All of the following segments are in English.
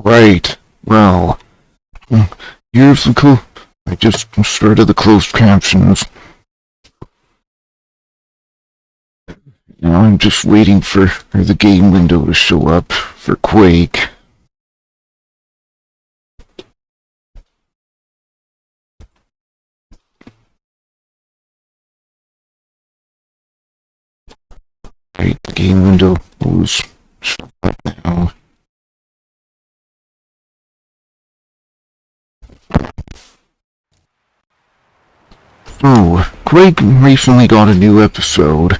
Right. Well, here's the I just started the closed captions. Now I'm just waiting for the game window to show up for Quake. Right, the game window was shut up now. So, Quake recently got a new episode,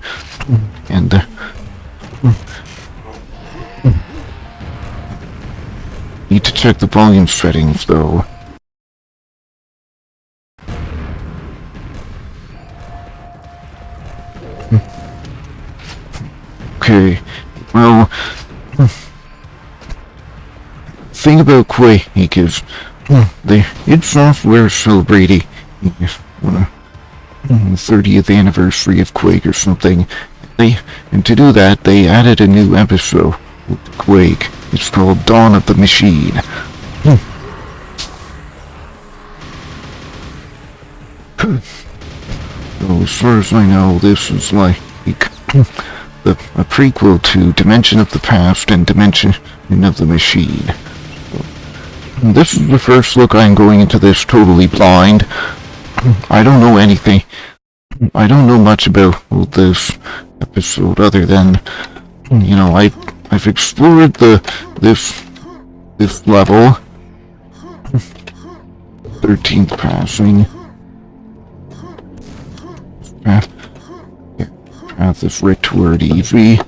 and need to check the volume settings though. Okay, well, thing about Quake is id Software celebrating 30th anniversary of Quake or something. And to do that, they added a new episode with Quake. It's called Dawn of the Machine. So as far as I know, this is like a prequel to Dimension of the Past and Dimension of the Machine. So, this is the first look. I'm going into this totally blind. I don't know anything. I don't know much about this episode other than, you know, I've explored this level. 13th passing. Path is right toward easy.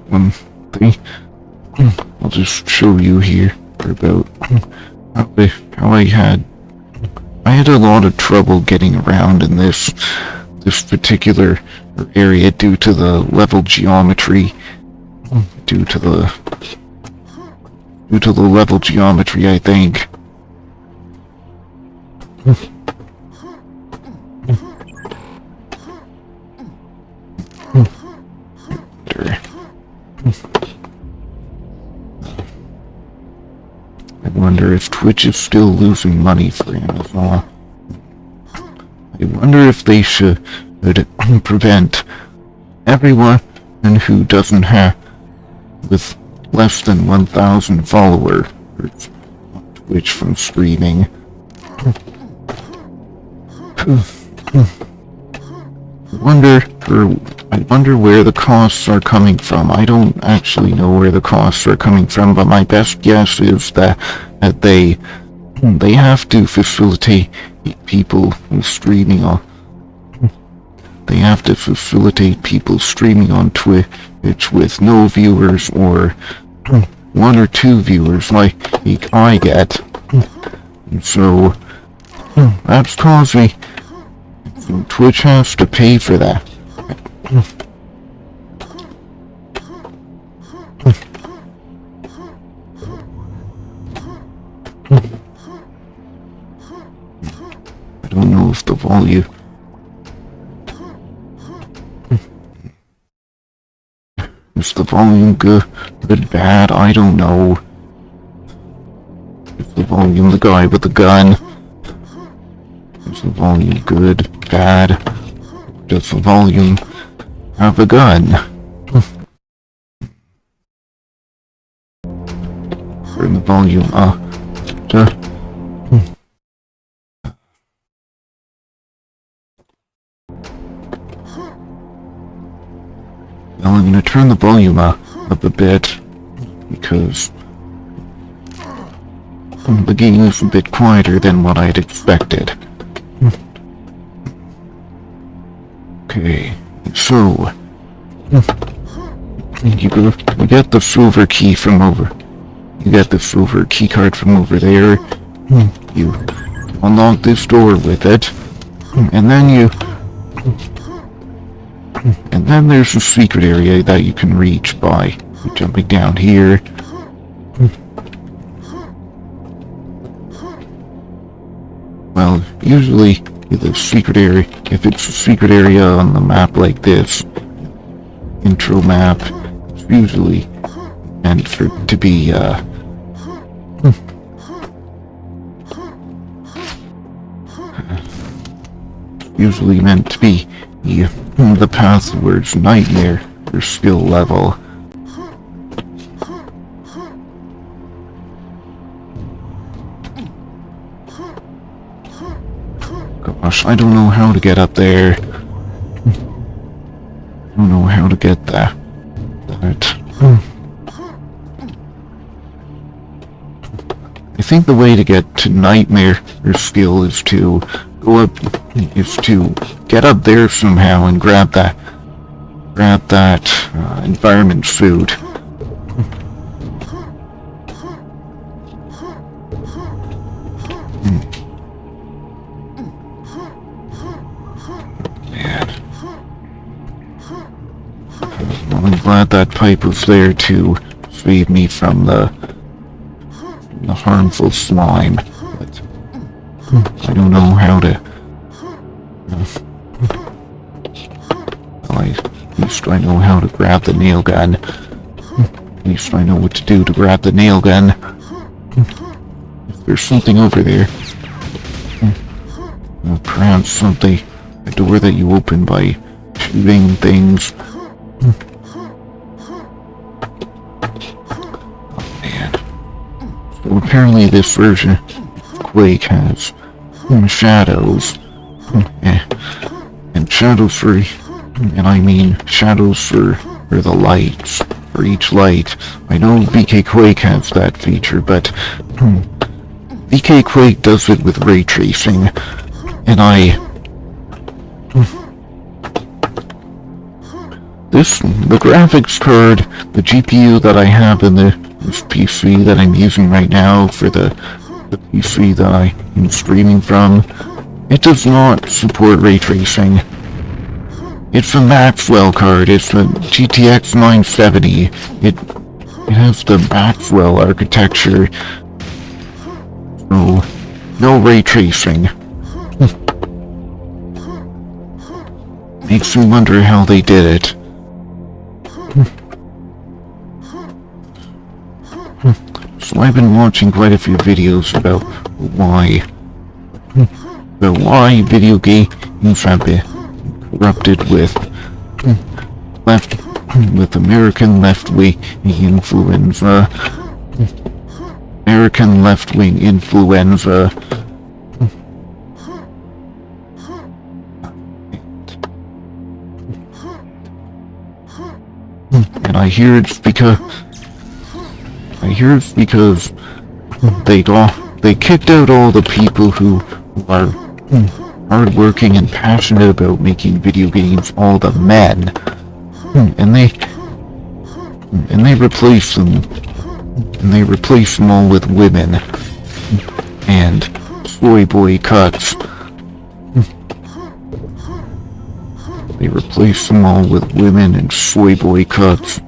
One thing I'll just show you here about how I had a lot of trouble getting around in this particular area due to the level geometry. Due to the level geometry, I think. I wonder if Twitch is still losing money for Amazon. I wonder if they should prevent everyone who doesn't have with less than 1,000 followers on Twitch from streaming. I wonder where the costs are coming from. I don't actually know where the costs are coming from, but my best guess is that they have to facilitate people streaming on. They have to facilitate people streaming on Twitch with no viewers or 1 or 2 viewers like I get. So that's causing Twitch has to pay for that. I don't know if the volume... Is the volume good, bad? I don't know. Is the volume the guy with the gun? Is the volume good, bad? Does the volume have a gun? Turn the volume up. Well, I'm gonna turn the volume up a bit because the game is a bit quieter than what I'd expected. Okay, so you get the silver key from over. You get the silver key card from over there. You unlock this door with it, and then there's a secret area that you can reach by jumping down here. Well, usually the secret area, if it's a secret area on the map like this, intro map, it's usually meant for to be, usually meant to be the password's nightmare or skill level. Gosh, I don't know how to get up there. I don't know how to get that. I think the way to get to nightmare or skill is to go up, is to get up there somehow and grab that environment food. Man. Well, I'm glad that pipe was there to save me from the harmful slime, but I don't know how to. At least I know how to grab the nail gun. At least I know what to do to grab the nail gun. If there's something over there, perhaps something, a door that you open by shooting things. So apparently this version of Quake has shadows, and shadows for, and I mean shadows for the lights, for each light. I know VK Quake has that feature, but VK Quake does it with ray tracing, and the graphics card, the GPU that I have in this PC that I'm using right now for the PC that I am streaming from, it does not support ray tracing. It's a Maxwell card, it's a GTX 970. It has the Maxwell architecture, so no ray tracing. Makes me wonder how they did it. So I've been watching quite a few videos about why video games have been corrupted with American left-wing influenza. American left-wing influenza. And I hear it's because they kicked out all the people who are hardworking and passionate about making video games, all the men, and they replaced them all with women and soy boy cuts. They replaced them all with women and soy boy cuts.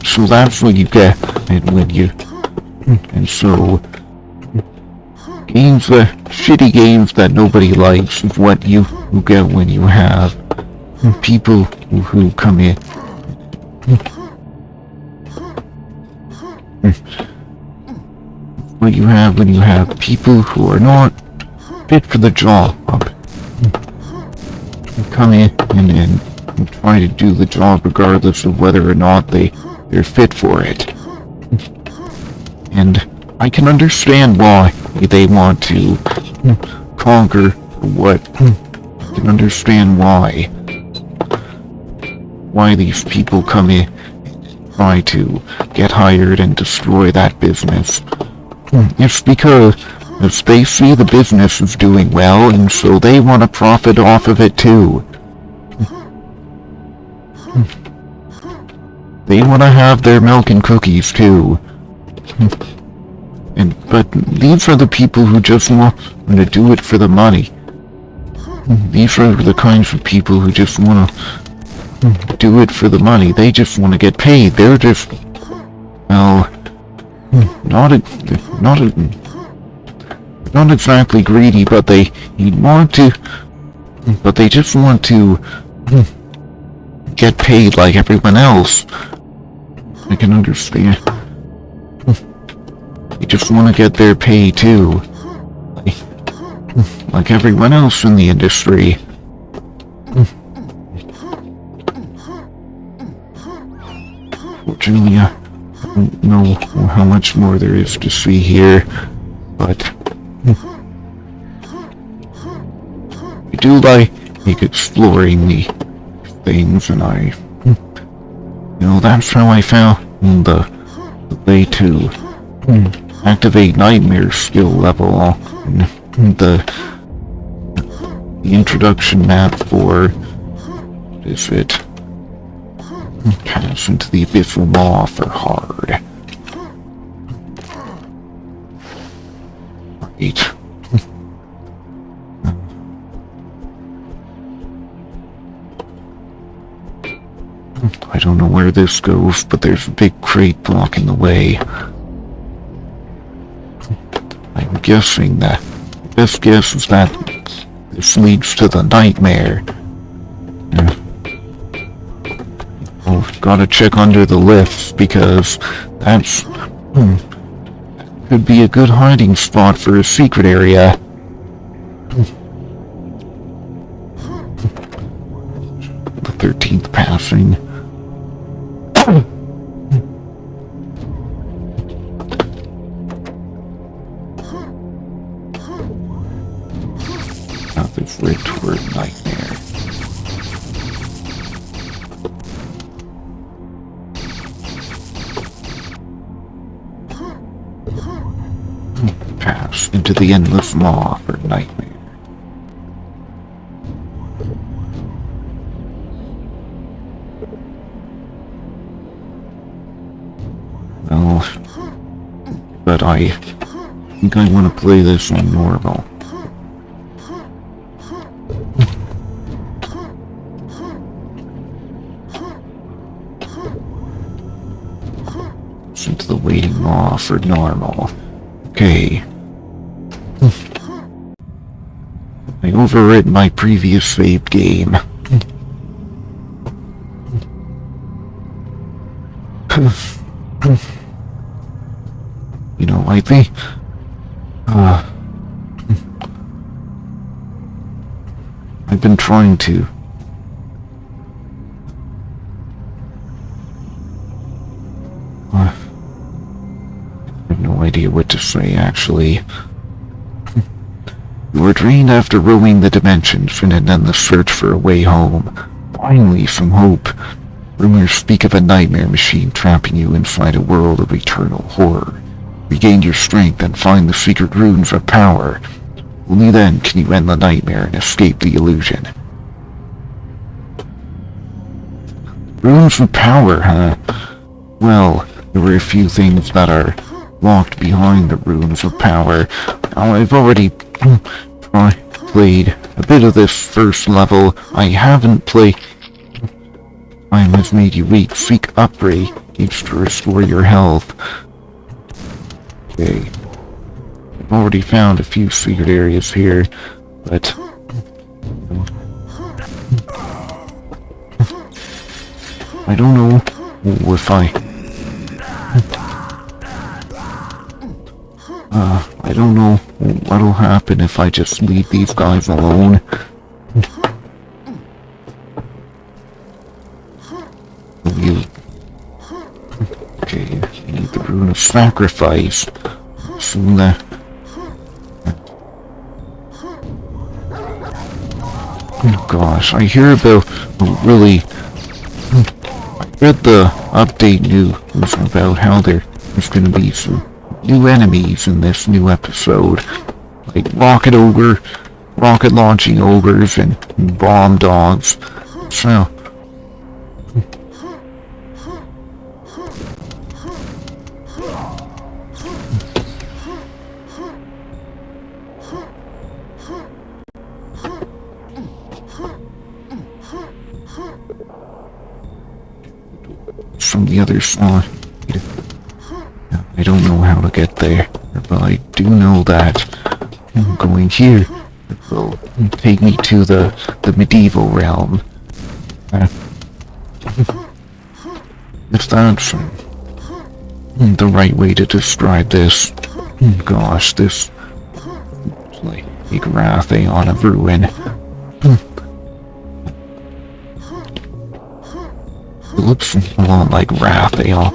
So that's what you get when you, and so shitty games that nobody likes is what you get when you have people who come in. What you have when you have people who are not fit for the job. Come in and try to do the job regardless of whether or not they're fit for it. And I can understand why they want to conquer what. I can understand why these people come in and try to get hired and destroy that business. It's because they see the business is doing well, and so they want to profit off of it too. They want to have their milk and cookies too. But these are the people who just want to do it for the money. These are the kinds of people who just want to do it for the money. They just want to get paid. They're just, well, not exactly greedy, but they just want to get paid like everyone else. I can understand. They just want to get their pay too. Like everyone else in the industry. Fortunately, I don't know how much more there is to see here, but I do like exploring the things, and that's how I found the way to activate Nightmare skill level on the introduction map for, what is it? Pass into the Abyssal Maw for hard. Right. I don't know where this goes, but there's a big crate blocking the way. I'm guessing that the best guess is that this leads to the nightmare. Oh, gotta check under the lifts, because that's could be a good hiding spot for a secret area. The 13th passing. Now they've led toward nightmare. Pass into the endless maw for nightmare. Well, but I think I want to play this on normal. Into the waiting maw for normal. Okay. I overwritten my previous saved game. I think... I've been trying to... I have no idea what to say, actually. You were drained after roaming the dimensions, and then the search for a way home. Finally, some hope. Rumors speak of a nightmare machine trapping you inside a world of eternal horror. Regain your strength and find the secret runes of power. Only then can you end the nightmare and escape the illusion. Runes of power, huh? Well, there were a few things that are locked behind the runes of power. Now, I've already played a bit of this first level. I haven't played... Time has made you weak. Seek upgrades to restore your health. Okay. I've already found a few secret areas here, but... I don't know if I don't know what'll happen if I just leave these guys alone. Okay, you need the rune of sacrifice. Soon oh gosh, I hear about really... I read the update news about how there's gonna be some new enemies in this new episode. Like rocket launching ogres and bomb dogs. So... from the other side. I don't know how to get there, but I do know that going here will take me to the medieval realm. If that's the right way to describe this. Gosh, this is like Wrathe on a ruin. It looks a lot like Wrathe on...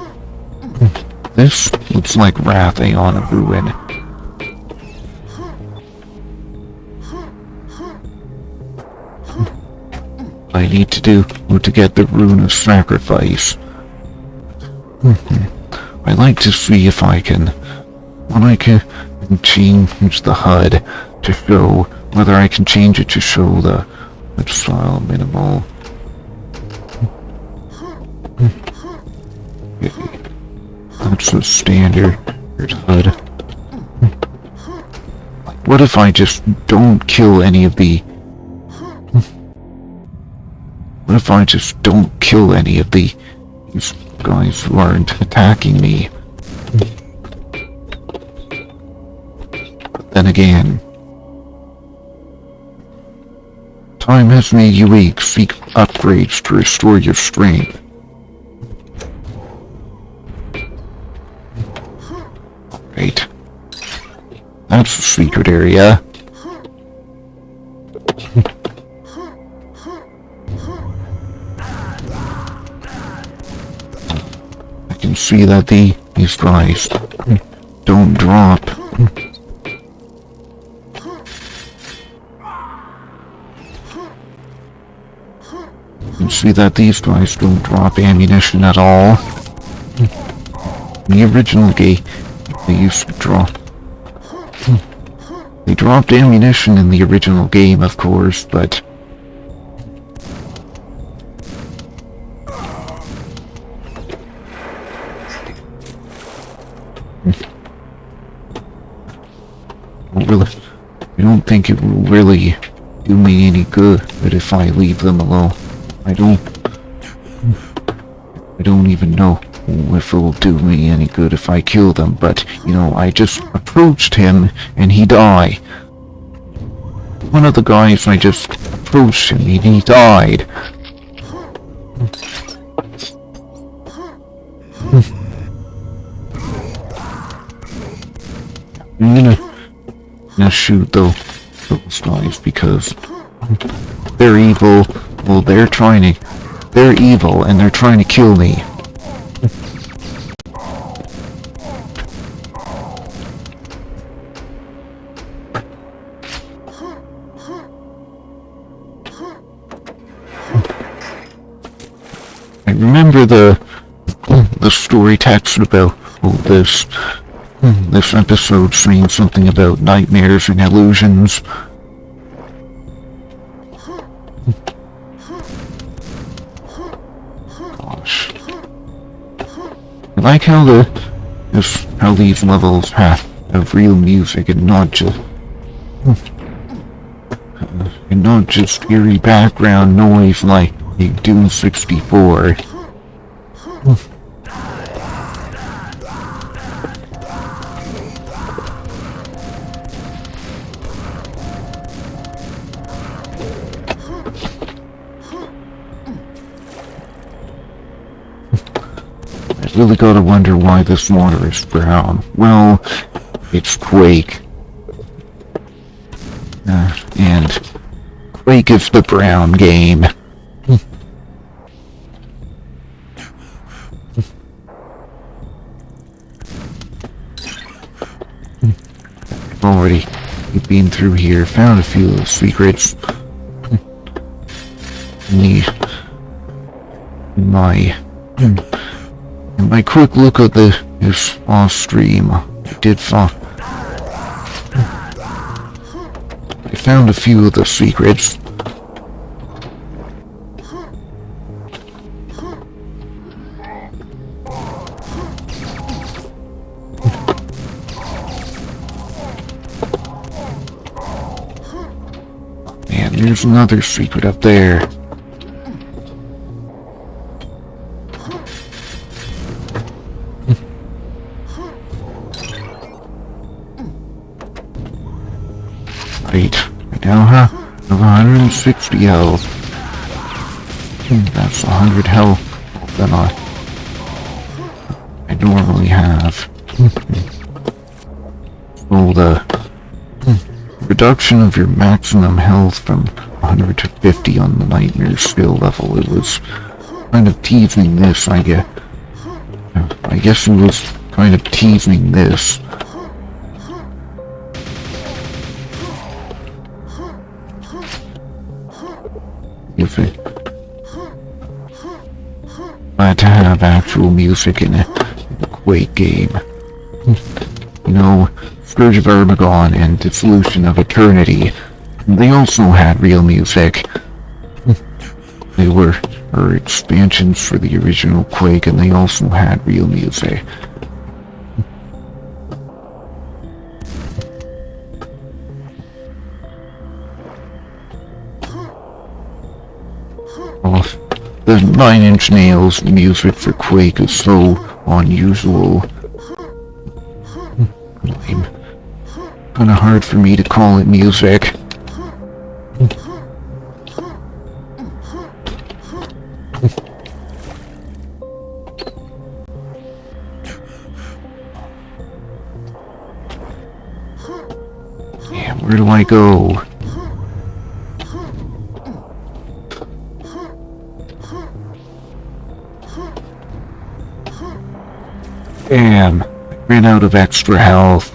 This looks like Wrathe on a ruin. What I need to do to get the Rune of Sacrifice. I'd like to see if I can... When I can change the HUD to show... Whether I can change it to show the style minimal. Okay. That's a standard HUD. What if I just don't kill any of the... What if I just don't kill any of these guys who aren't attacking me? But then again... Time has made you weak. Seek upgrades to restore your strength. Right. That's the secret area. I can see that these guys don't drop. You can see that these guys don't drop ammunition at all. In the original game, they used to drop. They dropped ammunition in the original game, of course, but... I don't think it will really do me any good if I leave them alone. I don't even know if it will do me any good if I kill them, but, you know, I just approached him and he died. One of the guys, I just approached him and he died. I'm gonna shoot those guys because they're evil. Well, they're evil and they're trying to kill me. I remember the story text about this episode saying something about nightmares and illusions. Gosh. I like how how these levels have real music and not just eerie background noise like Doom 64. I really gotta wonder why this water is brown. Well, it's Quake. And Quake is the brown game. I've already been through here, found a few little secrets. In my quick look at this off stream, I found a few of the secrets. And there's another secret up there. Right, I now have 160 health. That's 100 health. Then I normally have. So the reduction of your maximum health from 100 to 50 on the nightmare skill level, it was kind of teasing this, I guess. I guess it was kind of teasing this. If it... Glad to have actual music in a Quake game. You know, Scourge of Armagon and Dissolution of Eternity, they also had real music. They were expansions for the original Quake, and they also had real music. Well, the 9 Inch Nails music for Quake is so unusual. Kinda hard for me to call it music. Yeah, where do I go? Damn, I ran out of extra health.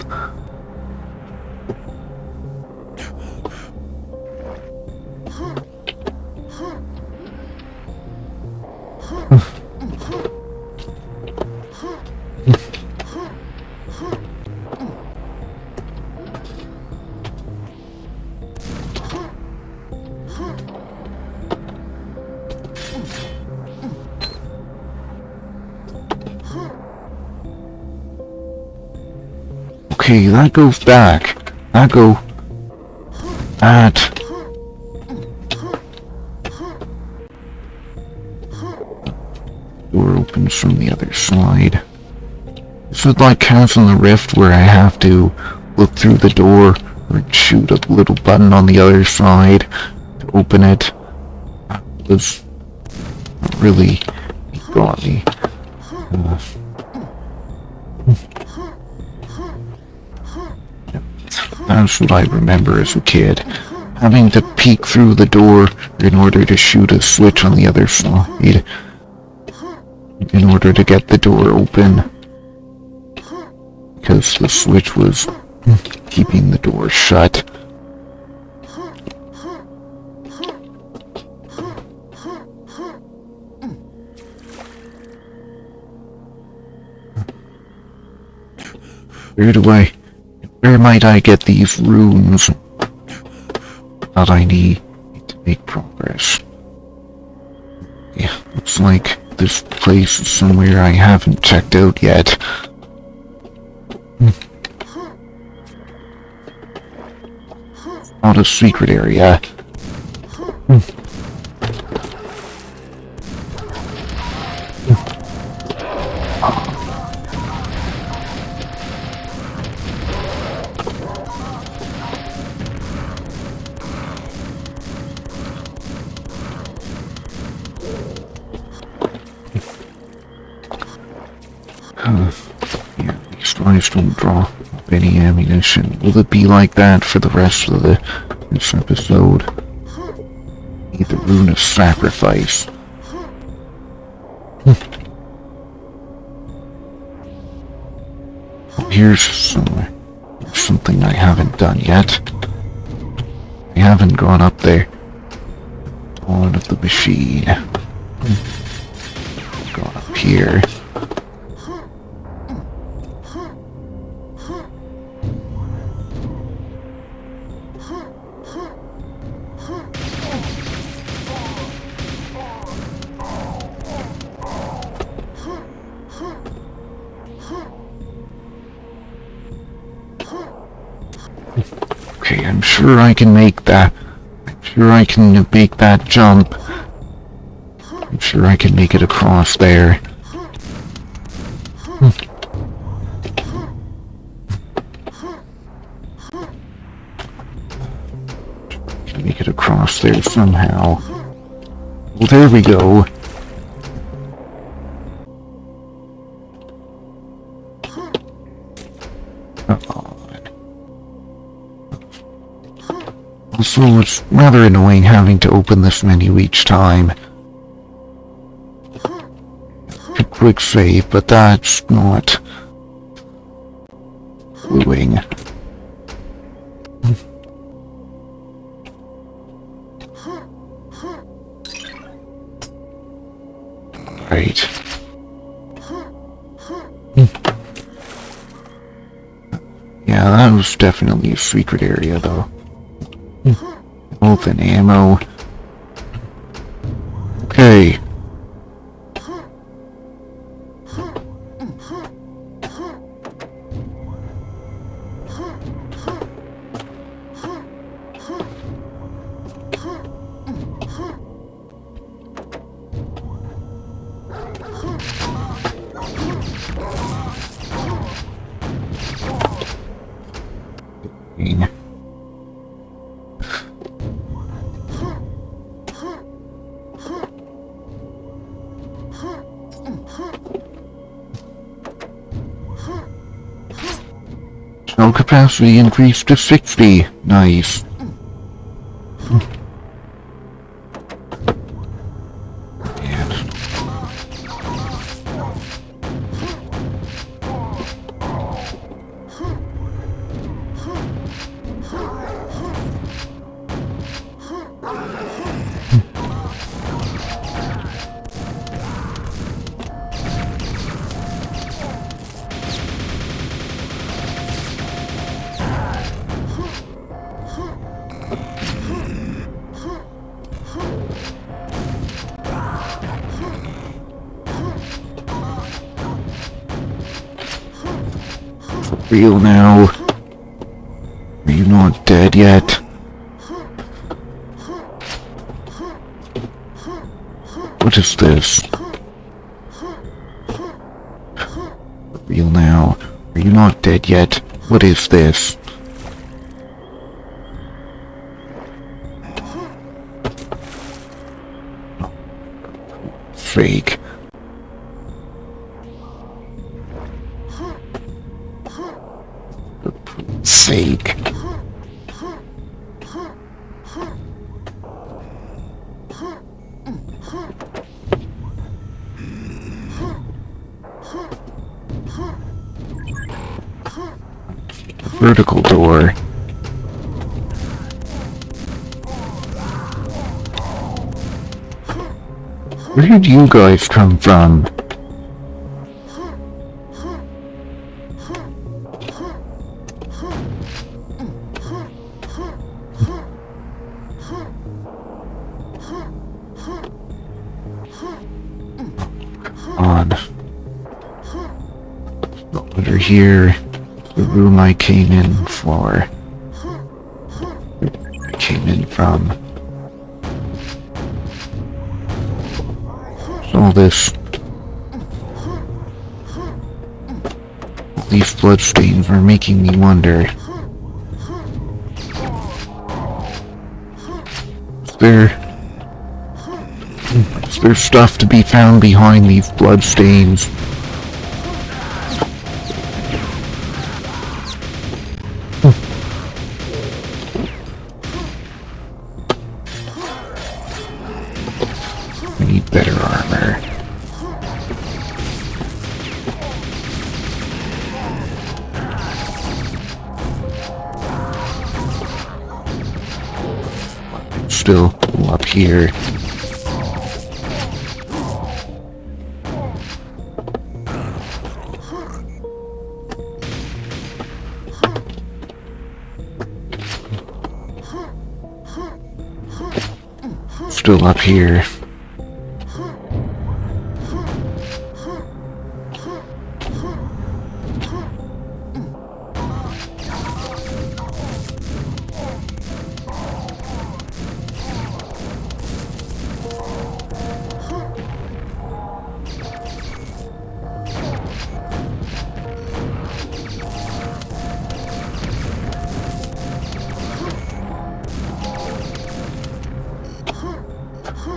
Okay, that goes back. That door opens from the other side. Is it like Castle in the Rift where I have to look through the door or shoot a little button on the other side to open it? That was really got me. That's what I remember as a kid. Having to peek through the door in order to shoot a switch on the other side. In order to get the door open. Because the switch was keeping the door shut. Where might I get these runes that I need to make progress? Yeah, looks like this place is somewhere I haven't checked out yet. Not a secret area. Yeah, these guys don't draw any ammunition. Will it be like that for the rest of this episode? Need the Rune of Sacrifice. Here's something I haven't done yet. I haven't gone up there. On of the machine. Gone up here. Okay, I'm sure I can make that. I'm sure I can make that jump. I'm sure I can make it across there. Can make it across there somehow. Well, there we go. So it's rather annoying having to open this menu each time. A quick save, but that's not doing. Right. Yeah, that was definitely a secret area, though. Health and ammo. Okay. Shell capacity increased to 60. Nice. Real now. Are you not dead yet? What is this? Real now. Are you not dead yet? What is this? Fake. Sake. Vertical door. Where did you guys come from? Under here, the room I came in for. I came in from. All this. These bloodstains are making me wonder. Is there stuff to be found behind these bloodstains? I need better armor. Still up here. Still up here.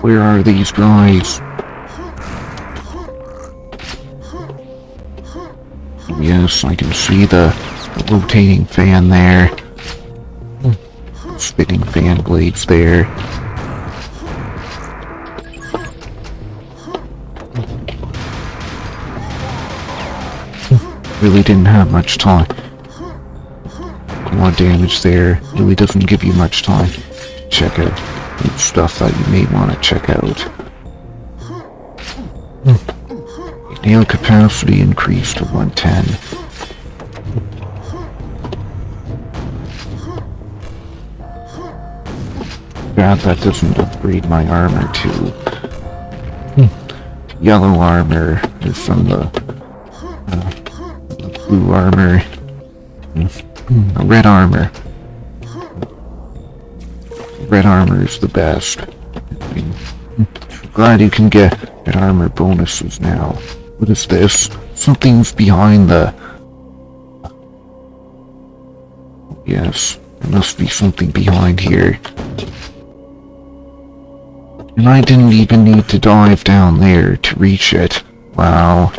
Where are these guys? Yes, I can see the rotating fan there. spinning fan blades there. Really didn't have much time. A lot of damage there. Really doesn't give you much time to check out stuff that you may want to check out. Nail capacity increased to 110. God, that doesn't upgrade my armor to yellow armor is from the blue armor, red armor. Red armor is the best. Glad you can get red armor bonuses now. What is this? Something's behind the... Yes, there must be something behind here. And I didn't even need to dive down there to reach it. Wow.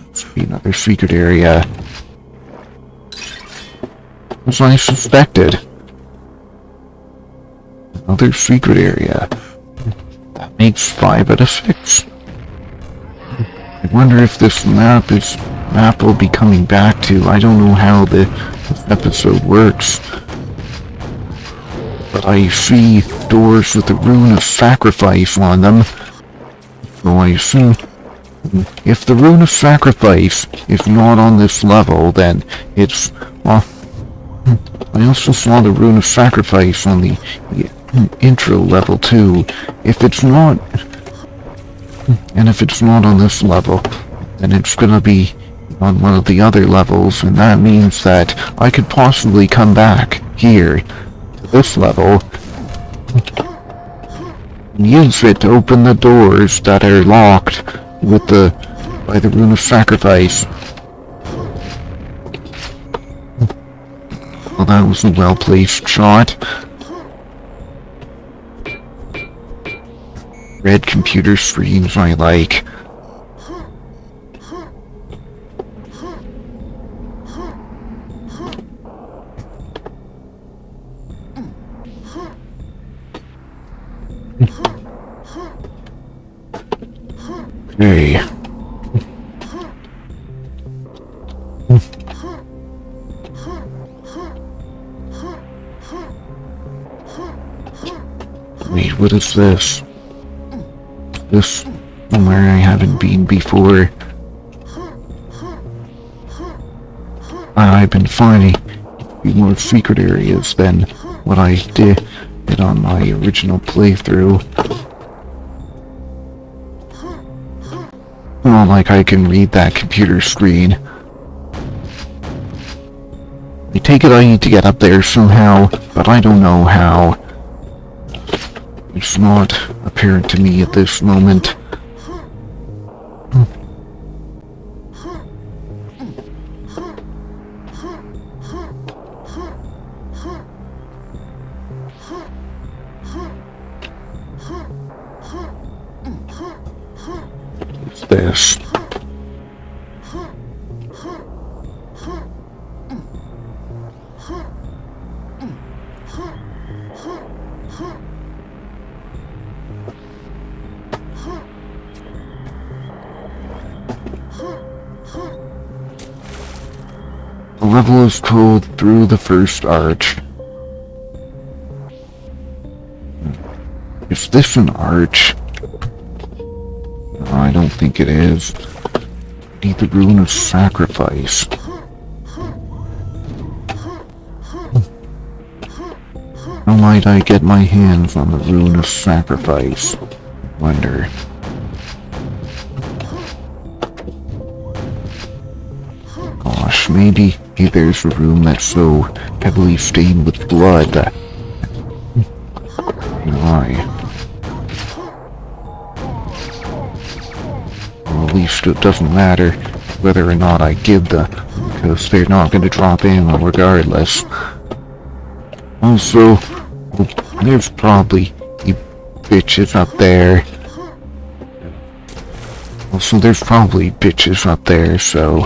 Must be another secret area. As I suspected. Another secret area. That makes 5 out of 6. I wonder if this map will be coming back to. I don't know how this episode works. But I see doors with the rune of sacrifice on them. So I assume if the rune of sacrifice is not on this level, then it's... Well, I also saw the rune of sacrifice on the intro level too. If it's not... And if it's not on this level, then it's gonna be on one of the other levels, and that means that I could possibly come back here to this level and use it to open the doors that are locked with by the rune of sacrifice. Well, that was a well-placed shot. Red computer screens I like. Okay. Wait, what is this? This somewhere I haven't been before. I've been finding more secret areas than what I did on my original playthrough. Not like I can read that computer screen. I take it I need to get up there somehow, but I don't know how. It's not apparent to me at this moment. What's this? The level is called Through the First Arch. Is this an arch? No, I don't think it is. I need the Rune of Sacrifice. How might I get my hands on the Rune of Sacrifice? I wonder. Gosh, maybe there's a room that's so heavily stained with blood that... Well, at least it doesn't matter whether or not I give them, because they're not going to drop ammo regardless. Also, there's probably you bitches up there. Also, there's probably bitches up there, so...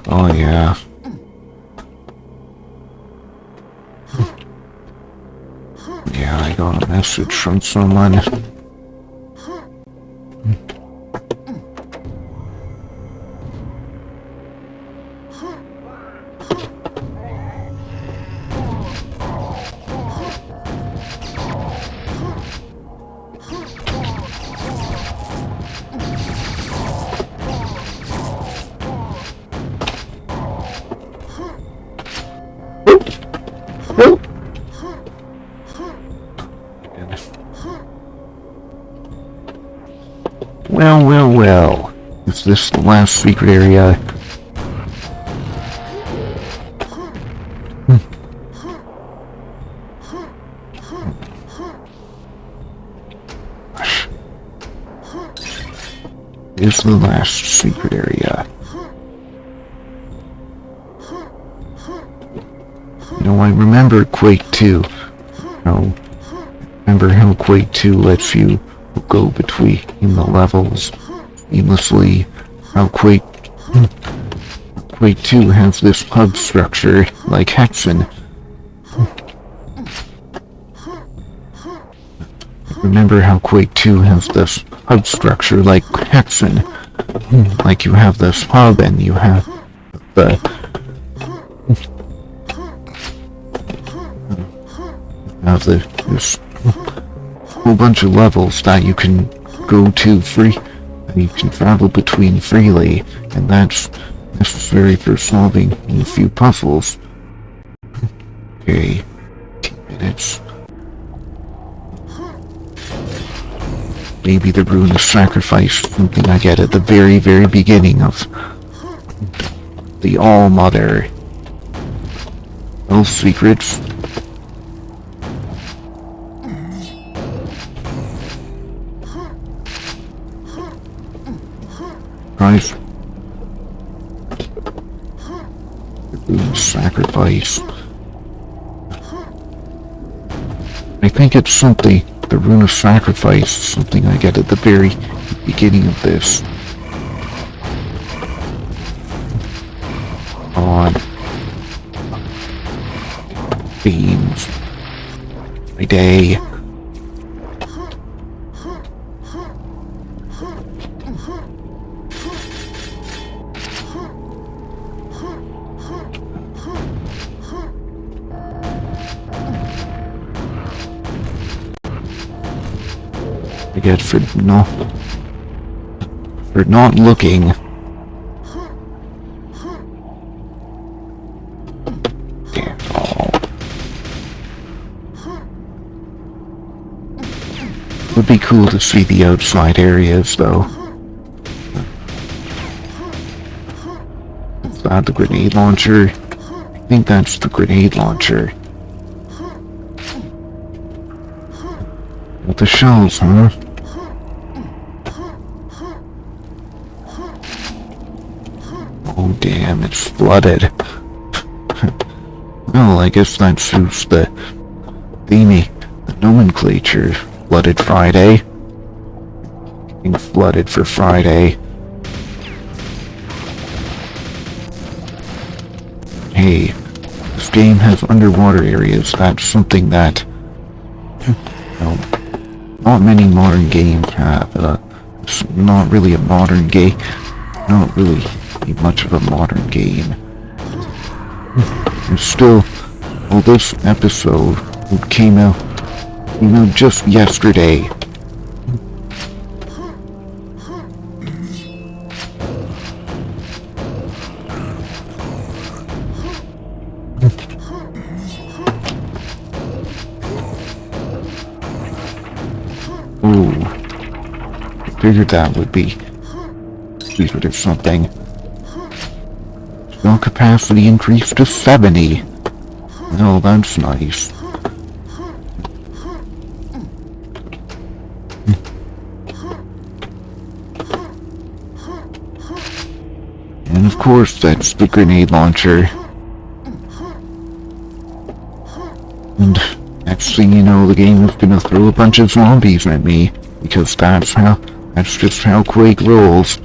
Oh yeah. Yeah, I got a message from someone. Well. Is this the last secret area? Is the last secret area. I remember Quake 2. Remember how Quake 2 lets you go between the levels seamlessly. How Quake 2 has this hub structure like Hexen. Remember how Quake 2 has this hub structure like Hexen. Like you have this hub and you have this whole bunch of levels that you can go to free, and you can travel between freely, and that's necessary for solving a few puzzles. Okay, 10 minutes. Maybe the Rune of Sacrifice, something I get at the very, very beginning of the All-Mother. Those secrets. Right. The Rune of Sacrifice. I think it's something. The Rune of Sacrifice, something I get at the very beginning of this. On themes. My day. I get for not looking. Damn. Oh. Would be cool to see the outside areas though. Is that the grenade launcher? I think that's the grenade launcher. With the shells, huh? Oh damn, it's flooded. Well, I guess that suits the theming, the nomenclature. Flooded Friday. Being flooded for Friday. Hey, this game has underwater areas. That's something that not many modern games have. It's not really a modern game. Not really much of a modern game. And still, well, this episode came out, just yesterday. Ooh, I figured that would be secret or something. Spell capacity increased to 70. Oh, that's nice. And of course, that's the grenade launcher. And next thing you know, the game is gonna throw a bunch of zombies at me, because that's just how Quake rolls.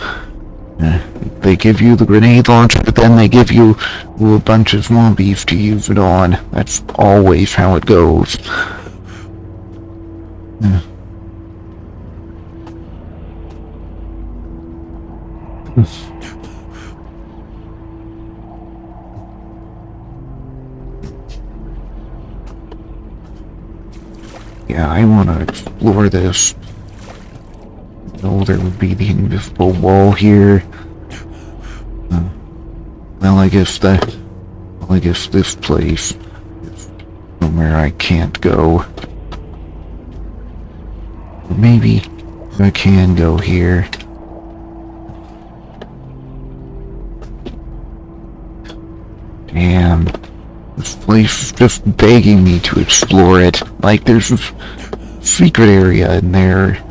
They give you the grenade launcher, but then they give you a bunch of zombies to use it on. That's always how it goes. Yeah, I want to explore this. know there would be the invisible wall here. Well, I guess this place is somewhere I can't go. Or maybe I can go here. Damn. This place is just begging me to explore it. Like, there's a secret area in there.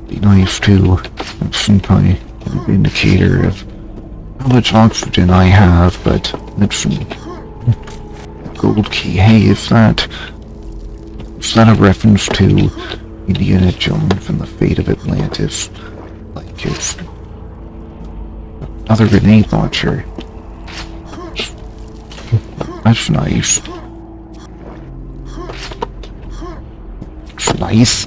Be nice to have some kind of indicator of how much oxygen I have, but let's see. Gold key. Hey, is that a reference to Indiana Jones and the Fate of Atlantis? Like, it's another grenade launcher. That's nice. It's nice.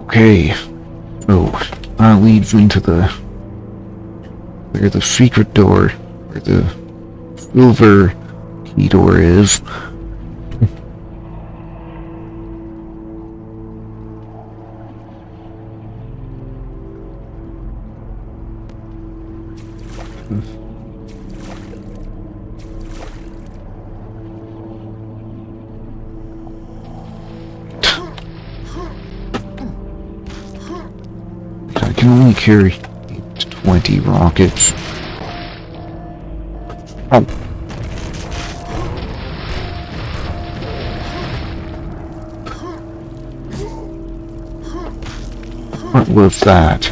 Okay. So that leads into where the secret door, where the silver key door is. I can only carry 20 rockets. Oh. What was that?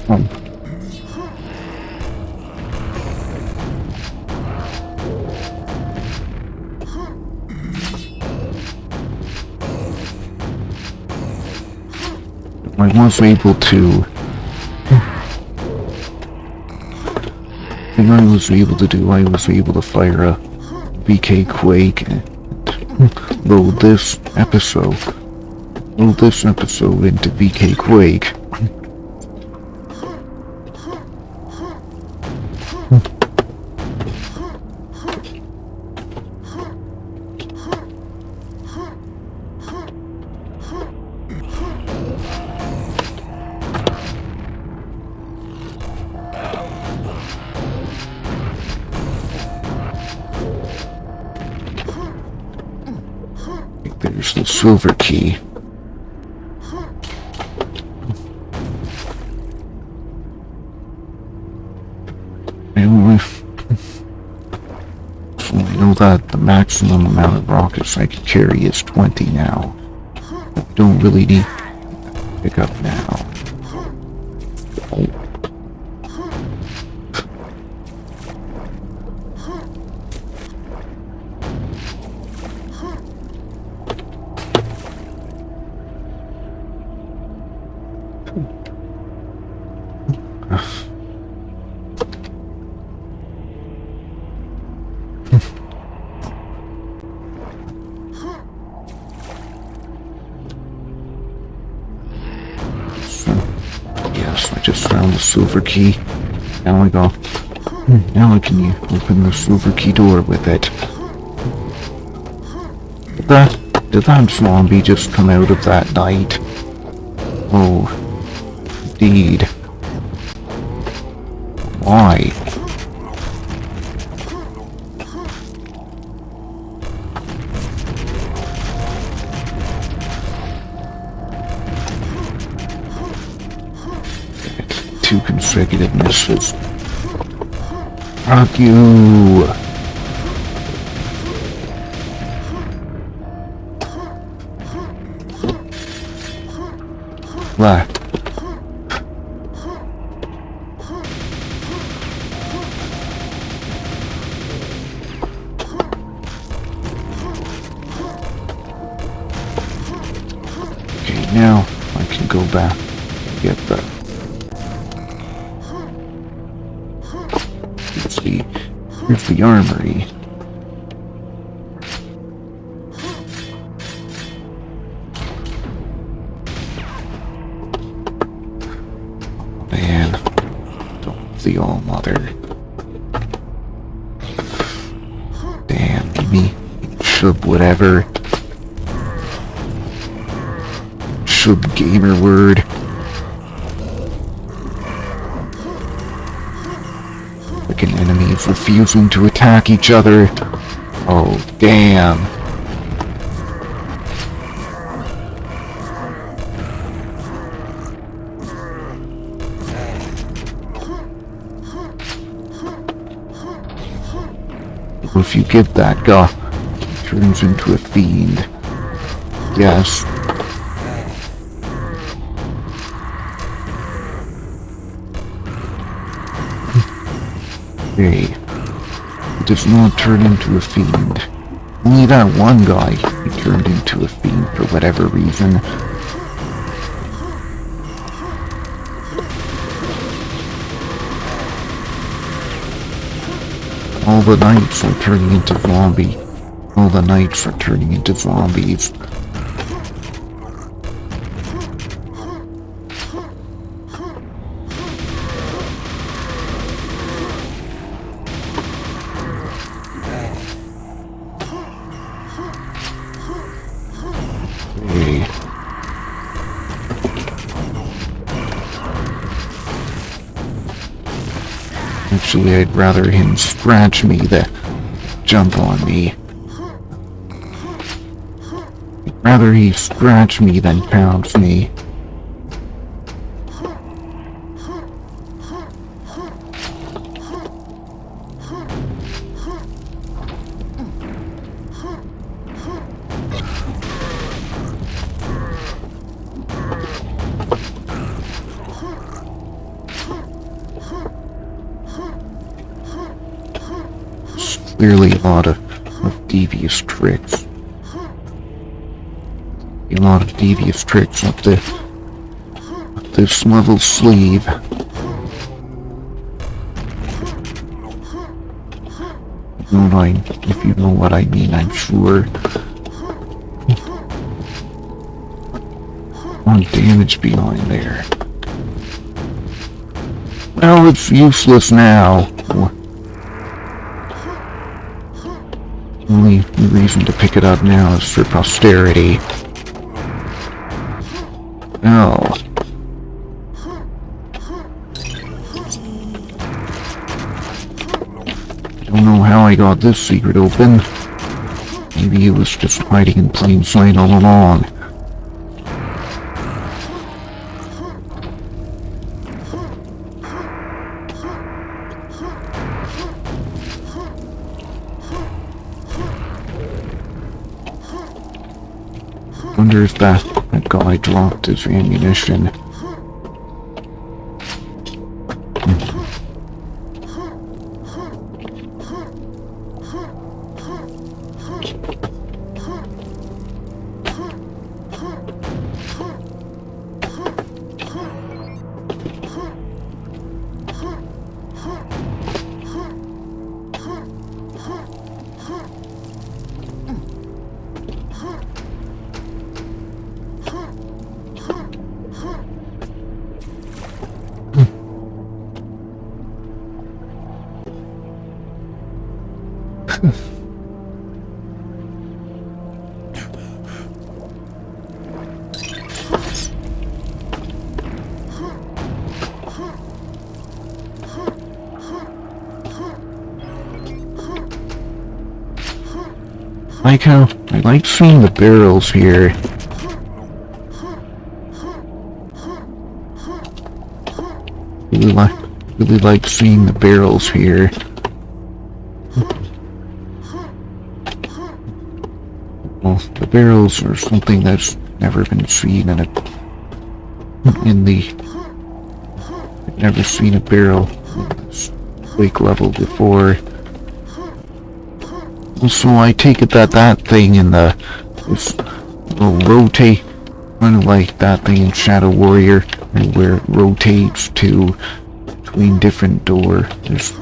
Oh. I was able to... The thing I was able to do, I was able to fire a VK Quake and load this episode into VK Quake. There's the silver key. I know that the maximum amount of rockets I can carry is 20 now. I don't really need to pick up now. Oh. silver key. Now I go. Now I can open the silver key door with it. Did that zombie just come out of that night? Oh, indeed. Why? Two consecutive misses. Fuck you! What? Okay, now I can go back and get the... Here's the armory. Man, don't the All-Mother. Damn, give me shub whatever. Shub gamer word. Freaking enemies refusing to attack each other. Oh, damn. If you get that guy, he turns into a fiend. Yes. Hey, he does not turn into a fiend. Only that one guy, he turned into a fiend for whatever reason. All the knights are turning into zombies. All the knights are turning into zombies. Hey. Actually, I'd rather him scratch me than jump on me. I'd rather he scratch me than pounce me. Clearly a lot of devious tricks. A lot of devious tricks up this level sleeve. If you know what I mean, I'm sure. One damage behind there. Well, it's useless now. Only reason to pick it up now is for posterity. No. Don't know how I got this secret open. Maybe it was just hiding in plain sight all along. Wonder if that guy dropped his ammunition. Like how I like seeing the barrels here. Really like seeing the barrels here. Well, the barrels are something that's never been seen in the. I've never seen a barrel in this Quake level before. So I take it that that thing in this will rotate, kind of like that thing in Shadow Warrior, where it rotates to between different doors.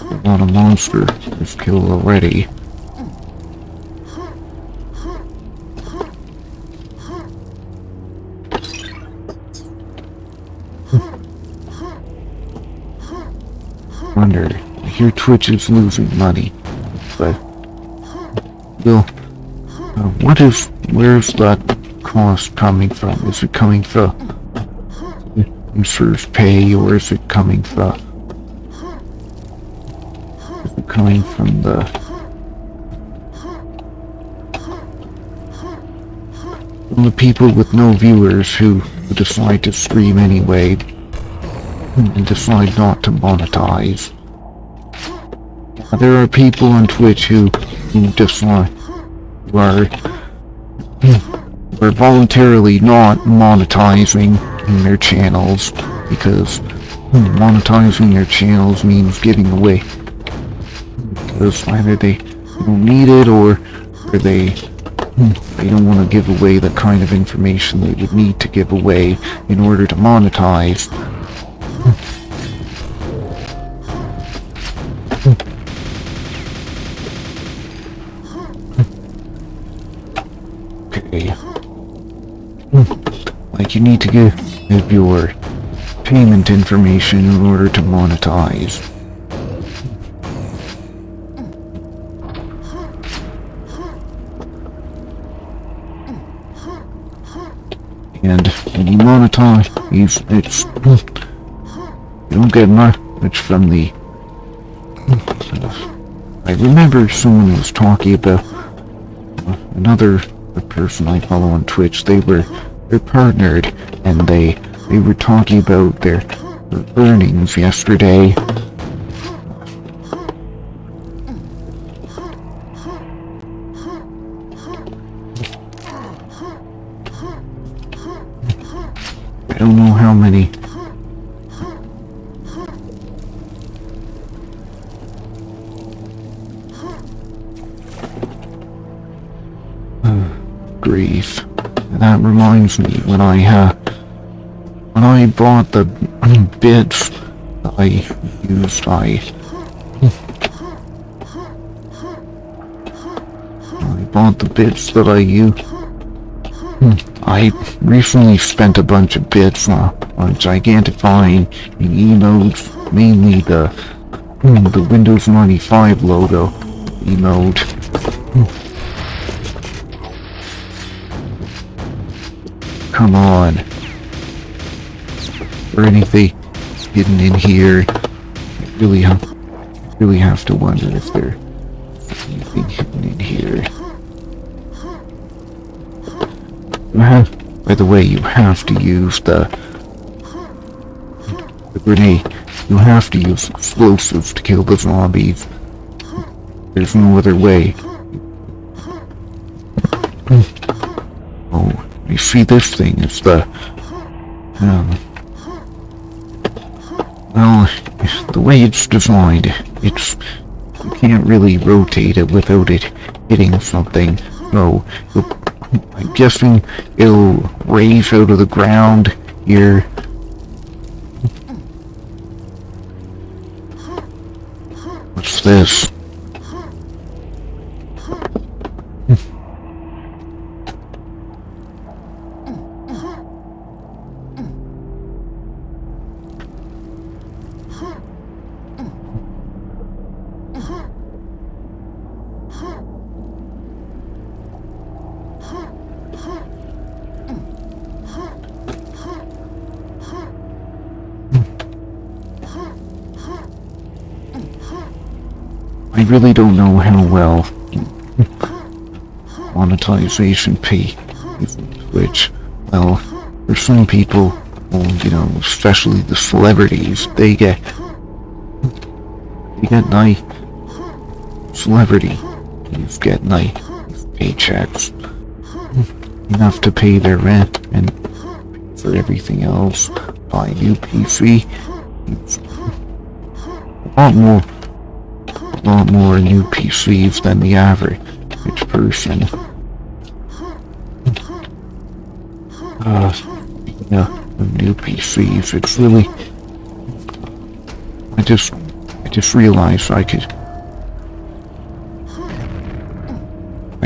A lot of monster is killed already. Wonder, I hear Twitch is losing money, but Bill, where's that cost coming from? Is it coming from users' pay, or is it coming from the people with no viewers who decide to stream anyway and decide not to monetize? There are people on Twitch who decide who are voluntarily not monetizing in their channels because monetizing their channels means giving away. Because either they don't need it or they don't want to give away the kind of information they would need to give away in order to monetize. Okay. Like you need to give your payment information in order to monetize. And when you monetize, you don't get much from the. I remember someone was talking about another person I follow on Twitch. They're partnered, and they were talking about their earnings yesterday. I don't know how many. Grief. That reminds me, when I bought the bits that I used, I bought the bits that I used. I recently spent a bunch of bits on gigantifying emotes, mainly the Windows 95 logo emote. Come on. Or anything hidden in here. I really have to wonder if there's anything hidden in here. By the way, you have to use the grenade. You have to use explosives to kill the zombies. There's no other way. Oh, you see this thing? It's the... well, the way it's designed, you can't really rotate it without it hitting something. So, I'm guessing it'll raise out of the ground here. What's this? I really don't know how well monetization pay Twitch. Well, for some people, well, you know, especially the celebrities, they get nice celebrity. You get nice paychecks, enough to pay their rent and for everything else. Buy a new PC. A lot more new PCs than the average person. Yeah, new PCs. It's really. I just realized I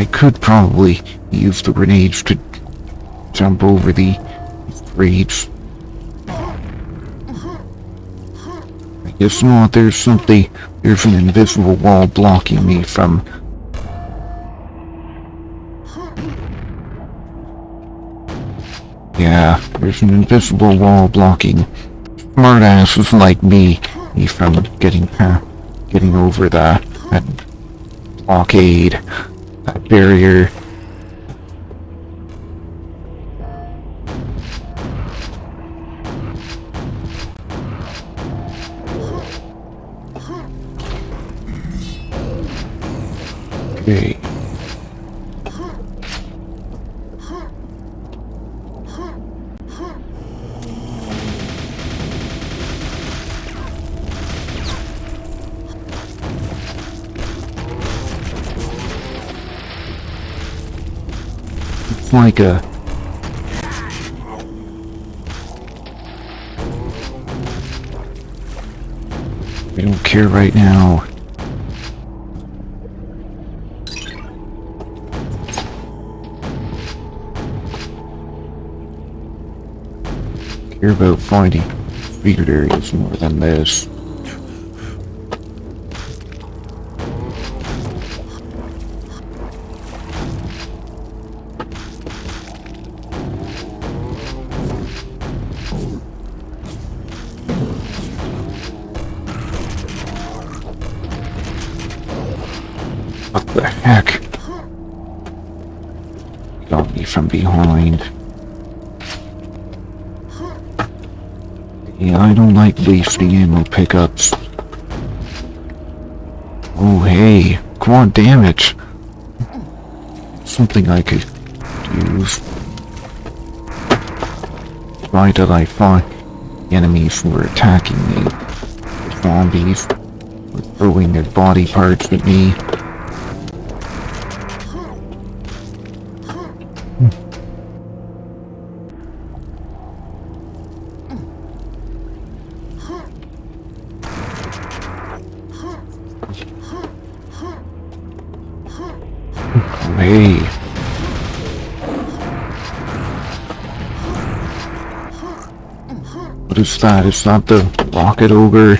could probably use the grenades to jump over the grates. I guess not. There's an invisible wall blocking me from. Yeah, there's an invisible wall blocking smartasses like me from getting over that blockade, that barrier. Okay. It's like a... I don't care right now. Care about finding secret areas more than this. What the heck? Got me from behind. Yeah, I don't like wasting ammo pickups. Oh hey, quad damage. Something I could use. Why did I find enemies who were attacking me? Zombies were throwing their body parts at me. Hey. What is that? Is that the rocket ogre?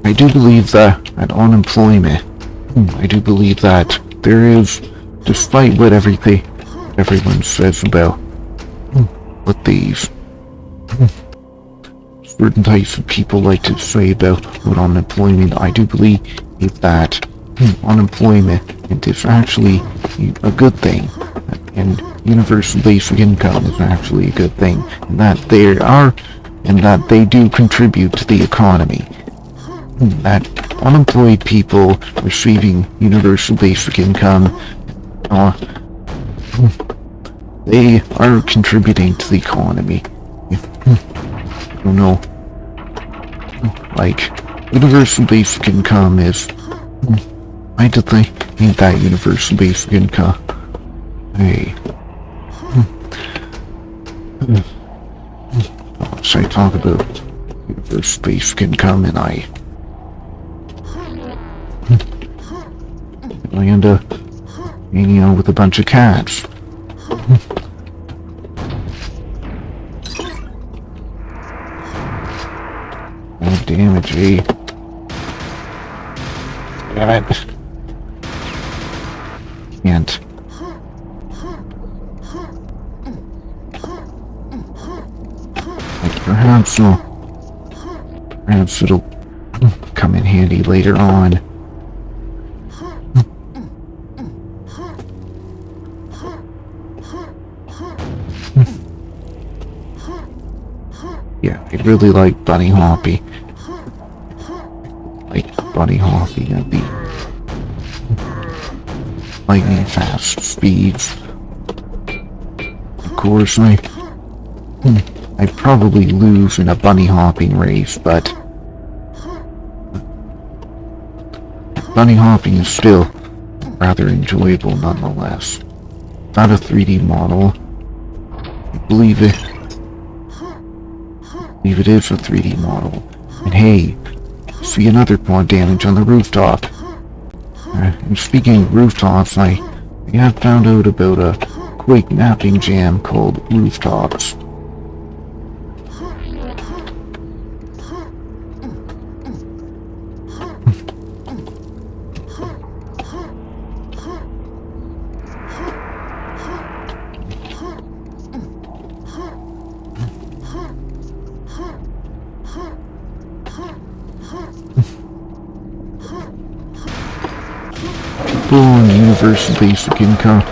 I do believe that unemployment, I do believe that there is, despite what everyone says about what these certain types of people like to say about unemployment, I do believe unemployment is actually a good thing, and universal basic income is actually a good thing, and that they do contribute to the economy. That unemployed people receiving universal basic income, they are contributing to the economy. I don't know. Like, universal basic income is... I did think ain't that universal basic income. Hey. So I talk about universal basic income and I end up hanging out with a bunch of cats. Oh, damage, eh? Damn it. Can't. Like, perhaps it'll come in handy later on. Yeah, I really like bunny hopping. Like bunny hopping at the lightning fast speeds. Of course, I'd probably lose in a bunny hopping race, but bunny hopping is still rather enjoyable nonetheless. Not a 3D model. I believe it is a 3D model. And hey, see another quad damage on the rooftop. And speaking of rooftops, I have found out about a Quake mapping jam called Rooftops. People on universal basic income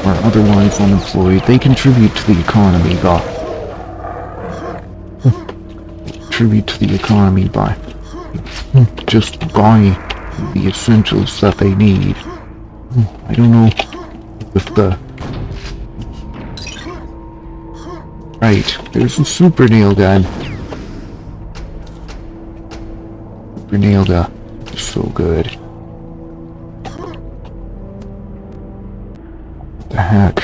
or otherwise unemployed, they contribute to the economy by just buying the essentials that they need. I don't know if right, there's a super nail gun. Super nail gun is so good. The heck?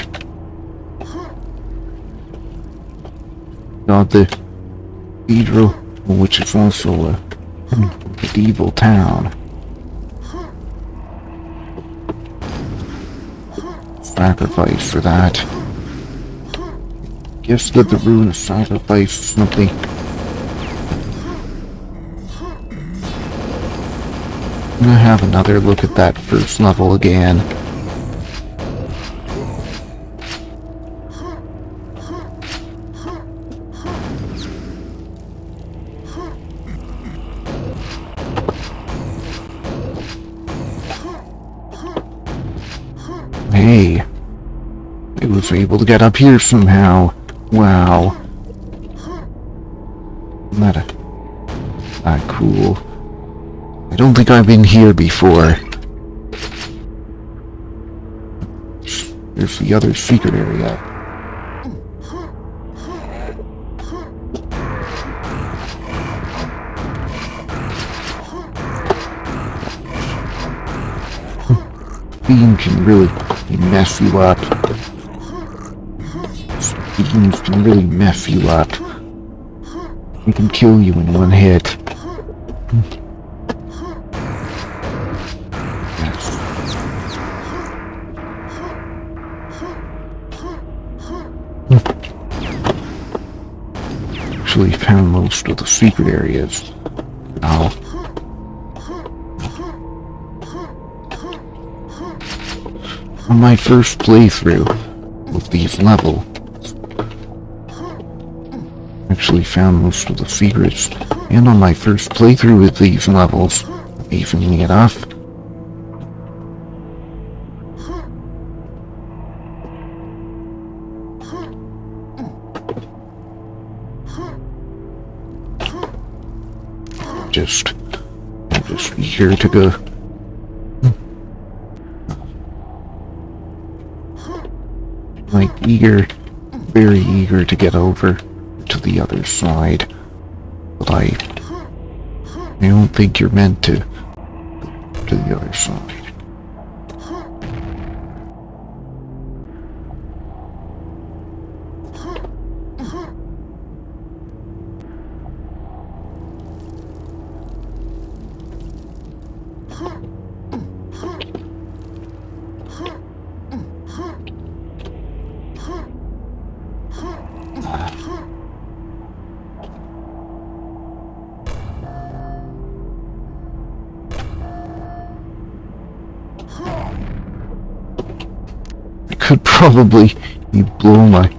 Got the cathedral, which is also a medieval town. Sacrifice for that. Guess that the rune of sacrifice is something. I'm gonna have another look at that first level again. Hey, I was able to get up here somehow. Wow. Isn't that cool? I don't think I've been here before. There's the other secret area. Beam can really mess you up. Beams can really mess you up. It can kill you in one hit. Yes. Actually found most of the secret areas now. On my first playthrough with these levels, actually found most of the secrets, and on my first playthrough with these levels, amazingly enough, I'm just eager to go. Like very eager to get over to the other side. But I don't think you're meant to the other side. Could probably blow my...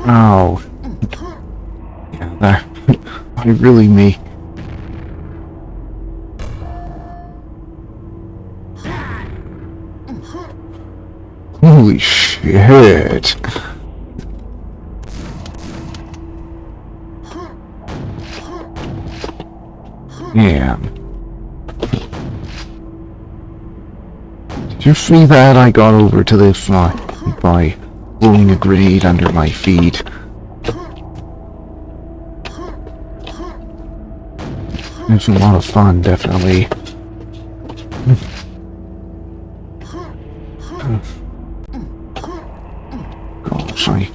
Ow. Yeah, that... I really may... Holy shit. Damn. Did you see that? I got over to this by blowing a grenade under my feet. It was a lot of fun, definitely. Gosh, I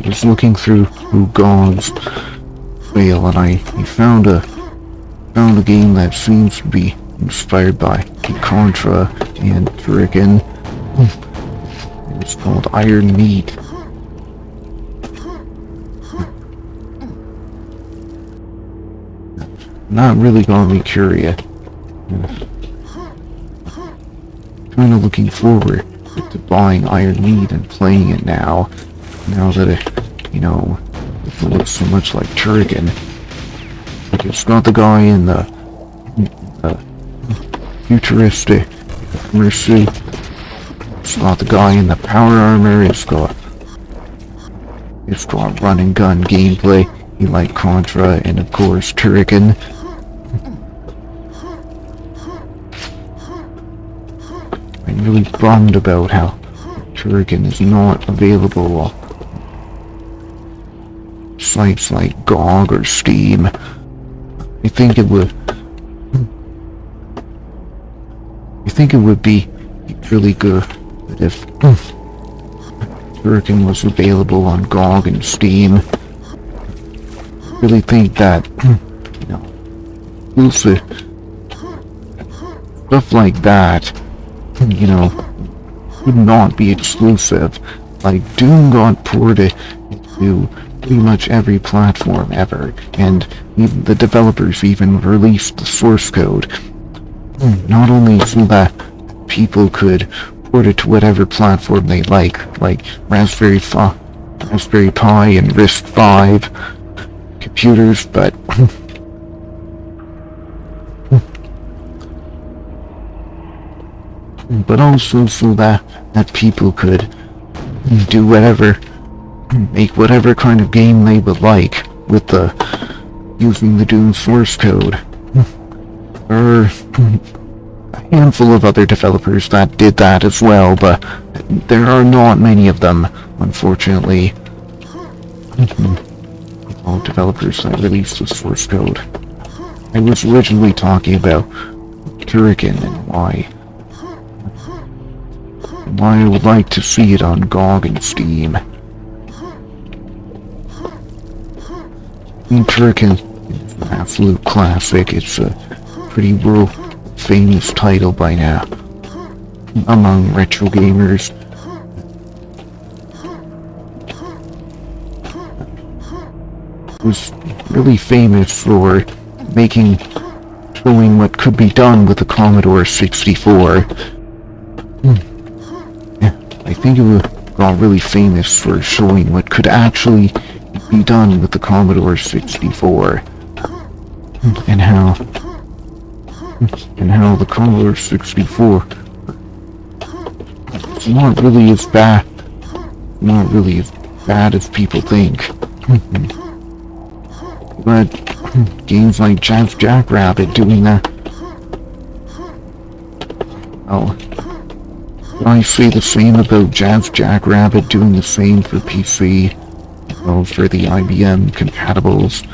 was looking through God's fail, and I found a game that seems to be inspired by Contra and Turrican. It's called Iron Meat. Not really got me curious. Kind of looking forward to buying Iron Meat and playing it now that it looks so much like Turrican. Like, it's got the guy in the futuristic suit. It's got the guy in the power armor. It's got run and gun gameplay. You like Contra and of course Turrican. I'm really bummed about how Turrican is not available on sites like GOG or Steam. I think it would be really good if Turrican was available on GOG and Steam. I really think that, exclusive stuff like that, would not be exclusive. Like, Doom got ported to pretty much every platform ever, and even the developers even released the source code. Not only so that people could port it to whatever platform they like Raspberry Pi and RISC-V computers, but also so that people could do make whatever kind of game they would like with using the Doom source code. There are a handful of other developers that did that as well, but there are not many of them, unfortunately. developers that released this source code. I was originally talking about Turrican and why I would like to see it on GOG and Steam. Turrican is an absolute classic. It's a pretty world famous title by now among retro gamers. It was really famous for showing what could be done with the Commodore 64. I think it got really famous for showing what could actually be done with the Commodore 64. And how the Commodore 64 is not really as bad as people think. But games like Jackrabbit doing that. Oh, I say the same about Jackrabbit doing the same for PC. Well, for the IBM compatibles.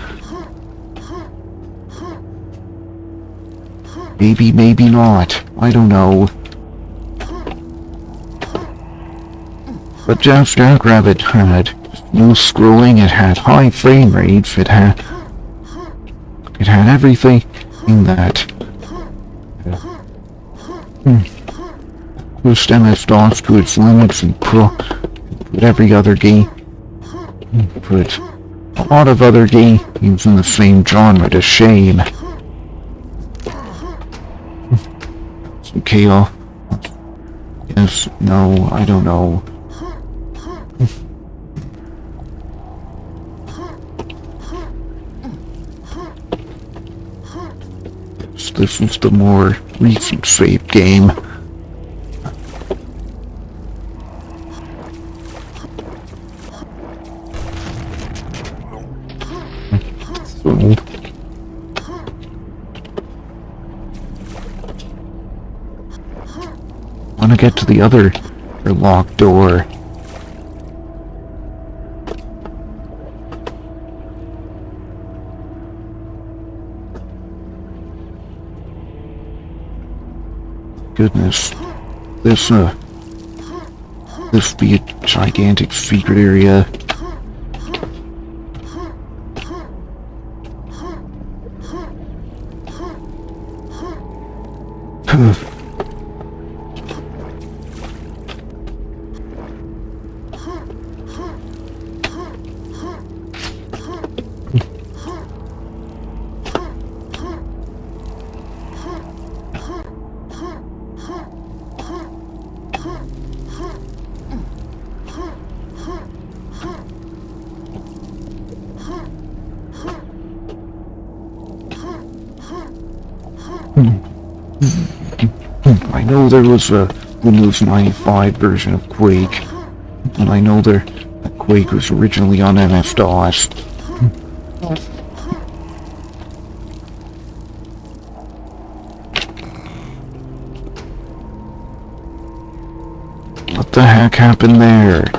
Maybe not. I don't know. But Jackrabbit had no scrolling, it had high frame rates, it had everything in that pushed MS-DOS to its limits and put every other game, put a lot of other games in the same genre to shame. Okay, yes, no, I don't know. This is the more recent save game. So, I want to get to the other locked door. Goodness, this be a gigantic secret area. I know there was a Windows 95 version of Quake, and I know that Quake was originally on MS-DOS. What the heck happened there?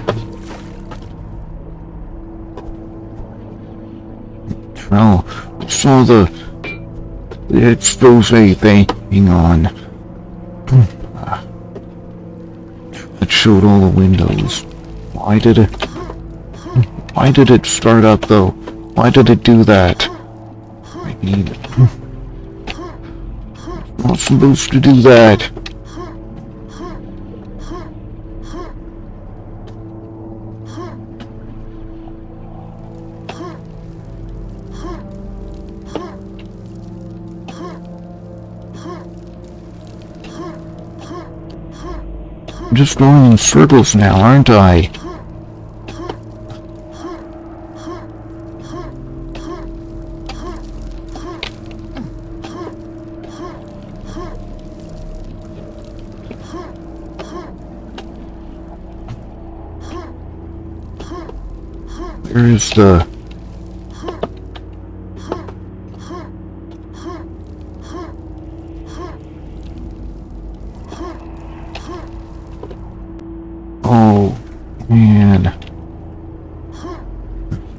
Well, I saw the expose thing on. It showed all the windows. Why did it start up though? Why did it do that? I mean, I'm not supposed to do that. I'm just going in circles now, aren't I? Where is the... Oh, man.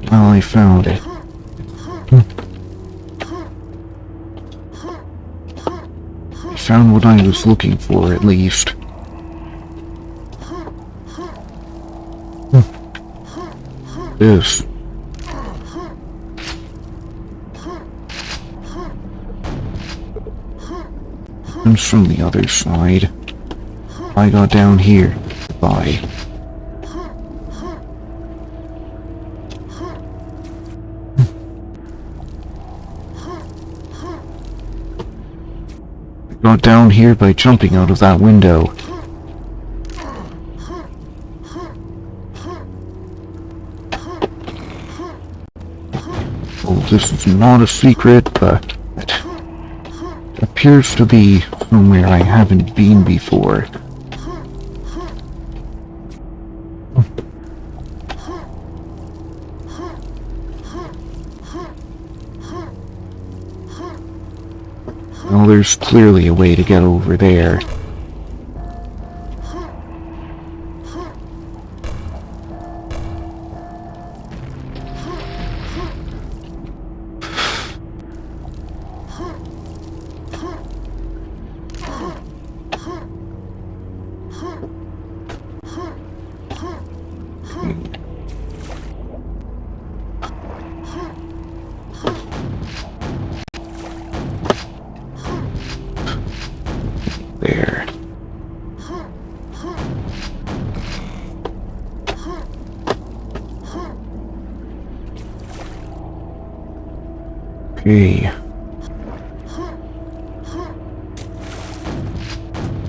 Well, I found it. found what I was looking for, at least. This. Comes from the other side. I got down here. Bye. I got down here by jumping out of that window. Oh, this is not a secret, but it appears to be somewhere I haven't been before. Well, there's clearly a way to get over there. There. Okay.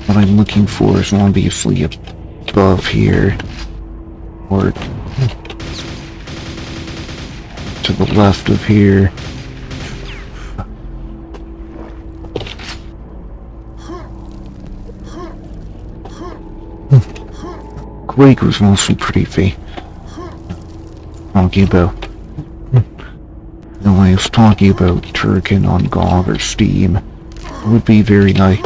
What I'm looking for is obviously above here. Or to the left of here. Quake was mostly pretty talking about. I was talking about Turrican on GOG or Steam. It would be very nice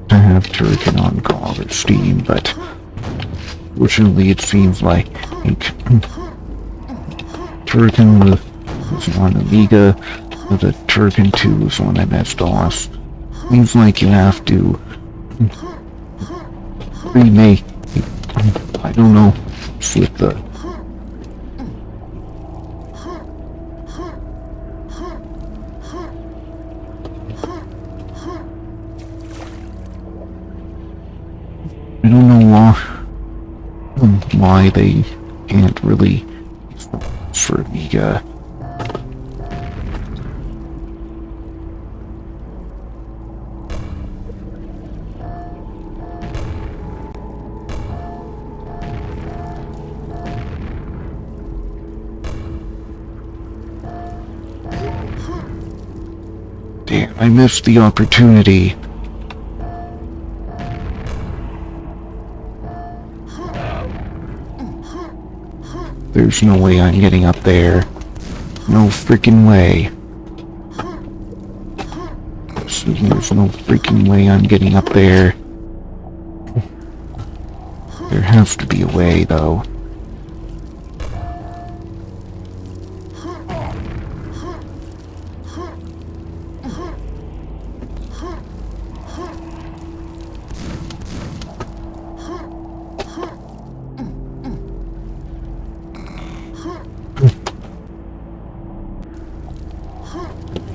to have Turrican on GOG or Steam, but fortunately it seems like Turrican was on Amiga, but the Turrican 2 was on MS-DOS. Seems like you have to remake. I don't know, flip the... I don't know why they can't really for Amiga. Damn, I missed the opportunity. There's no way I'm getting up there. No freaking way. There's no freaking way I'm getting up there. There has to be a way, though.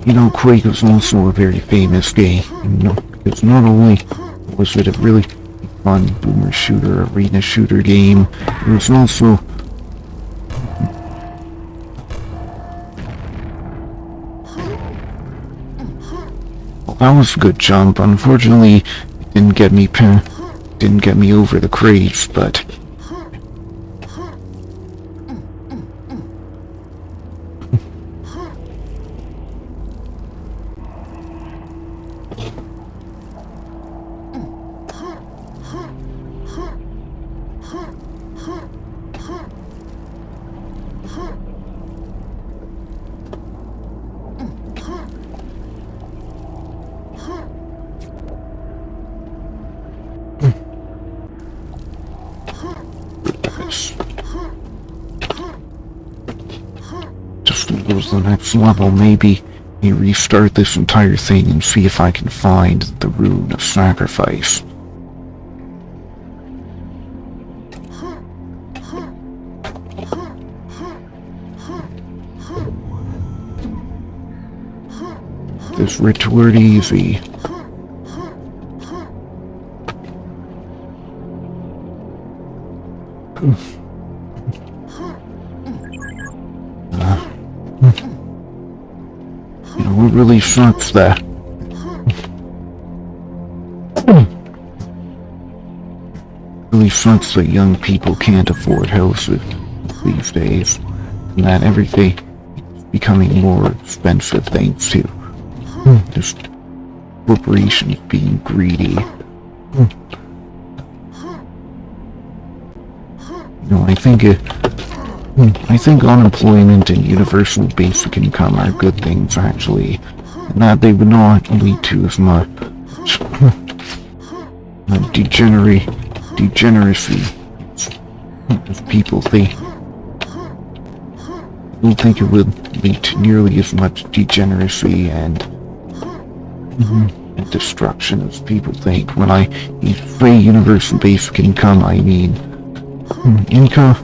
You know, Quake was also a very famous game. Because not only was it a really fun boomer shooter, arena shooter game, it was also... Well, that was a good jump. Unfortunately, it didn't get me over the crates, but... Just to go to the next level, maybe me restart this entire thing and see if I can find the rune of sacrifice. This ritual easy. You know, it really sucks that young people can't afford houses these days, and that everything is becoming more expensive thanks to just corporations being greedy. You know, I think unemployment and universal basic income are good things, actually, and that they would not lead to as much degeneracy as people think. I don't think it would lead to nearly as much degeneracy and destruction as people think. When I say universal basic income, I mean income,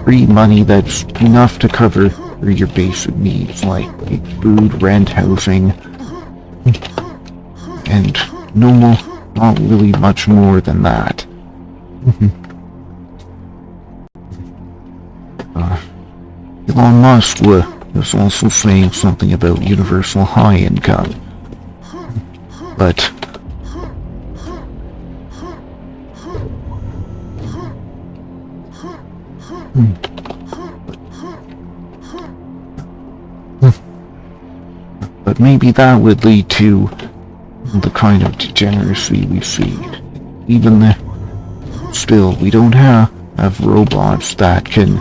free money that's enough to cover your basic needs like food, rent, housing, and not really much more than that. Elon Musk was also saying something about universal high income, but maybe that would lead to the kind of degeneracy we see. Still, we don't have robots that can.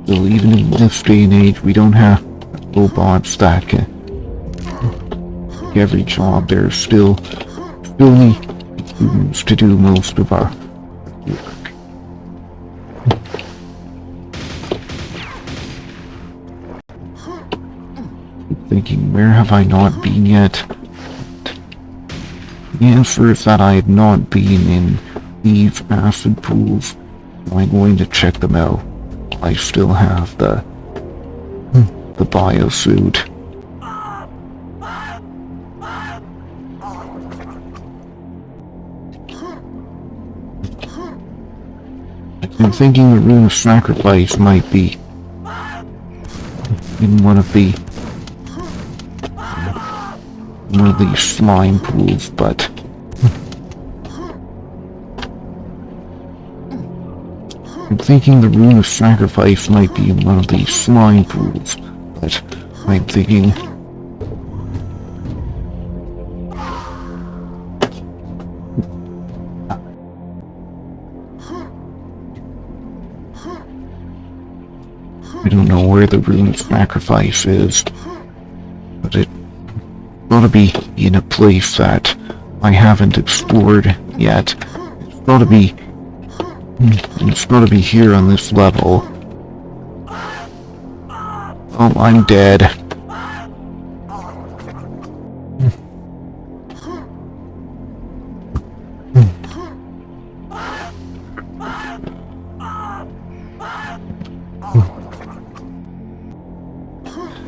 Still, even in this day and age, we don't have robots that can take every job. There's still need humans to do most of our work. Thinking, where have I not been yet? The answer is that I have not been in these acid pools. I'm going to check them out. I still have the biosuit. I'm thinking the rune of sacrifice might be in one of these slime pools, but I'm thinking the rune of sacrifice might be in one of these slime pools, but I'm thinking I don't know where the rune of sacrifice is, but it gotta be in a place that I haven't explored yet. It's gotta be here on this level. Oh, I'm dead.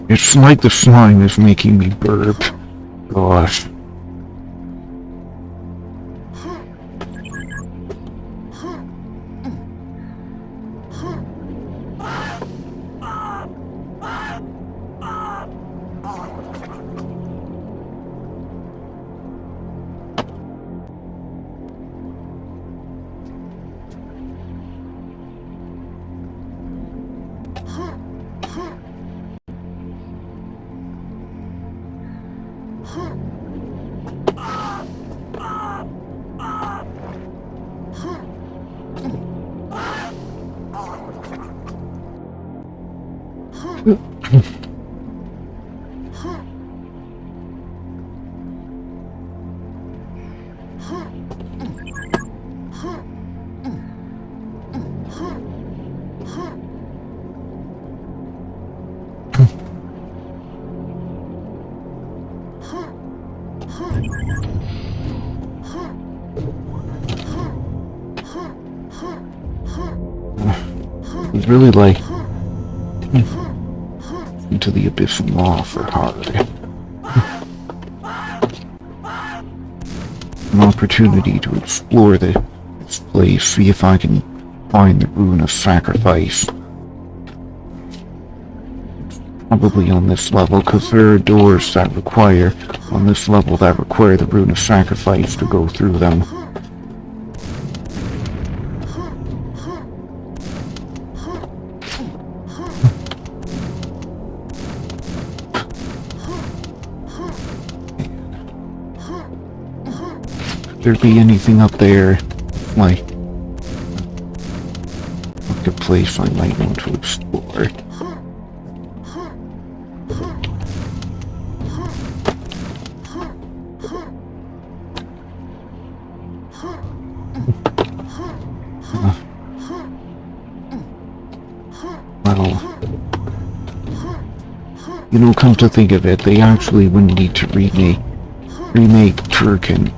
It's like the slime is making me burp. Gosh. I'd really like into the abyss and law for hard. An opportunity to explore this place, see if I can find the rune of sacrifice. Probably on this level, because there are doors that require, on this level, that require the rune of sacrifice to go through them. Could there be anything up there, like a place I might want to explore? You know, come to think of it, they actually wouldn't need to remake Turkin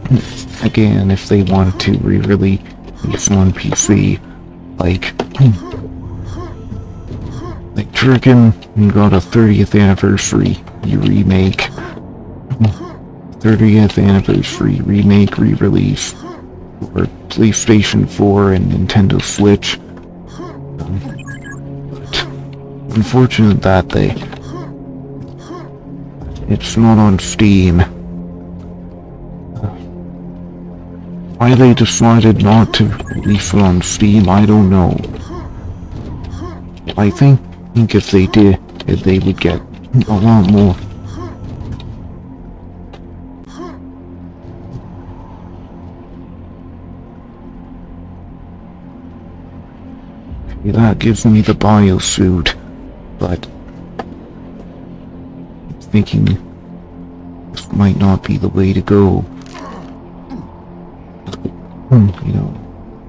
again if they wanted to re-release on PC. Like Turkin got a 30th anniversary remake, 30th anniversary remake re-release for PlayStation 4 and Nintendo Switch. But unfortunate that it's not on Steam. Why they decided not to release it on Steam, I don't know. I think if they did, they would get a lot more. Okay, that gives me the biosuit, but I'm thinking this might not be the way to go. You know,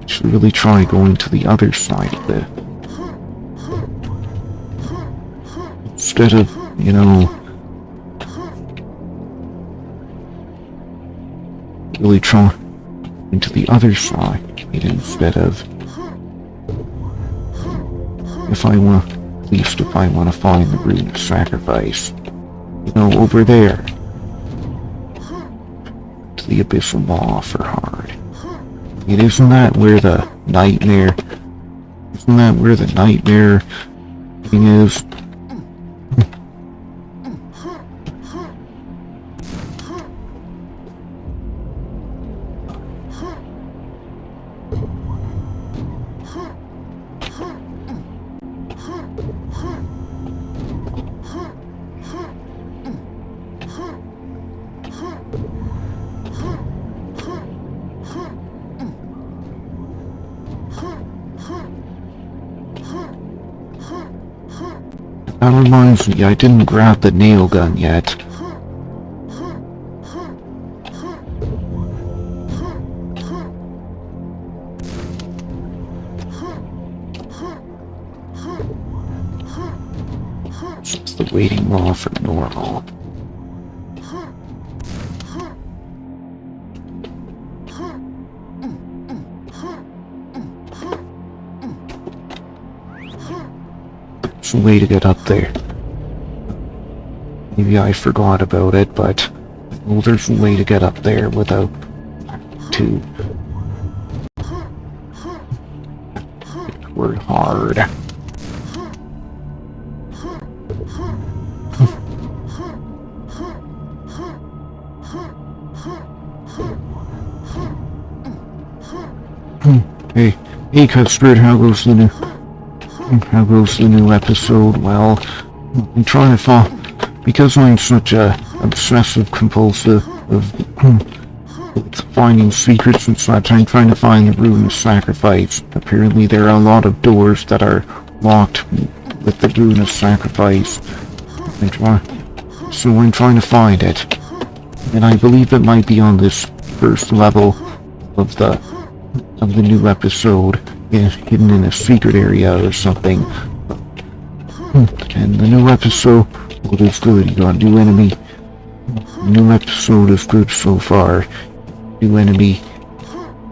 I should really try going to the other side of it. Instead of, you know, really try into the other side, instead of, if I want, at least if I want to find the rune of sacrifice, you know, over there, to the abyss of law for hard. Isn't that where the nightmare thing is? That reminds me, I didn't grab the nail gun yet. It's the waiting law for normal. There's a way to get up there. Maybe I forgot about it, but well, there's a way to get up there without to work hard. Hey, Custard, how goes the new episode? Well, I'm trying to find, because I'm such a obsessive compulsive of finding secrets and such, I'm trying to find the rune of sacrifice. Apparently there are a lot of doors that are locked with the rune of sacrifice. So I'm trying to find it. And I believe it might be on this first level of the new episode, hidden in a secret area or something. And the new episode is good. You got a new enemy. New episode is good so far. New enemy.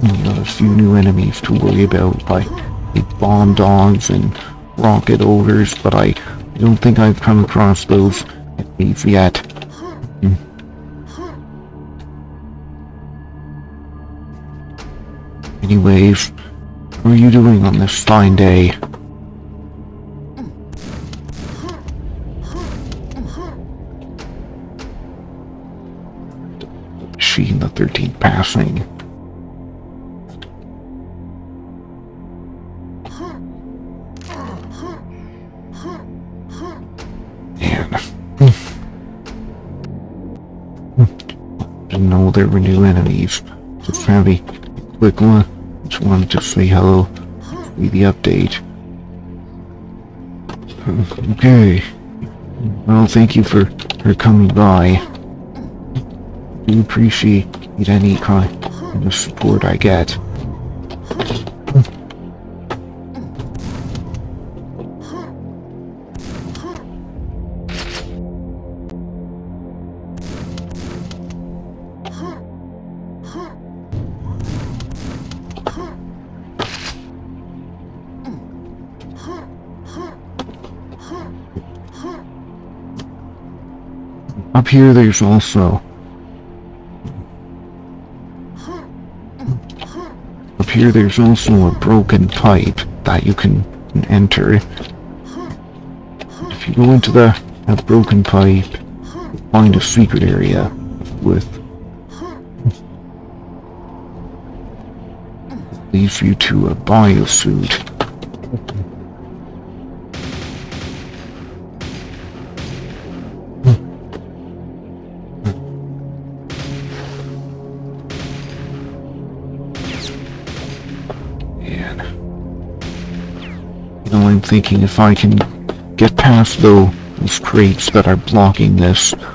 You got a few new enemies to worry about, like bomb dogs and rocket odors, but I don't think I've come across those enemies yet. Anyways, how are you doing on this fine day? Machine, the 13th passing. Didn't know there were new enemies. Just have a quick one. Just wanted to say hello. Read the update. Okay. Well, thank you for coming by. Do appreciate any kind of support I get. Up here there's also... Up here there's also a broken pipe that you can enter. If you go into that broken pipe, you'll find a secret area with... leads you to a biosuit. I'm thinking if I can get past those crates that are blocking this, I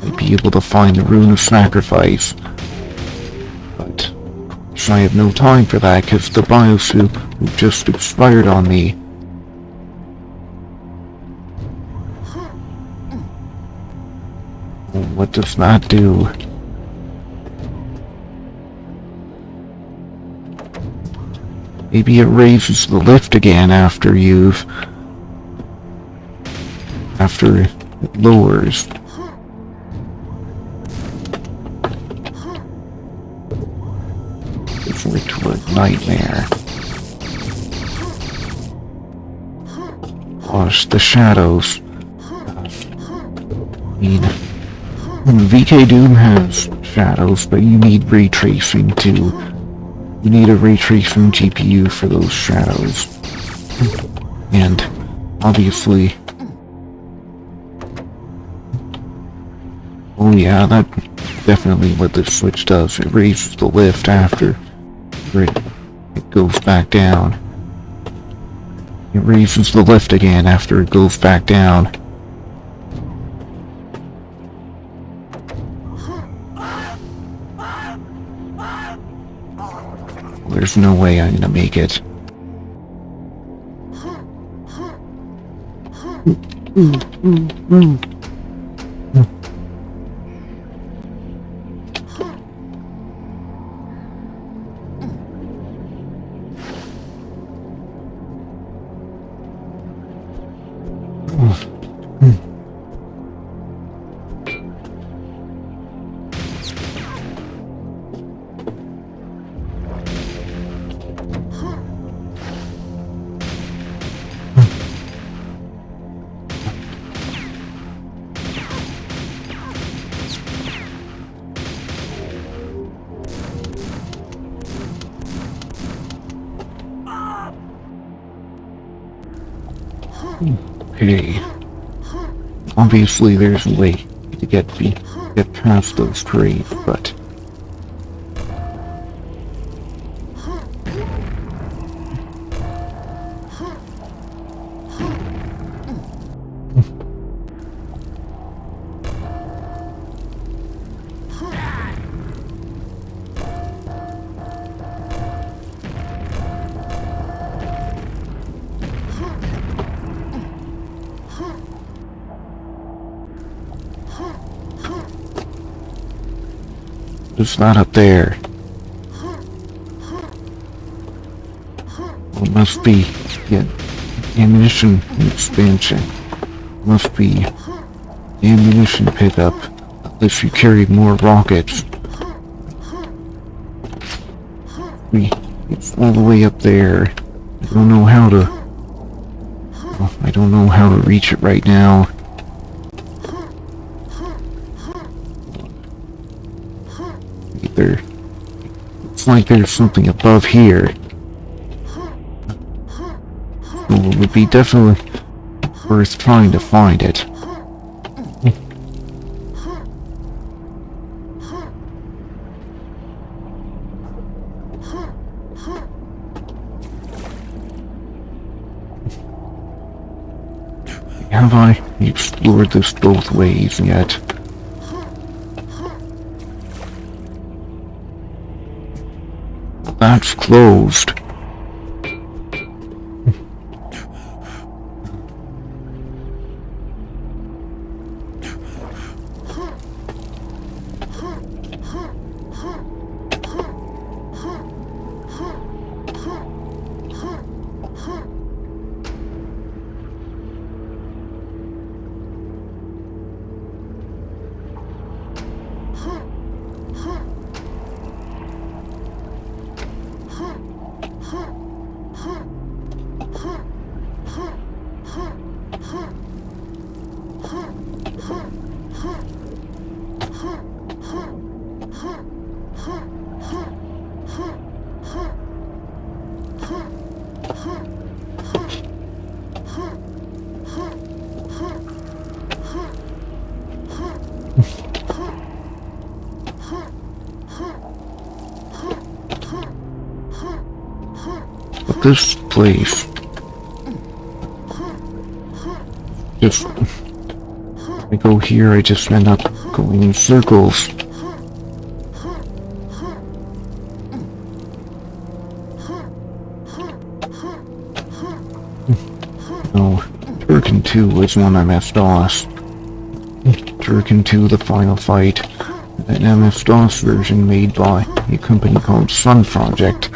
might be able to find the Rune of Sacrifice. But I have no time for that because the biosuit just expired on me. What does that do? Maybe it raises the lift again after it lowers. Before it to a nightmare. Gosh, the shadows. I mean, VK Doom has shadows, but you need ray tracing too. You need a ray tracing GPU for those shadows. And obviously... Oh yeah, that's definitely what this switch does. It raises the lift after it goes back down. It raises the lift again after it goes back down. There's no way I'm gonna make it. Okay. Obviously there's a way to get past those crates, but... It's not up there. It must be... Yeah. Ammunition expansion. Must be ammunition pickup. If you carry more rockets. It's all the way up there. I don't know how to... I don't know how to reach it right now. Either. It's like there's something above here. So it would be definitely worth trying to find it. Have I explored this both ways yet? That's closed. But this place... If I go here, I just end up going in circles. No, Turrican 2 was one MS-DOS. Turrican 2, the final fight. An MS-DOS version made by a company called Sun Project.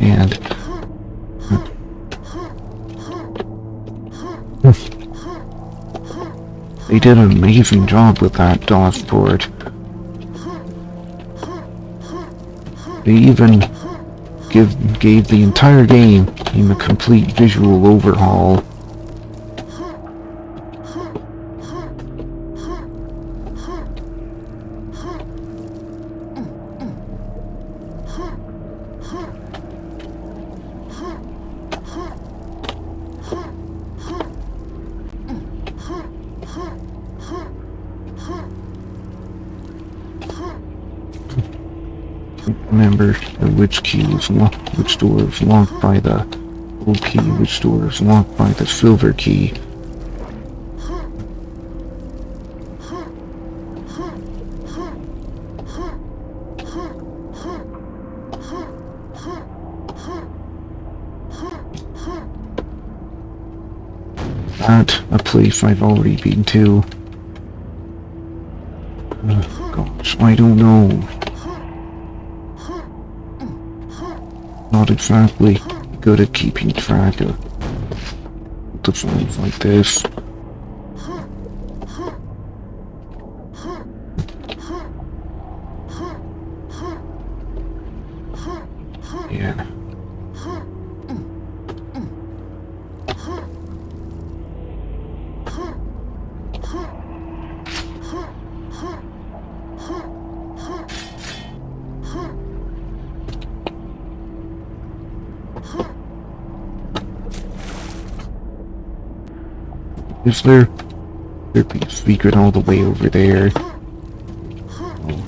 And... they did an amazing job with that DOS port. They even gave the entire game a complete visual overhaul. Remember which key is locked, which door is locked by the gold key, which door is locked by the silver key. That, a place I've already been to. Gosh, I don't know. Not exactly good at keeping track of the things like this. Yeah. Is there'd be a secret all the way over there? Oh.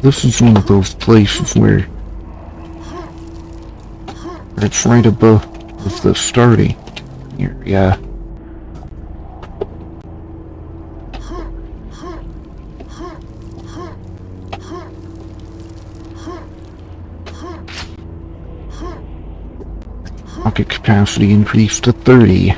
This is one of those places where it's right above the starting area. Rocket capacity increased to 30.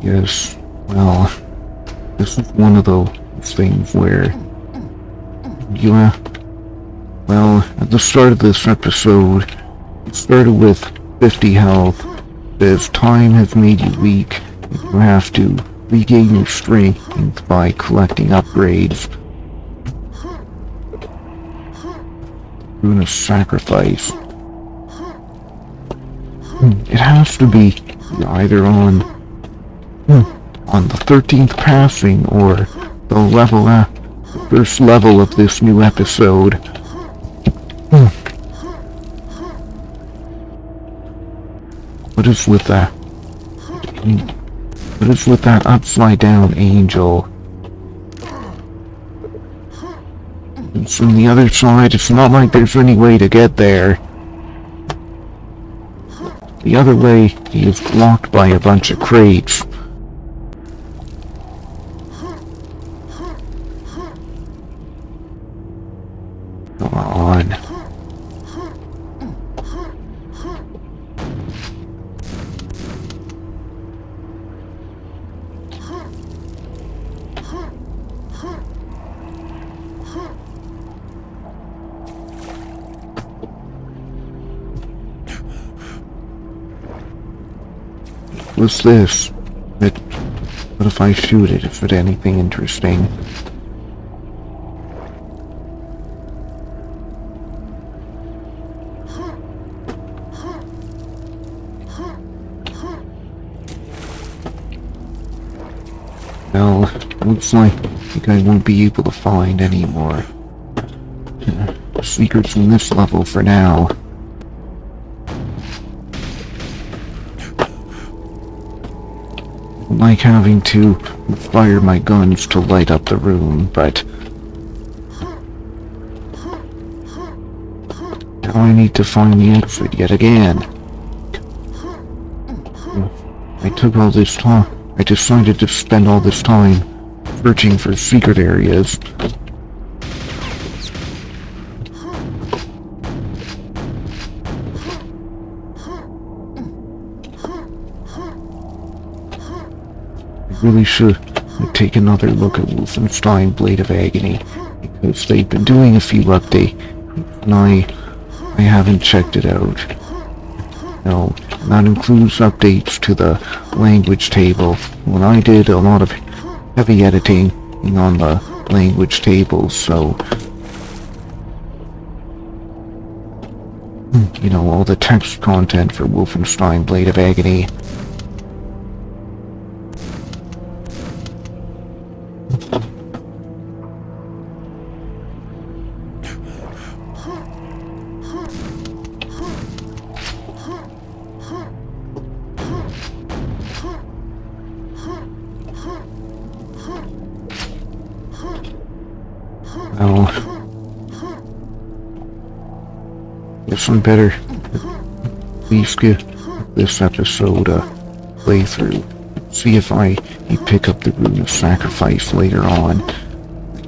Yes, well, this is one of those things where you, well, at the start of this episode, you started with 50 health. As time has made you weak, you have to regain your strength by collecting upgrades. Rune of Sacrifice. It has to be either on the 13th passing or the level, the first level of this new episode. What is with that? What is with that upside down angel? It's from the other side. It's not like there's any way to get there. The other way is blocked by a bunch of crates. Come on. What's this? What if I shoot it? Is it anything interesting? Well, looks like I won't be able to find any more secrets in this level for now. Like having to fire my guns to light up the room, but now I need to find the exit yet again. I took all this time. I decided to spend all this time searching for secret areas. I really should take another look at Wolfenstein Blade of Agony, because they've been doing a few updates, and I haven't checked it out. No, that includes updates to the language table. When I did a lot of heavy editing on the language table, so you know, all the text content for Wolfenstein Blade of Agony. Well, guess I'm better at least give this episode a playthrough. See if I pick up the Rune of Sacrifice later on.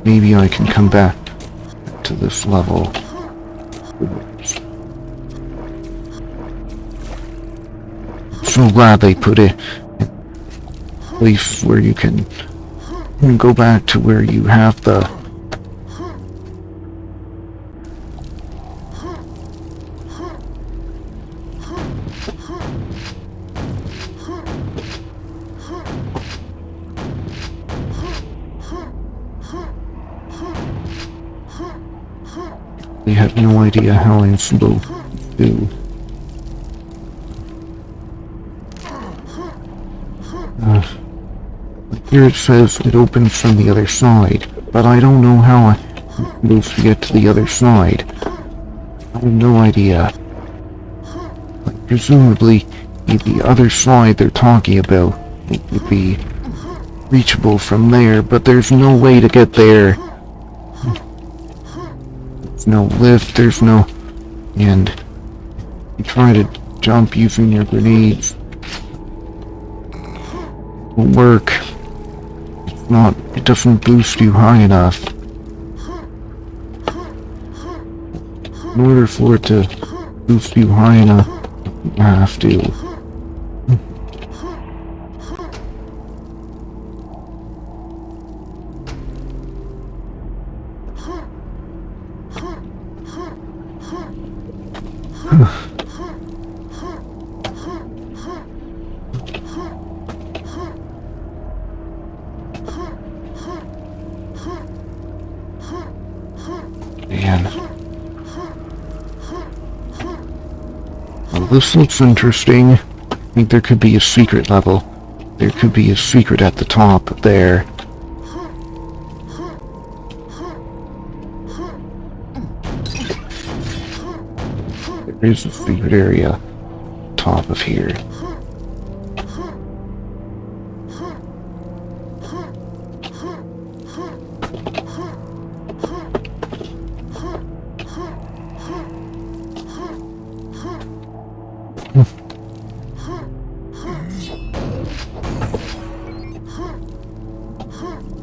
Maybe I can come back to this level. So glad they put it in a place where you can go back to where you have the They have no idea how I'm supposed to do. Here it says it opens from the other side, but I don't know how I'm supposed to get to the other side. I have no idea. Like, presumably, the other side they're talking about would be reachable from there, but there's no way to get there. There's no lift, there's no... And you try to jump using your grenades. It won't work. It doesn't boost you high enough. In order for it to boost you high enough, you have to Man. Well, this looks interesting. I think there could be a secret level. There could be a secret at the top there. There is a secret area top of here.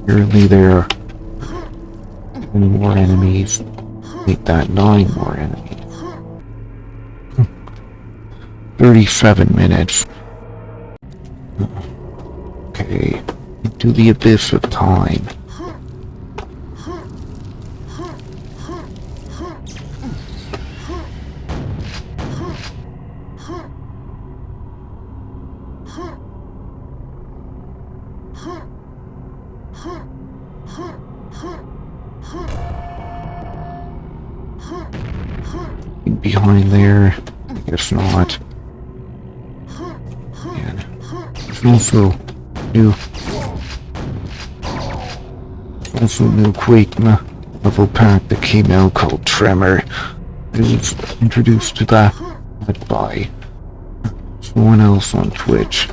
Apparently there are 10 more enemies. Make that 9 more enemies. 37 minutes. Okay. Into the abyss of time. Behind there, I guess not. Man, there's also new Quake level pack that came out called Tremor. It was introduced to that by someone else on Twitch.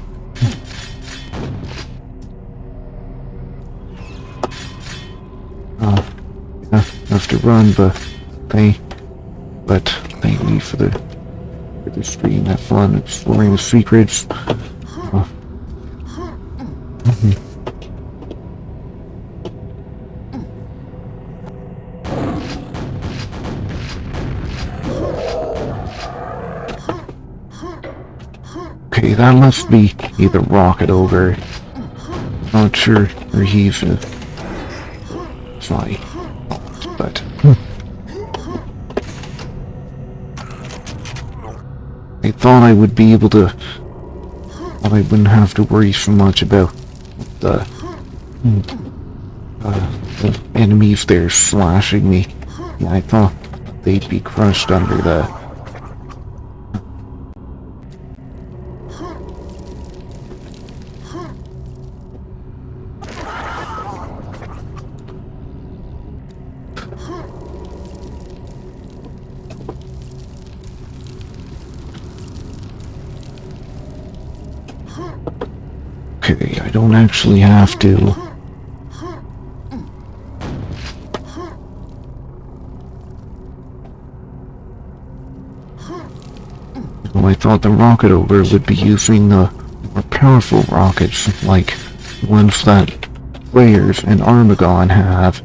Yeah, have to run, but thank me for the stream. Have fun exploring the secrets. Okay, that must be either Rocket Ogre. Not sure where he's sorry, but I thought I would be able to. I wouldn't have to worry so much about the enemies there slashing me. Yeah, I thought they'd be crushed under the. Okay, I don't actually have to. Well, I thought the Rocket Ogre would be using the more powerful rockets, like the ones that players in Armagon have.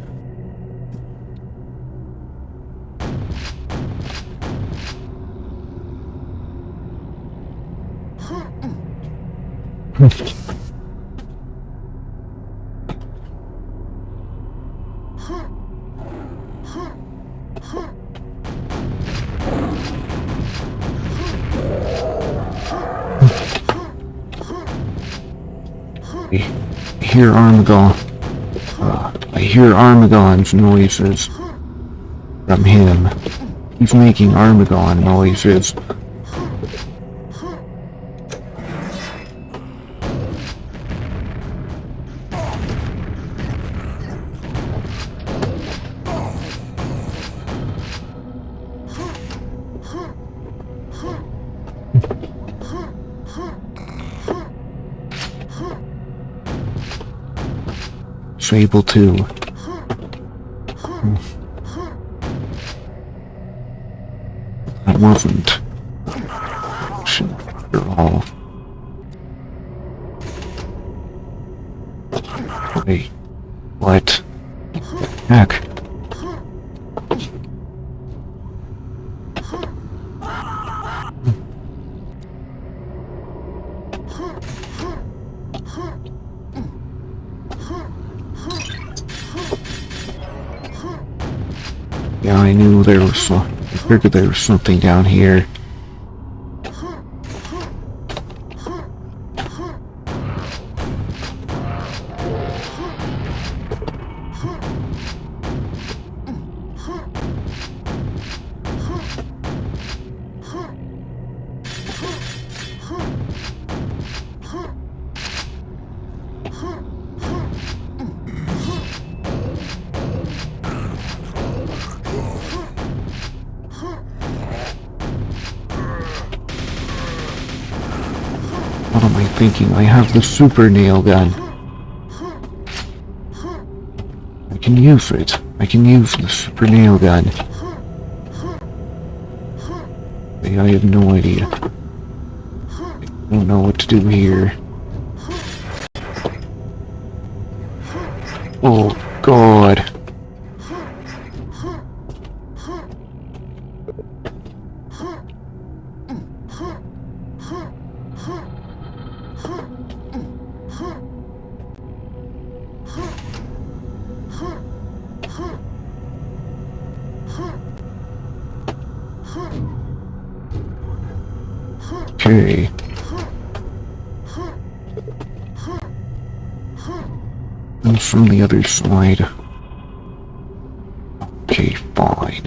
I hear Armagon's noises from him. He's making Armagon noises. Able to that wasn't at all. Wait, what the heck? Yeah, I knew there was figured there was something down here. What am I thinking? I have the super nail gun. I can use it. I can use the super nail gun. I have no idea. I don't know what to do here. Oh, God. Okay. And from the other side. Okay, fine.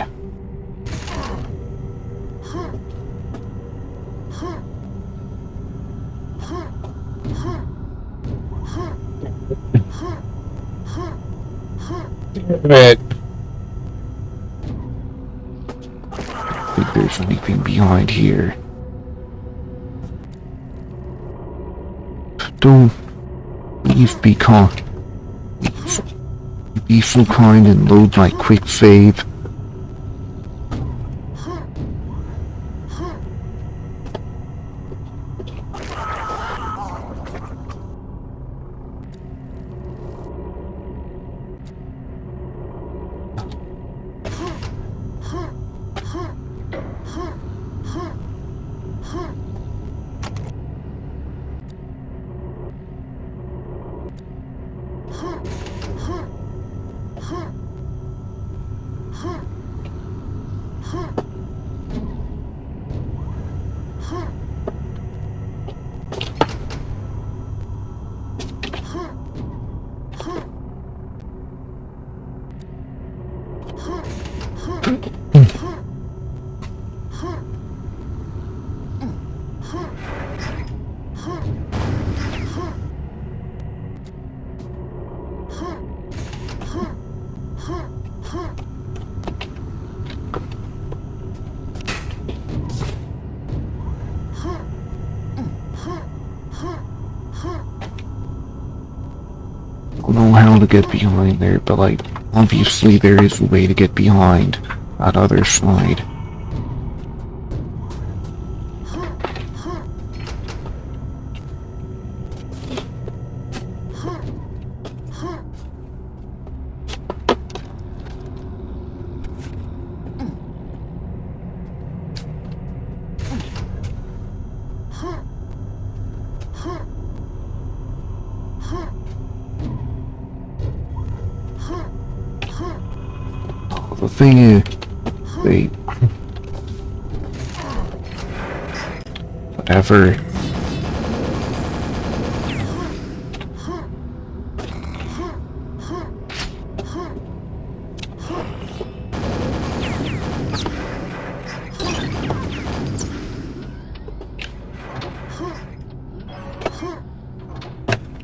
I think there's anything behind here. Don't please be kind. Be so kind and load my quick save. I don't know how to get behind there, but like, obviously there is a way to get behind that other side. The thing is, they... whatever.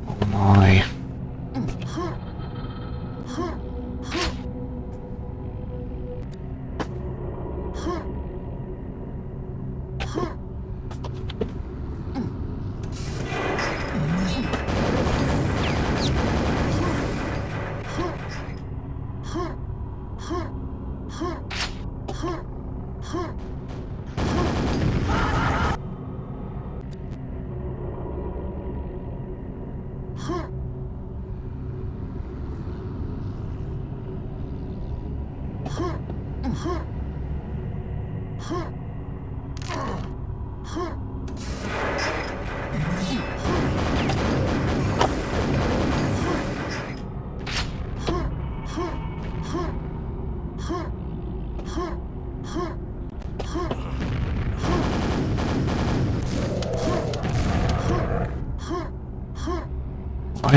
Oh my. Why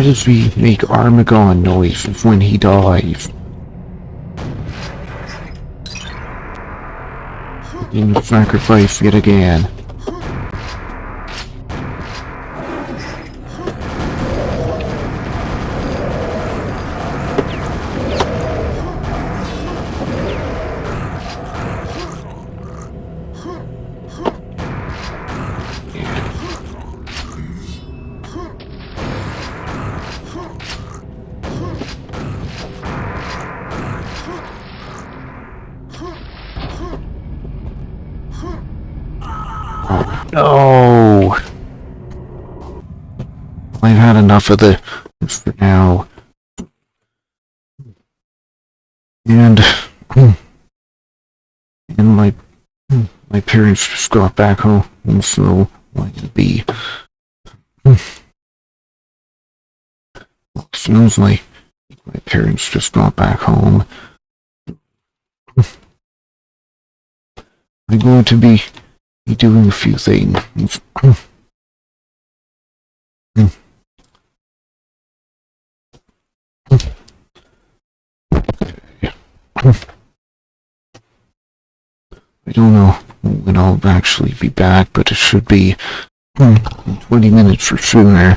does he make Armagon noises when he dies? In sacrifice yet again. No! I've had enough of this for now. And and my parents just got back home, and so I'll be sounds like my parents just got back home. I'm going to be doing a few things. I don't know when I'll actually be back, but it should be 20 minutes or sooner.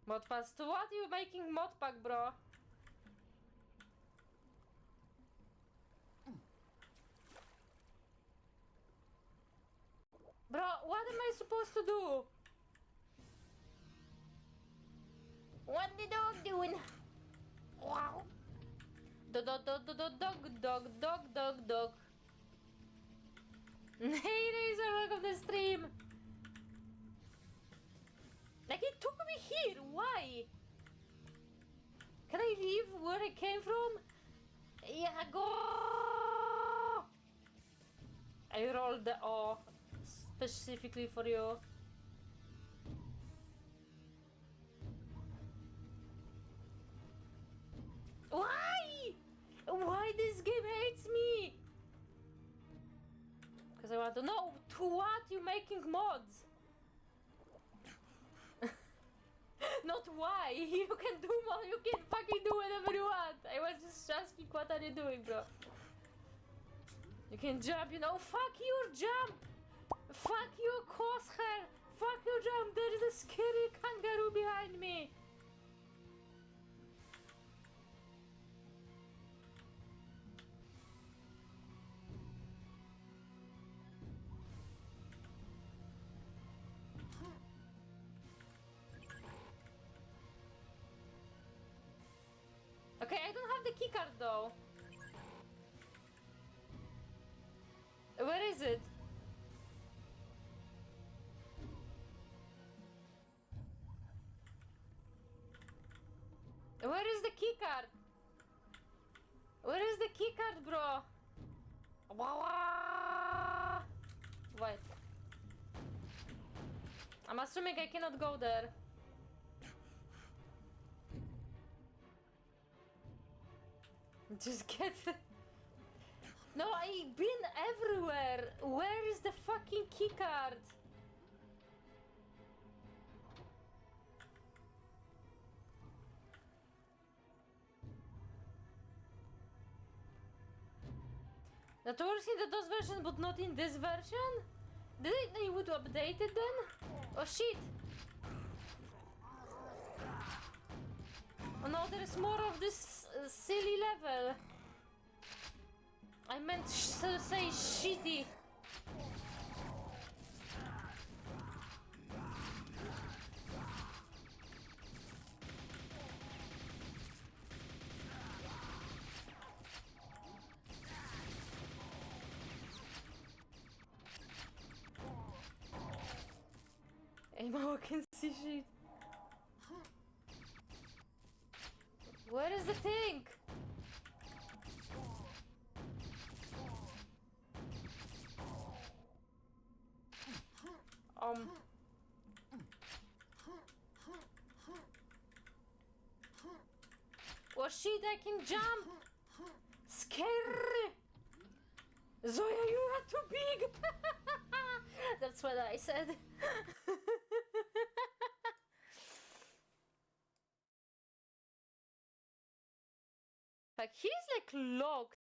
Modpack? To what are you making modpack, bro? Bro, what am I supposed to do? What the dog doing? Wow. Dog. Hey, Razor, welcome to the stream. Like, it took me here. Why? Can I leave where I came from? Yeah, go. I rolled the O specifically for you. Why? Why this game hates me? Because I want to know to what you making mods. Not why. You can do mod. You can fucking do whatever you want. I was just asking what are you doing, bro. You can jump, you know. Fuck your jump. Fuck your crosshair. Fuck your jump. There is a scary kangaroo behind me. Okay, I don't have the keycard though. Where is it? Where is the keycard? Where is the keycard, bro? Wait. I'm assuming I cannot go there. Just get... No, I've been everywhere. Where is the fucking keycard? That works in the DOS version, but not in this version? Did they would update it then? Oh shit! Oh no, there is more of this silly level. I meant to say shitty. Hey, I can see shit. Where is the thing? Oh shit, I can jump! Scary! Zoya, you are too big! That's what I said. Like, he's like locked.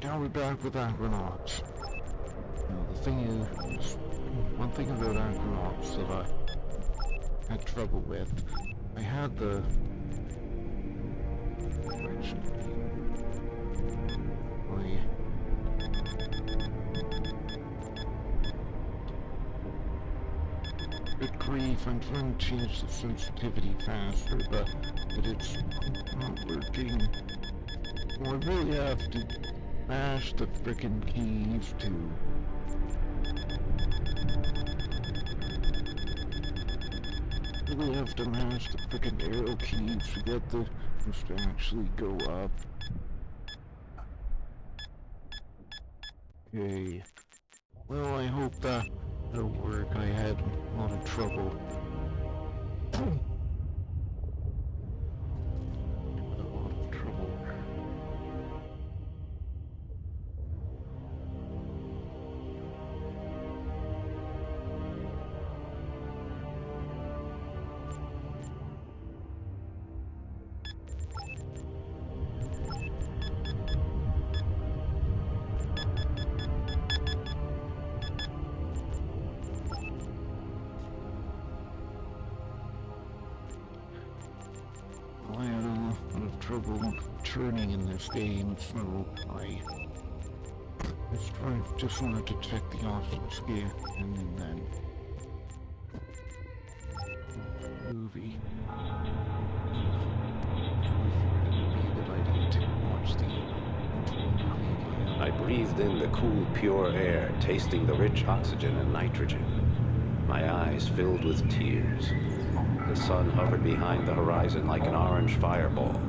now we're back with AquaNox. Now the thing is, one thing about AquaNox that I had trouble with, I had the good grief, I'm trying to change the sensitivity faster, but it's not working. Well, I really have to mash the frickin' keys to really have to mash the frickin' arrow keys to get this to actually go up. Okay. Well, I hope that'll work. I had a lot of trouble. I had a lot of trouble turning in this game, so I just wanted to check the options here, and then movie. I breathed in the cool, pure air, tasting the rich oxygen and nitrogen. My eyes filled with tears. The sun hovered behind the horizon like an orange fireball.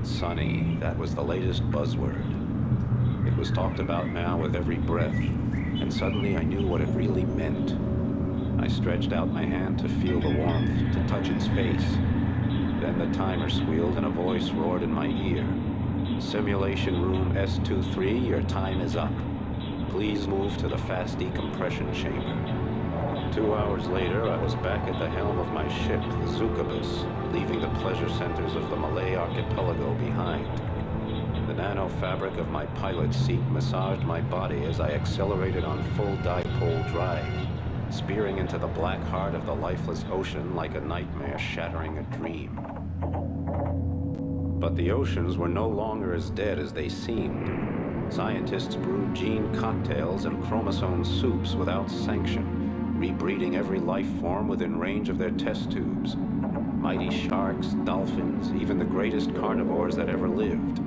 Sunny, that was the latest buzzword. It was talked about now with every breath, and suddenly I knew what it really meant. I stretched out my hand to feel the warmth, to touch its face. Then the timer squealed and a voice roared in my ear. Simulation room S23, your time is up. Please move to the fast decompression chamber. 2 hours later, I was back at the helm of my ship, the Zukabus, leaving the pleasure centers of the Malay archipelago behind. The nano fabric of my pilot's seat massaged my body as I accelerated on full dipole drive, spearing into the black heart of the lifeless ocean like a nightmare shattering a dream. But the oceans were no longer as dead as they seemed. Scientists brewed gene cocktails and chromosome soups without sanction, rebreeding every life form within range of their test tubes. Mighty sharks, dolphins, even the greatest carnivores that ever lived.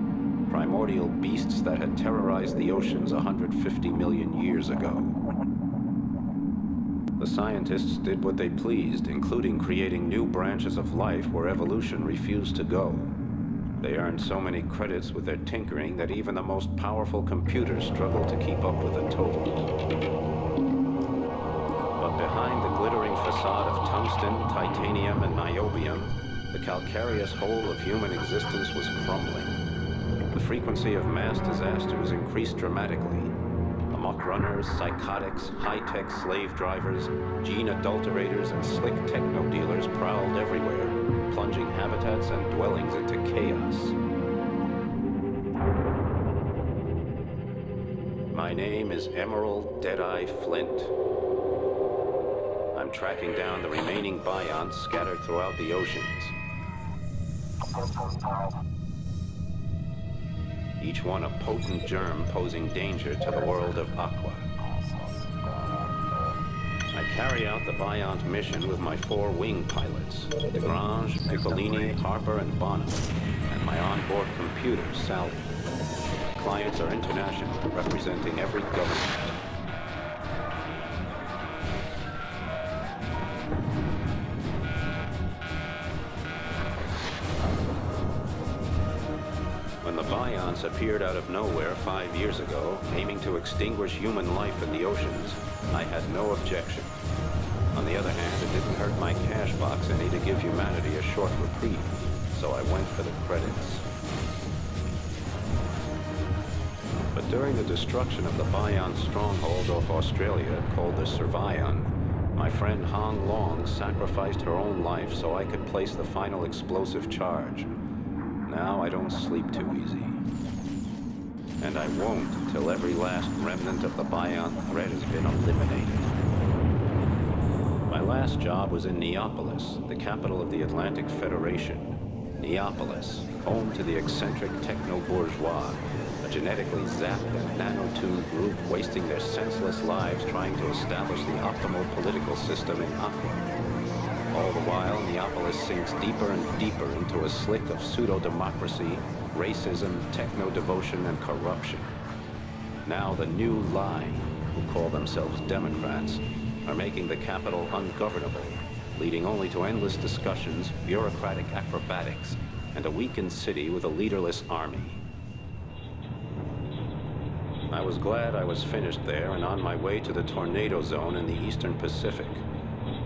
Primordial beasts that had terrorized the oceans 150 million years ago. The scientists did what they pleased, including creating new branches of life where evolution refused to go. They earned so many credits with their tinkering that even the most powerful computers struggled to keep up with the total. But behind the glittering facade of tungsten, titanium, and niobium, the calcareous whole of human existence was crumbling. The frequency of mass disasters increased dramatically. Amok runners, psychotics, high-tech slave drivers, gene adulterators, and slick techno dealers prowled everywhere, plunging habitats and dwellings into chaos. My name is Emerald Deadeye Flint. I'm tracking down the remaining bionts scattered throughout the oceans. Each one a potent germ posing danger to the world of Aqua. I carry out the Biont mission with my 4 wing pilots, DeGrange, Piccolini, Harper, and Bonham, and my onboard computer, Sally. Clients are international, representing every government. When the Bionts appeared out of nowhere 5 years ago, aiming to extinguish human life in the oceans, I had no objection. On the other hand, it didn't hurt my cash box any to give humanity a short reprieve, so I went for the credits. But during the destruction of the Biont stronghold off Australia, called the Survion, my friend Hong Long sacrificed her own life so I could place the final explosive charge. Now I don't sleep too easy. And I won't till every last remnant of the Bion threat has been eliminated. My last job was in Neapolis, the capital of the Atlantic Federation. Neapolis, home to the eccentric techno-bourgeois, a genetically zapped and nanotuned group wasting their senseless lives trying to establish the optimal political system in Aqua. All the while, Neapolis sinks deeper and deeper into a slick of pseudo-democracy, racism, techno-devotion, and corruption. Now the new line, who call themselves Democrats, are making the capital ungovernable, leading only to endless discussions, bureaucratic acrobatics, and a weakened city with a leaderless army. I was glad I was finished there and on my way to the tornado zone in the Eastern Pacific.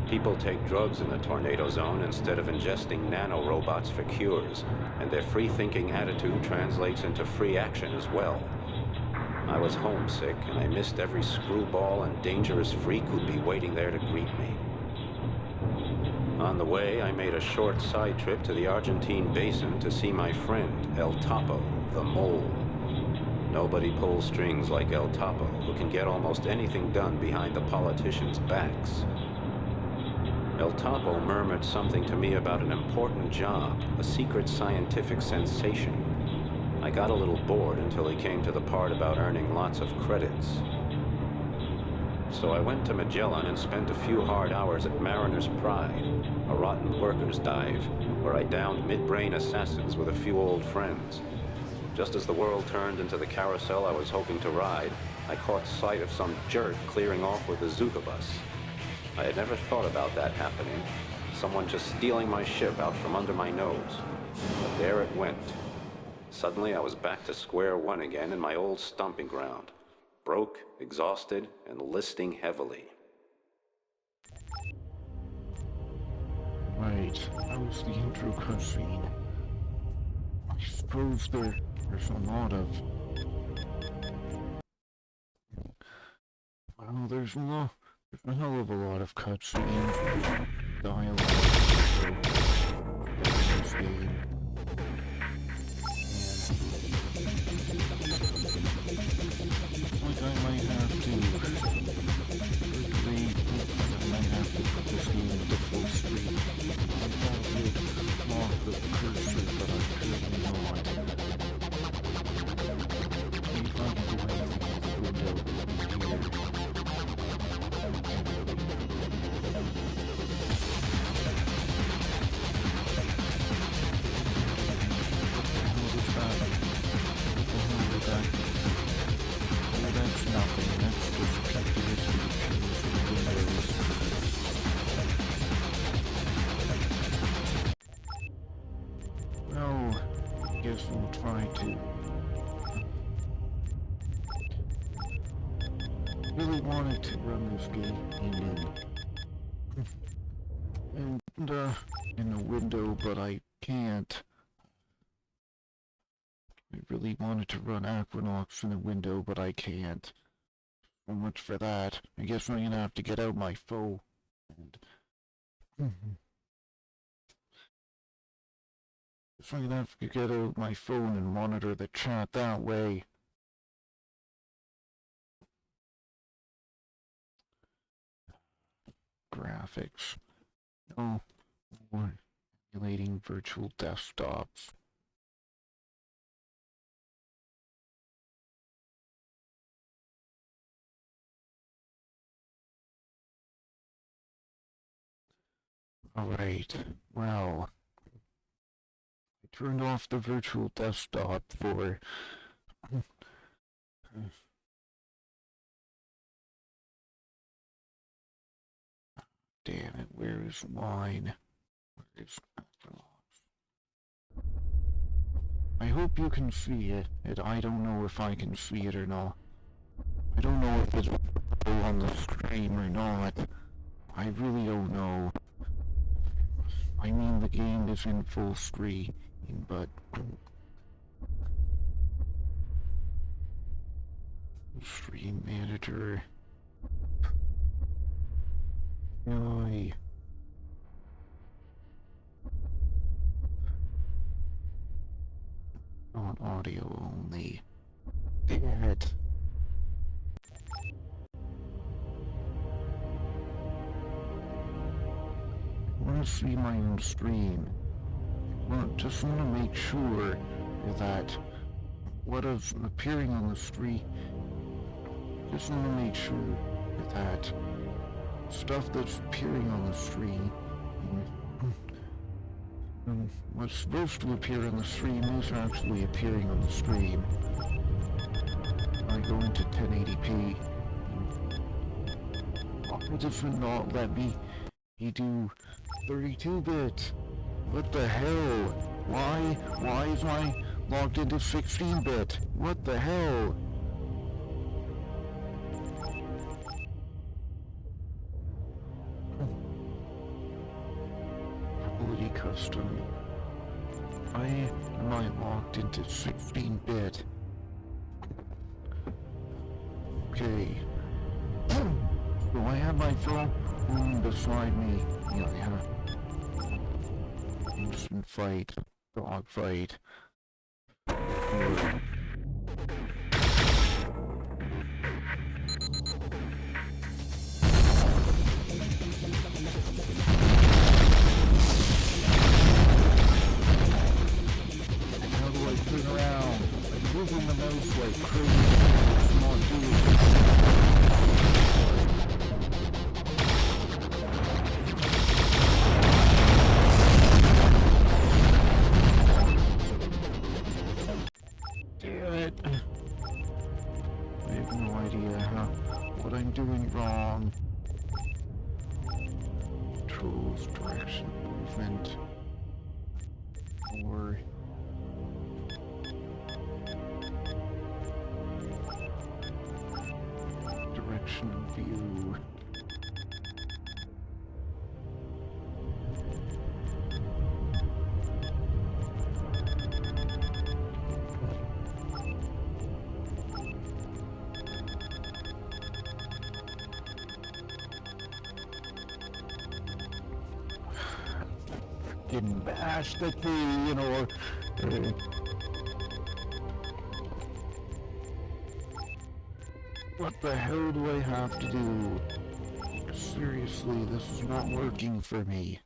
People take drugs in the tornado zone instead of ingesting nanorobots for cures, and their free-thinking attitude translates into free action as well. I was homesick, and I missed every screwball and dangerous freak who'd be waiting there to greet me. On the way, I made a short side trip to the Argentine basin to see my friend, El Topo, the Mole. Nobody pulls strings like El Topo, who can get almost anything done behind the politicians' backs. El Topo murmured something to me about an important job, a secret scientific sensation. I got a little bored until he came to the part about earning lots of credits. So I went to Magellan and spent a few hard hours at Mariner's Pride, a rotten workers' dive, where I downed mid-brain assassins with a few old friends. Just as the world turned into the carousel I was hoping to ride, I caught sight of some jerk clearing off with a Zuka bus. I had never thought about that happening. Someone just stealing my ship out from under my nose. But there it went. Suddenly I was back to square one again in my old stomping ground. Broke, exhausted, and listing heavily. Right, that was the intro cutscene. I suppose there's a lot of... Well, there's a hell of a lot of cutscenes, dialogue, in this game. Like I might have to put this game into full screen. I probably lost the cursor, but I couldn't not. See if I can do anything with the window here. We'll try to really wanted to run this game in a window, but I can't. I really wanted to run AquaNox in a window, but I can't. So much for that. I guess I'm gonna have to get out my phone and so I'm gonna have to get out my phone and monitor the chat that way. Graphics. No more emulating virtual desktops. Alright, well, I turned off the virtual desktop for damn it, where is mine? Where is AquaNox? I hope you can see it. I don't know if I can see it or not. I don't know if it's on the stream or not. I really don't know. I mean, the game is in full screen, but stream manager. Yay. On audio only. to see my own stream. Well, just want to make sure that what is appearing on the stream, just want to make sure that stuff that's appearing on the stream, what's supposed to appear on the stream is actually appearing on the stream. I go into 1080p. Why does it not let me do 32-bit? What the hell? Why is I logged into 16-bit? What the hell? Ability custom. Am I logged into 16-bit? Okay. Do I have my phone beside me? Yeah, I have. Instant fight. Dog fight. How do I turn around? I'm moving the mouse like crazy. It's not doing it. What I'm doing wrong. Controls, direction, movement, or direction and view. Getting bashed at the, you know, what the hell do I have to do? Seriously, this is not working for me.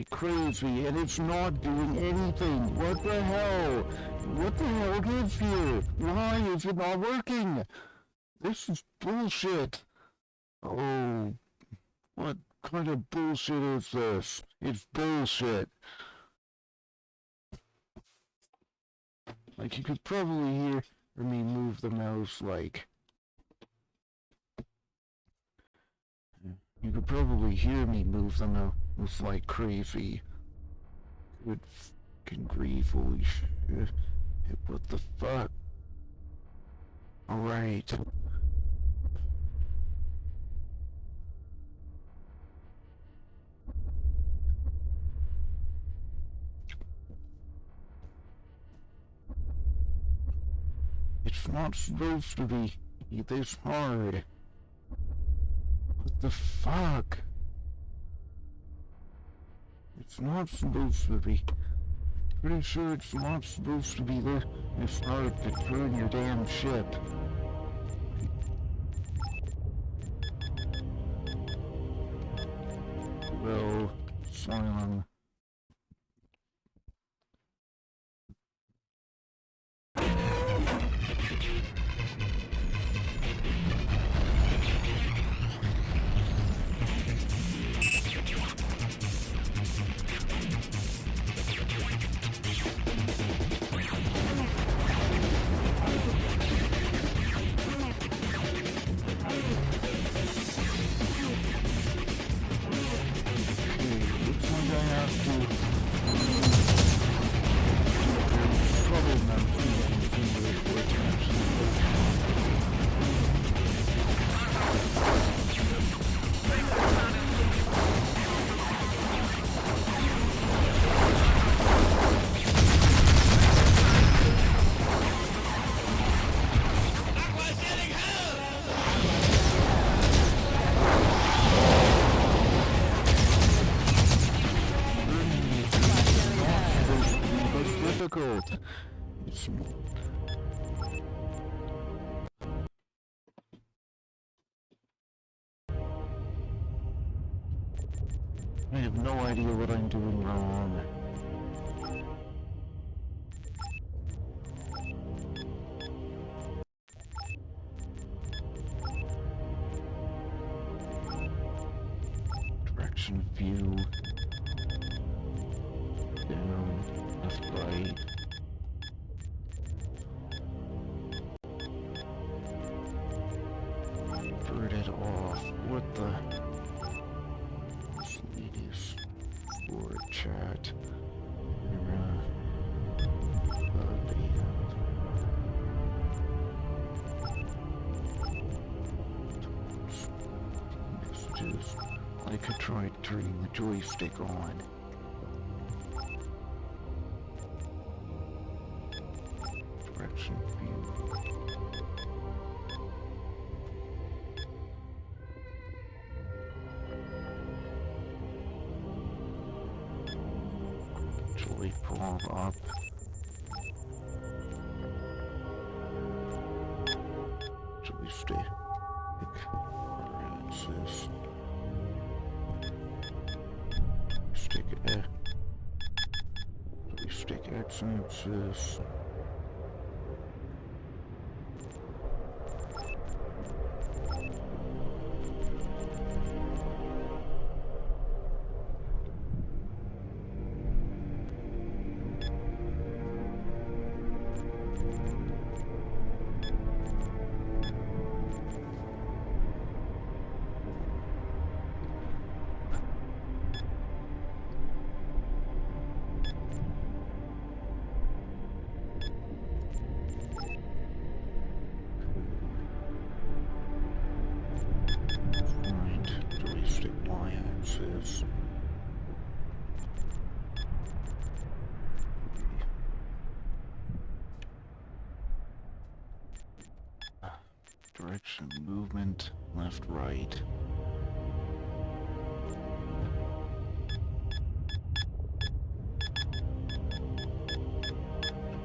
Crazy, and it's not doing anything. What the hell? What the hell gives here? Why is it not working? This is bullshit. Oh, what kind of bullshit is this? It's bullshit. Like, you could probably hear me move the mouse, like... You could probably hear me move the mouse like crazy. Good fucking grief, holy shit. What the fuck? Alright. It's not supposed to be this hard. What the fuck? It's not supposed to be. Pretty sure it's not supposed to be this hard to turn your damn ship. Well, Simon. but it's... I have no idea what I'm doing wrong. Direction view. Down, left, right. Turn it off. What the? Miscellaneous board chat. Messages. I could try turning the joystick on. Direction view. Joy palm up. Joystick. Francis. Stick X. Joystick X-axis. Joystick Y-axis. Direction movement, left, right.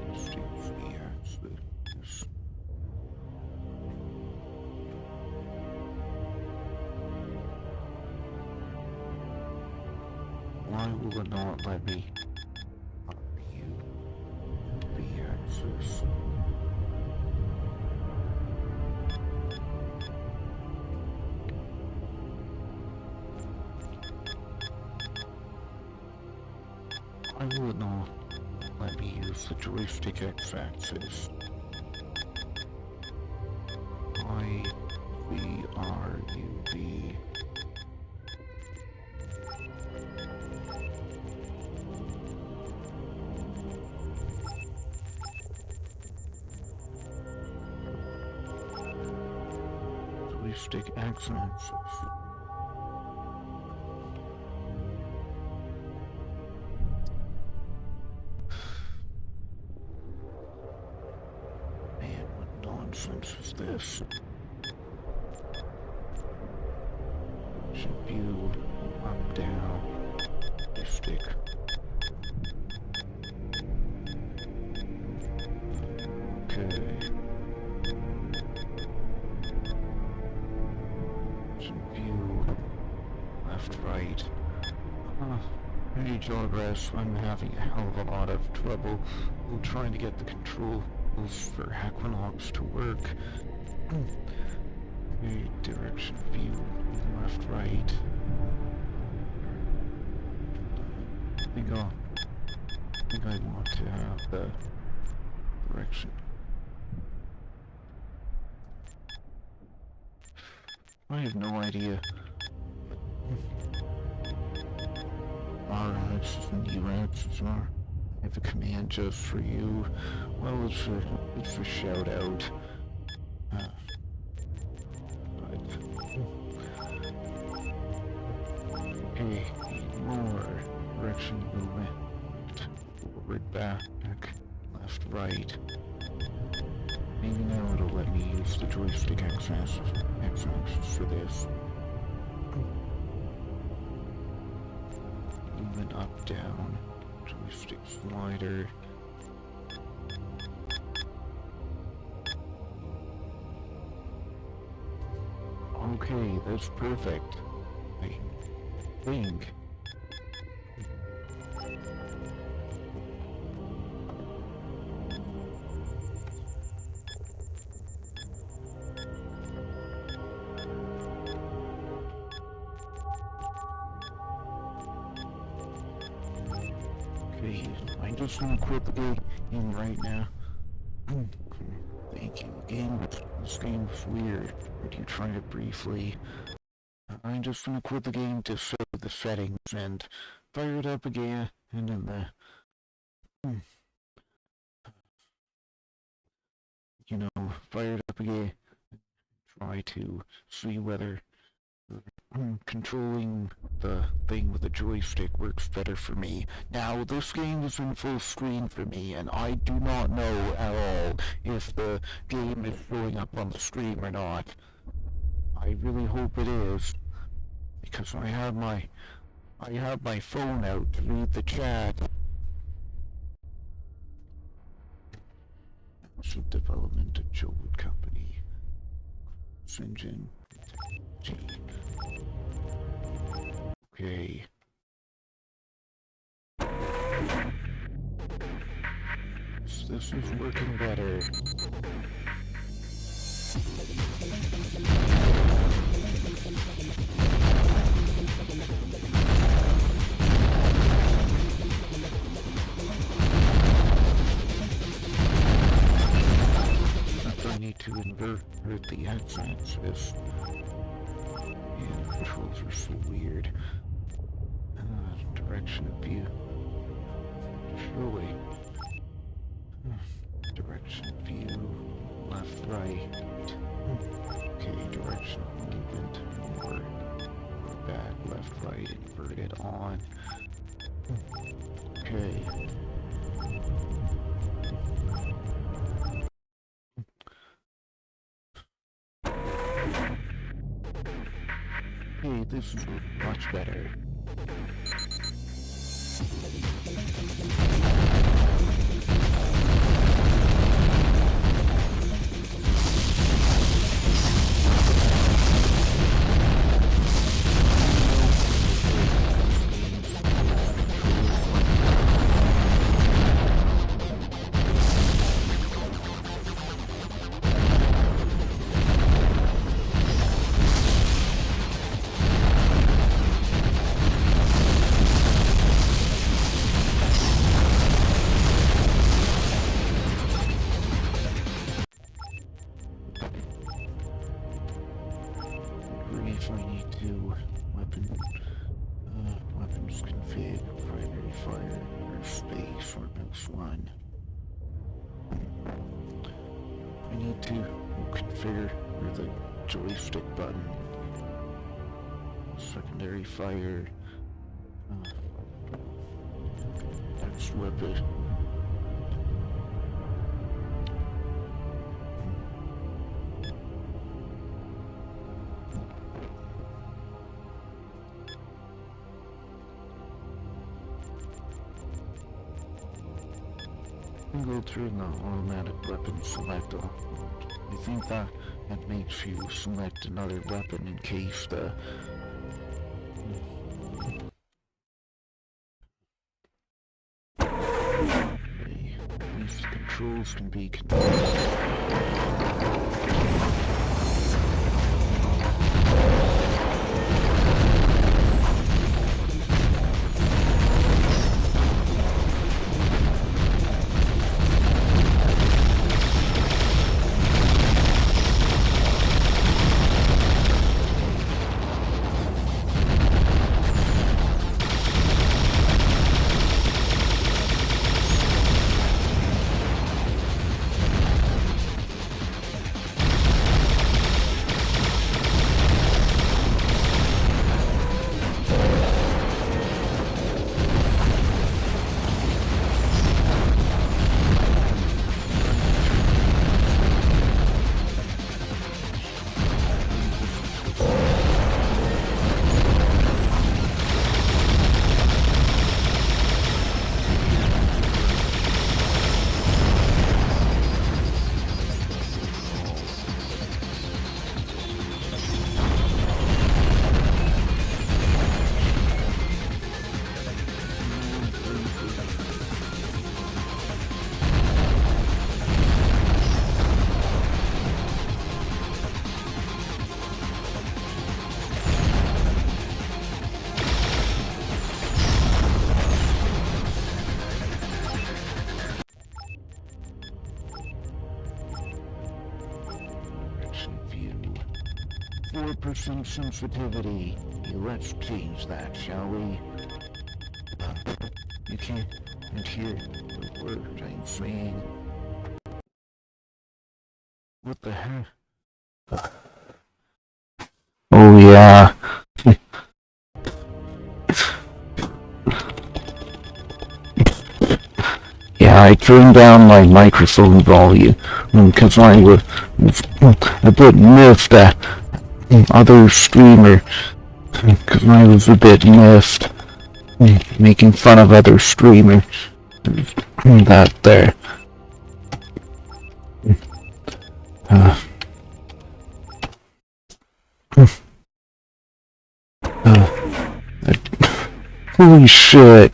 Joystick Z-axis. Why will it not let me view V-axis? Why will it not let me use the joystick X-axis? I-V-R-U-B. Joystick X-axis. Man, what nonsense is this? Should view up, down, joystick. Okay. View left, right. Any progress? I'm having a hell of a lot of trouble trying to get the controls for AquaNox to work. Okay, direction view left, right. I think I want to have the direction. I have no idea. R-axis and U-axis are. I have a command just for you. Well, it's a shout out. Okay, more direction movement. Forward, back, left, right. Maybe now it'll let me use the joystick X-axis for this. Movement up, down, joystick slider. Okay, that's perfect. I think. Okay, I'm just gonna quit the game right now. Thank you. This game was weird. Would you try it briefly? I'm just gonna quit the game to save the settings and fire it up again, and then fire it up again. Try to see whether controlling the thing with the joystick works better for me. Now, this game is in full screen for me, and I do not know at all if the game is showing up on the screen or not. I really hope it is, because I have my phone out to read the chat. It's a development of Joe Wood Company. Engine. Okay. This is working better. I need to invert the headsets. The controls are so weird. Direction of view. Surely. Direction of view. Left, right. Okay, direction of movement. More back, left, right, inverted on. Okay. Hey, this is much better. If I need to weapons config, primary fire, or space, or mouse 1. I need to configure the joystick button, secondary fire, that's weapon. Go through the automatic weapon selector. I think that makes you select another weapon in case the these controls can be 90% sensitivity. Let's change that, shall we? You can't hear the word I'm saying. What the heck? Oh yeah. Yeah, I turned down my microphone volume because I was a bit miffed at other streamer because I was a bit miffed making fun of other streamers that there. Holy shit.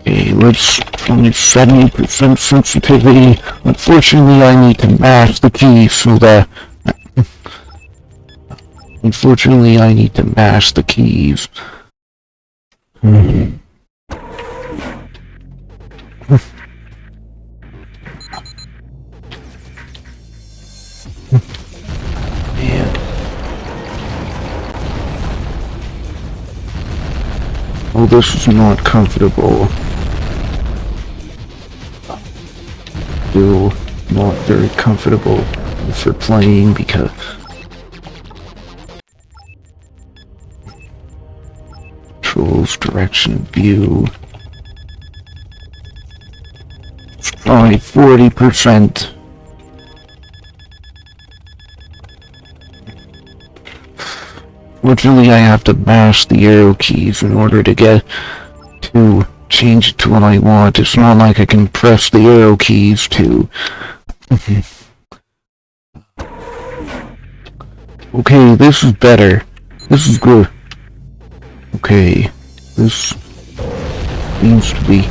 Okay, let's only 70% sensitivity. Unfortunately, I need to mash the key so that... Unfortunately, I need to mash the keys. Man. Oh, this is not comfortable. Still not very comfortable for playing because controls, direction, view. It's probably 40%. Fortunately, I have to mash the arrow keys in order to get to change it to what I want. It's not like I can press the arrow keys to... Okay, this is better. This is good. Okay, this seems to be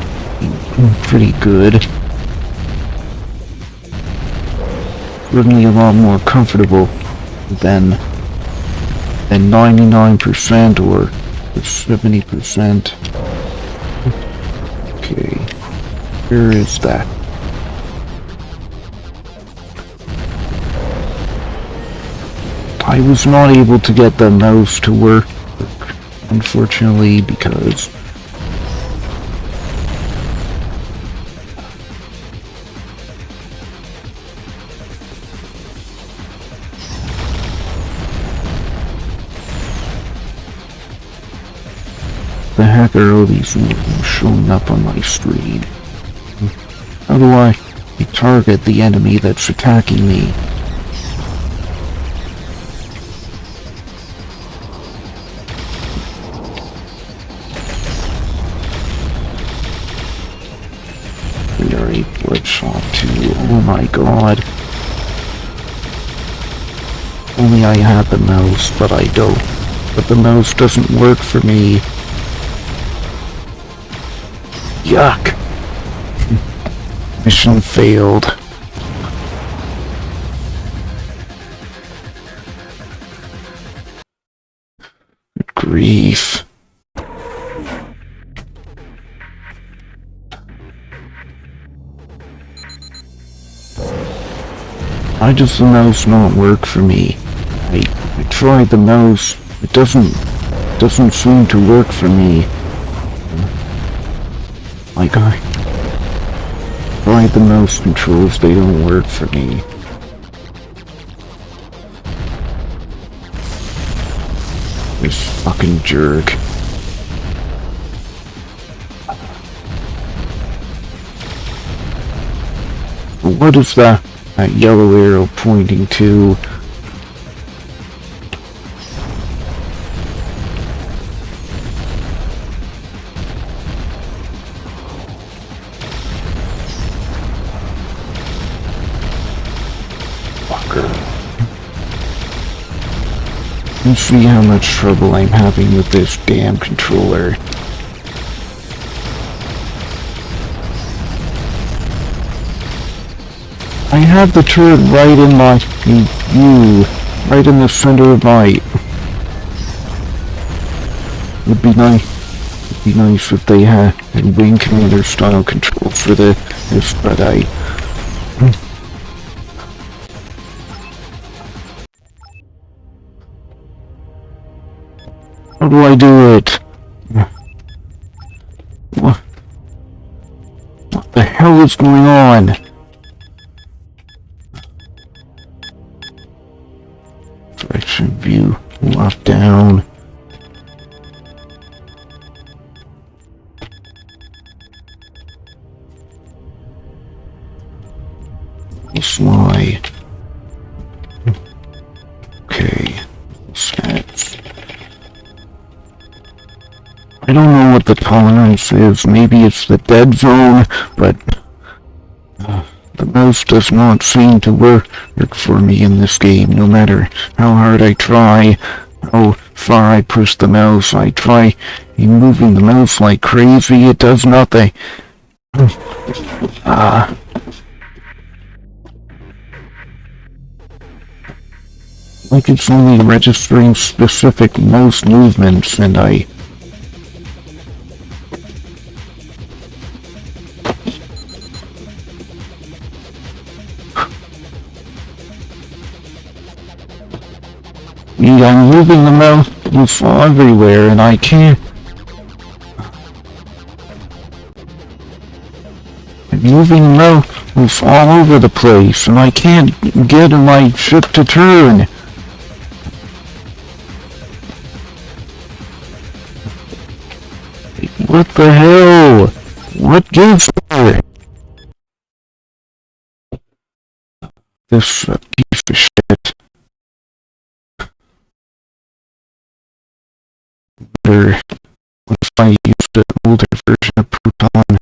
pretty good. Certainly a lot more comfortable than 99% or 70%. Okay, where is that? I was not able to get the mouse to work, unfortunately, because the heck are all these showing up on my screen? How do I target the enemy that's attacking me? We are a bloodshot too. Oh my god. Only I had the mouse, but I don't. But the mouse doesn't work for me. Yuck. Mission failed. Good grief. Why does the mouse not work for me? I tried the mouse. It doesn't seem to work for me. Like I tried the mouse controls, they don't work for me. This fucking jerk. What is that yellow arrow pointing to? You see how much trouble I'm having with this damn controller. I have the turret right in my view. right in the center of my... Would be nice. It'd be nice if they had a Wing Commander style control for this, but how do I do it? What the hell is going on? Direction view, up, down. Fly. Okay. Stats. I don't know what the tolerance is. Maybe it's the dead zone, but the mouse does not seem to work for me in this game. No matter how hard I try, how far I push the mouse, I try moving the mouse like crazy. It does nothing. Like it's only registering specific mouse movements, and I... I'm moving the mouse everywhere, and I can't... I'm moving the mouse all over the place, and I can't get my ship to turn. What the hell? What gives her? This piece of shit. Better if I used an older version of Proton.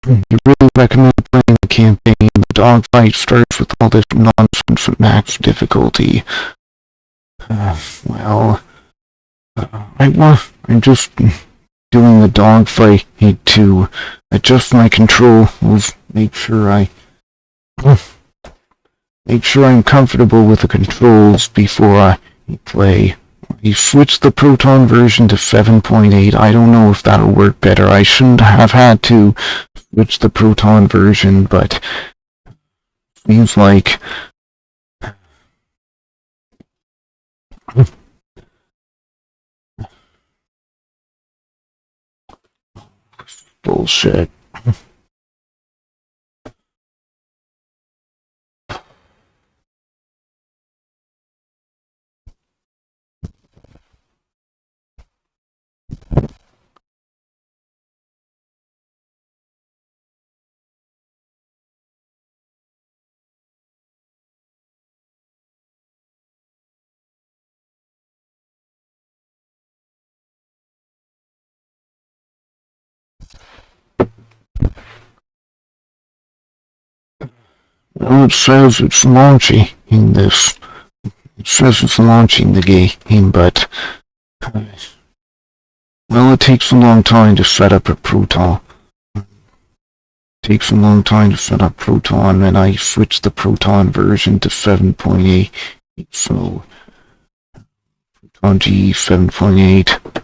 I really recommend playing the campaign. The dogfight starts with all this nonsense at max difficulty. I'm just doing the dogfight to adjust my controls, make sure I'm comfortable with the controls before I play. You switch the Proton version to 7.8. I don't know if that'll work better. I shouldn't have had to switch the Proton version, but seems like bullshit. Well, it says it's launching this. It says it's launching the game, but well, it takes a long time to set up a Proton. It takes a long time to set up Proton, and I switched the Proton version to 7.8, so Proton G 7.8.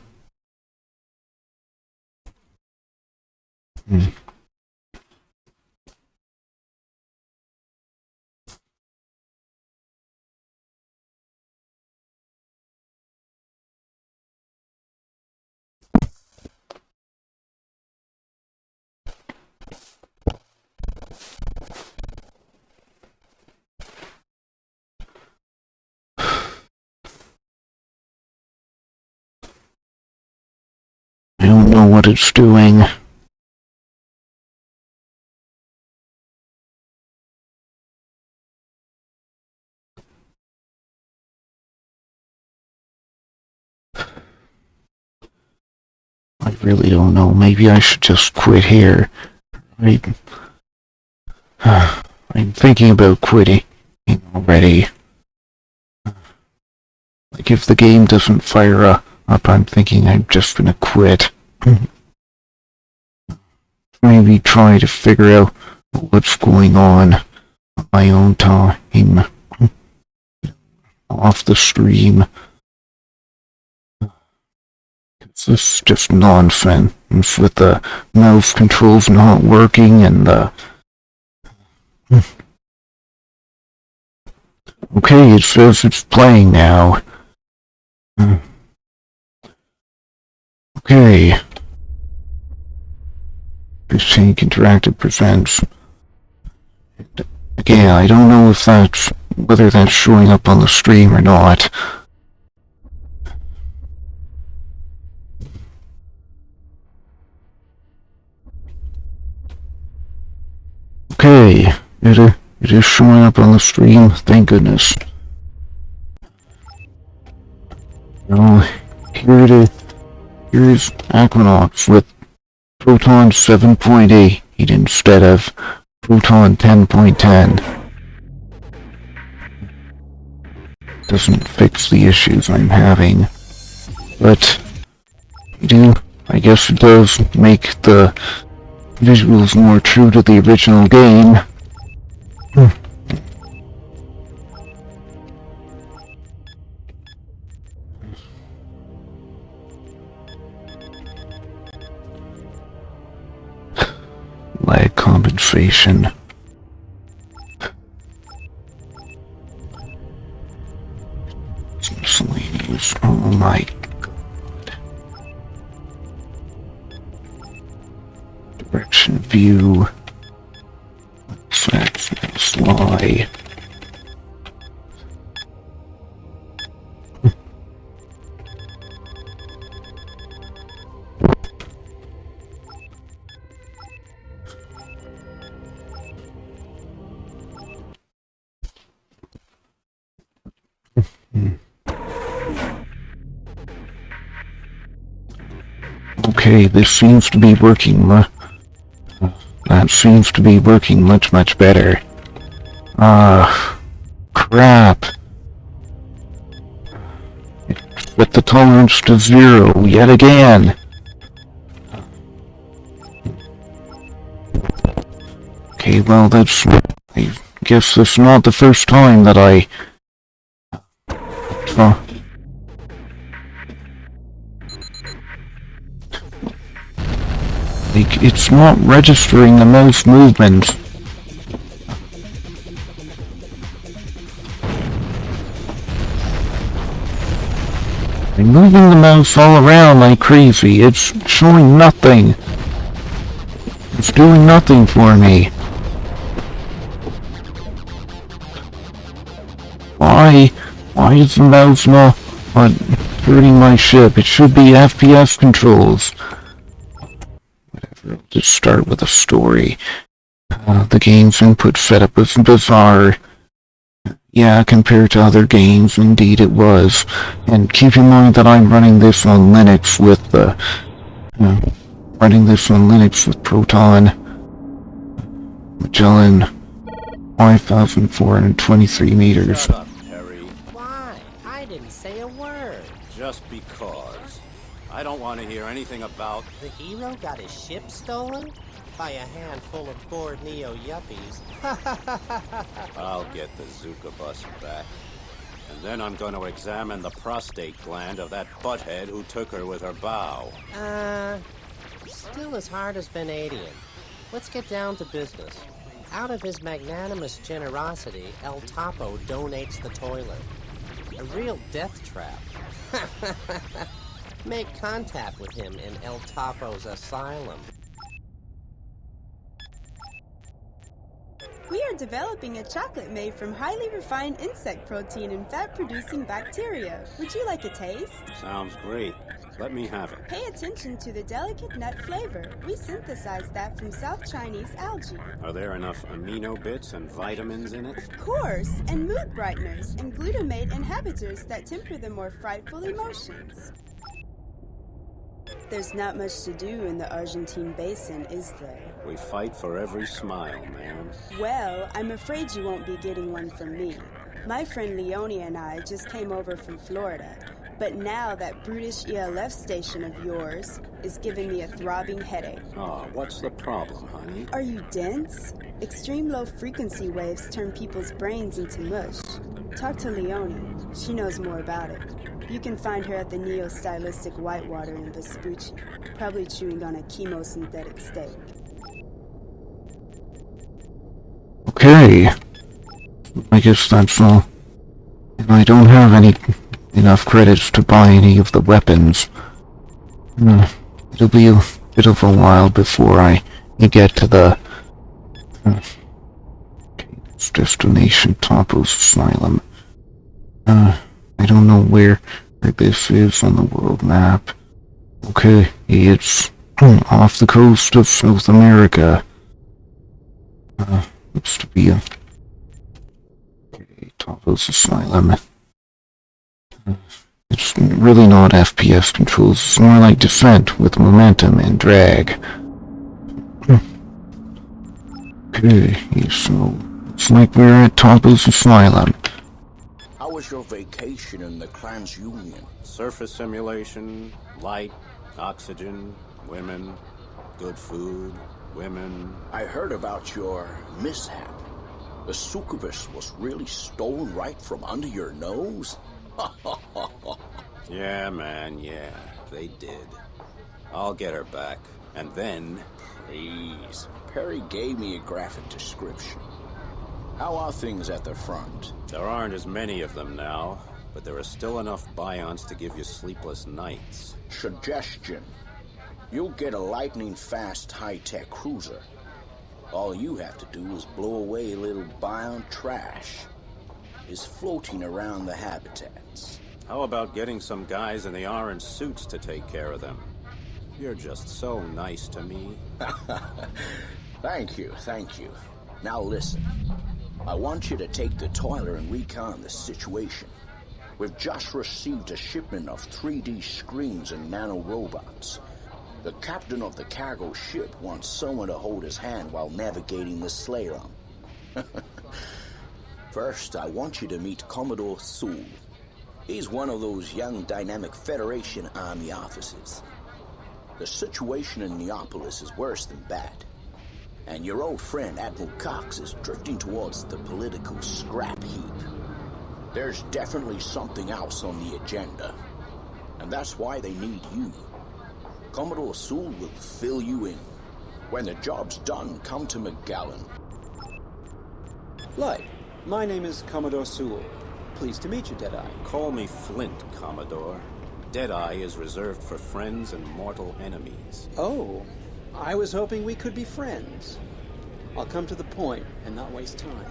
I don't know what it's doing. I really don't know. Maybe I should just quit here. I'm thinking about quitting already. Like, if the game doesn't fire up, I'm thinking I'm just gonna quit. Maybe try to figure out what's going on my own time. off the stream. This is just nonsense with the mouse controls not working and the... Okay, it says it's playing now. Okay. This Change Interactive presents. Again, I don't know if that's... whether that's showing up on the stream or not. Okay, it is showing up on the stream, thank goodness. Now, here it is. Here is AquaNox with Proton 7.8 instead of Proton 10.10. Doesn't fix the issues I'm having, but I guess it does make the visuals more true to the original game. Lag compensation. Miscellaneous. Oh my god. Direction view. That's sly. Okay, this seems to be working. That seems to be working much better. Crap. It set the tolerance to 0 yet again. Okay, well that's... I guess it's not the first time that I... Like, it's not registering the mouse movement. I'm moving the mouse all around like crazy. It's showing nothing. It's doing nothing for me. Why is the mouse not hurting my ship? It should be FPS controls. Whatever, I'll just start with a story. The game's input setup was bizarre. Yeah, compared to other games, indeed it was. And keep in mind that I'm running this on Linux with Proton Magellan 5,423 meters. Shut up, Terry. Why? I didn't say a word. Just because. I don't want to hear anything about... The hero got his ship stolen? By a handful of bored neo-yuppies. I'll get the Zuka bus back. And then I'm going to examine the prostate gland of that butthead who took her with her bow. Still as hard as Vanadium. Let's get down to business. Out of his magnanimous generosity, El Topo donates the toilet. A real death trap. Make contact with him in El Topo's asylum. We are developing a chocolate made from highly refined insect protein and fat-producing bacteria. Would you like a taste? Sounds great. Let me have it. Pay attention to the delicate nut flavor. We synthesized that from South Chinese algae. Are there enough amino bits and vitamins in it? Of course, and mood brighteners and glutamate inhibitors that temper the more frightful emotions. There's not much to do in the Argentine basin, is there? We fight for every smile, man. Well, I'm afraid you won't be getting one from me. My friend Leonie and I just came over from Florida, but now that brutish ELF station of yours is giving me a throbbing headache. Ah, what's the problem, honey? Are you dense? Extreme low frequency waves turn people's brains into mush. Talk to Leonie. She knows more about it. You can find her at the neo-stylistic Whitewater in Vespucci, probably chewing on a chemosynthetic steak. Okay. I guess that's all. And I don't have enough credits to buy any of the weapons. It'll be a bit of a while before I get to the destination, Topo's Asylum. I don't know where this is on the world map. Okay, it's off the coast of South America. Looks to be a... Okay, Topo's Asylum. It's really not FPS controls, it's more like Descent with momentum and drag. Okay, so it's like we're at Topo's Asylum. How was your vacation in the TransUnion? Surface simulation, light, oxygen, women, good food, women. I heard about your mishap. The succubus was really stolen right from under your nose? Yeah, man, yeah, they did. I'll get her back. And then... Please. Perry gave me a graphic description. How are things at the front? There aren't as many of them now, but there are still enough Bions to give you sleepless nights. Suggestion. You'll get a lightning-fast high-tech cruiser. All you have to do is blow away a little Bion trash. It's floating around the habitats. How about getting some guys in the orange suits to take care of them? You're just so nice to me. Thank you. Now listen. I want you to take the toiler and recon the situation. We've just received a shipment of 3D screens and nanorobots. The captain of the cargo ship wants someone to hold his hand while navigating the slalom. First, I want you to meet Commodore Sewell. He's one of those young, dynamic Federation Army officers. The situation in Neopolis is worse than bad. And your old friend Admiral Cox is drifting towards the political scrap heap. There's definitely something else on the agenda. And that's why they need you. Commodore Sewell will fill you in. When the job's done, come to McGallen. Light, my name is Commodore Sewell. Pleased to meet you, Deadeye. Call me Flint, Commodore. Deadeye is reserved for friends and mortal enemies. Oh, I was hoping we could be friends. I'll come to the point and not waste time.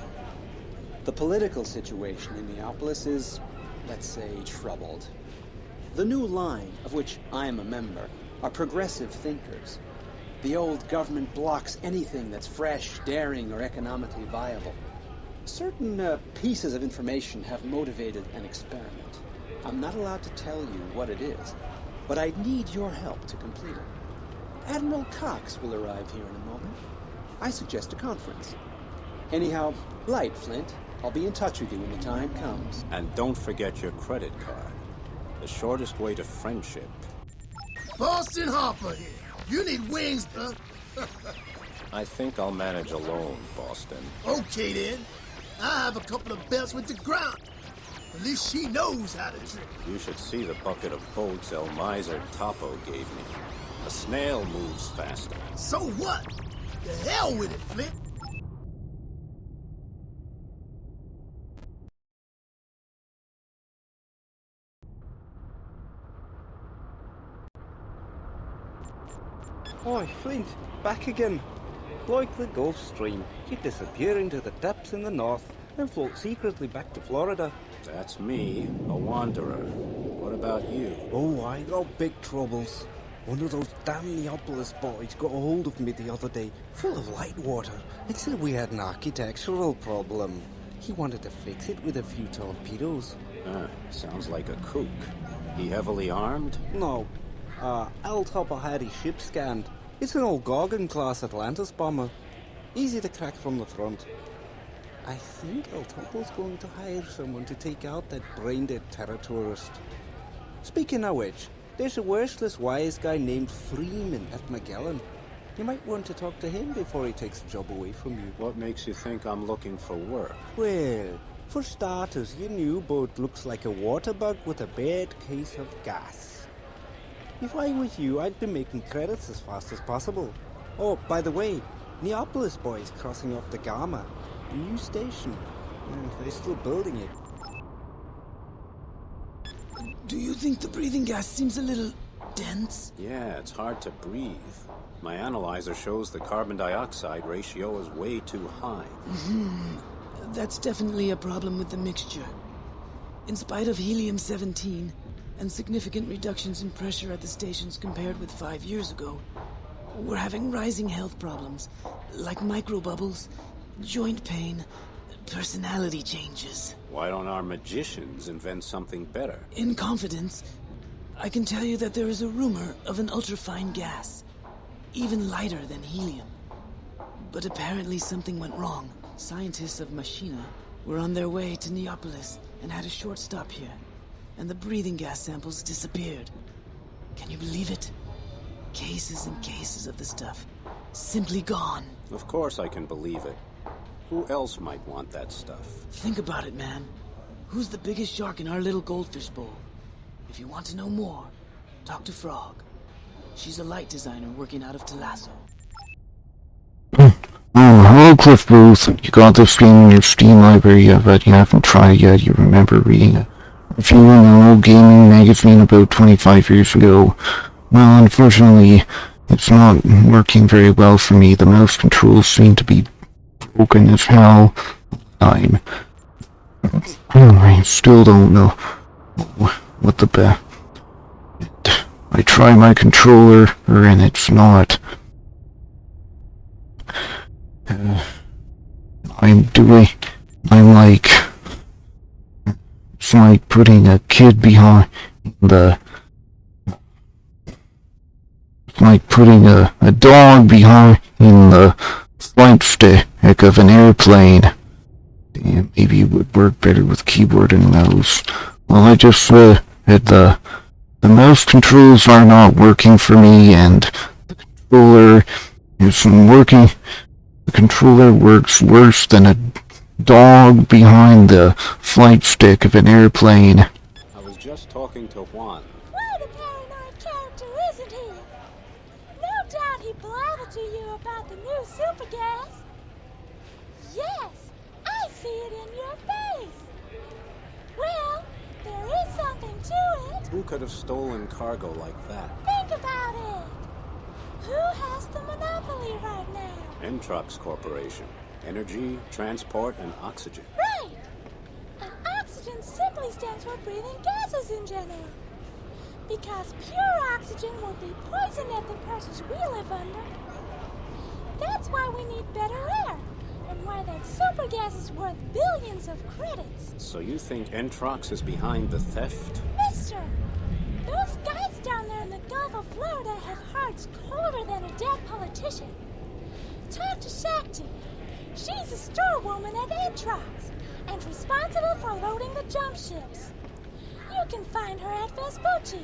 The political situation in Neopolis is, let's say, troubled. The new line, of which I am a member, are progressive thinkers. The old government blocks anything that's fresh, daring, or economically viable. Certain pieces of information have motivated an experiment. I'm not allowed to tell you what it is, but I need your help to complete it. Admiral Cox will arrive here in a moment. I suggest a conference. Anyhow, Light, Flint. I'll be in touch with you when the time comes. And don't forget your credit card. The shortest way to friendship. Boston Harper here. You need wings, huh? I think I'll manage alone, Boston. Okay then. I have a couple of belts with the ground. At least she knows how to drink. You should see the bucket of boats El Miser Topo gave me. A snail moves faster. So what? The hell with it, Flint. Oi, Flint, back again. Like the Gulf Stream, you disappear into the depths in the north and float secretly back to Florida. That's me, a wanderer. What about you? Oh, I got big troubles. One of those damn Neopolis boys got a hold of me the other day, full of light water, and said we had an architectural problem. He wanted to fix it with a few torpedoes. Sounds like a kook. He heavily armed? No. El Topo had his ship scanned. It's an old Gorgon-class Atlantis bomber. Easy to crack from the front. I think El Topo's going to hire someone to take out that brain-dead terror tourist. Speaking of which, there's a worthless wise guy named Freeman at Magellan. You might want to talk to him before he takes the job away from you. What makes you think I'm looking for work? Well, For starters, your new boat looks like a water bug with a bad case of gas. If I was you, I'd be making credits as fast as possible. Oh, by the way, Neapolis boys crossing off the Gamma. New station. They're still building it. Do you think the breathing gas seems a little dense? Yeah, it's hard to breathe. My analyzer shows the carbon dioxide ratio is way too high. That's definitely a problem with the mixture. In spite of helium-17 and significant reductions in pressure at the stations compared with 5 years ago, we're having rising health problems, like microbubbles, joint pain, personality changes. Why don't our magicians invent something better? In confidence, I can tell you that there is a rumor of an ultrafine gas, even lighter than helium. But apparently something went wrong. Scientists of Machina were on their way to Neapolis and had a short stop here, and the breathing gas samples disappeared. Can you believe it? Cases and cases of the stuff, simply gone. Of course I can believe it. Who else might want that stuff? Think about it, man. Who's the biggest shark in our little goldfish bowl? If you want to know more, talk to Frog. She's a light designer working out of Talasso. Oh, hello Cliff Booth. You got this game in your Steam library, but you haven't tried it yet. You remember reading a review in an old gaming magazine about 25 years ago. Well, unfortunately, it's not working very well for me. The mouse controls seem to be broken as hell. I still don't know what the best. I try my controller, and it's not. It's like putting a kid behind it's like putting a dog behind the flight stick of an airplane. Damn, maybe it would work better with keyboard and mouse. Well, I just said the mouse controls are not working for me, and the controller isn't working. The controller works worse than a dog behind the flight stick of an airplane. I was just talking to Juan. Quite a paranoid character, isn't he? No doubt he blabbered to you about the new super gas. Yes, I see it in your face. Well, there is something to it. Who could have stolen cargo like that? Think about it. Who has the monopoly right now? Entrox Corporation. Energy, transport, and oxygen. Right! And oxygen simply stands for breathing gases in general. Because pure oxygen will be poison at the pressures we live under. That's why we need better air, and why that super gas is worth billions of credits. So you think Entrox is behind the theft? Mister, those guys down there in the Gulf of Florida have hearts colder than a dead politician. Talk to Shakti. She's a storewoman at Entrox and responsible for loading the jump ships. You can find her at Vespucci.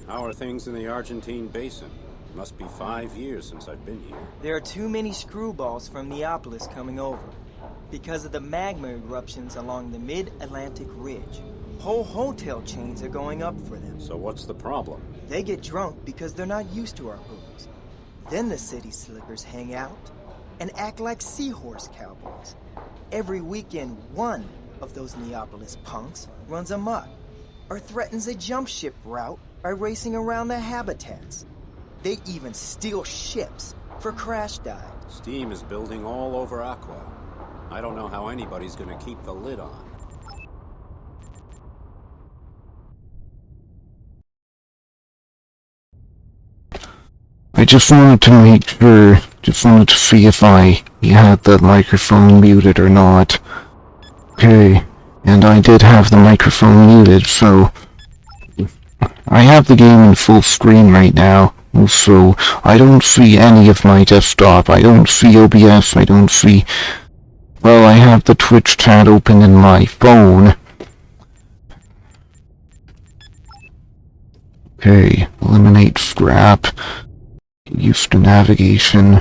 How are things in the Argentine basin? It must be 5 years since I've been here. There are too many screwballs from Neapolis coming over. Because of the magma eruptions along the mid-Atlantic ridge, whole hotel chains are going up for them. So what's the problem? They get drunk because they're not used to our booze. Then the city slickers hang out and act like seahorse cowboys. Every weekend, one of those Neapolis punks runs amok or threatens a jump ship route by racing around their habitats. They even steal ships for crash dives. Steam is building all over Aqua. I don't know how anybody's gonna keep the lid on. I just wanted to make sure, just wanted to see if I had the microphone muted or not. Okay, and I did have the microphone muted, so I have the game in full screen right now. Also, I don't see any of my desktop. I don't see OBS. I don't see... Well, I have the Twitch chat open in my phone. Okay, eliminate scrap. Used to navigation.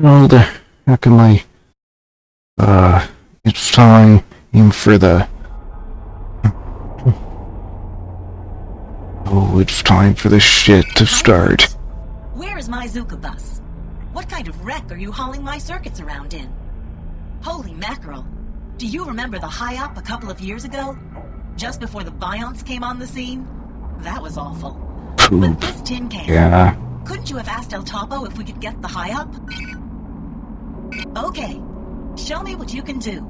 Oh, heck am I? It's time for the... Oh, it's time for the shit to start. Where is my Zuka bus? What kind of wreck are you hauling my circuits around in? Holy mackerel. Do you remember the high-up a couple of years ago? Just before the Bionts came on the scene? That was awful. Poop. But this tin can... Yeah. Couldn't you have asked El Topo if we could get the high-up? Okay. Show me what you can do.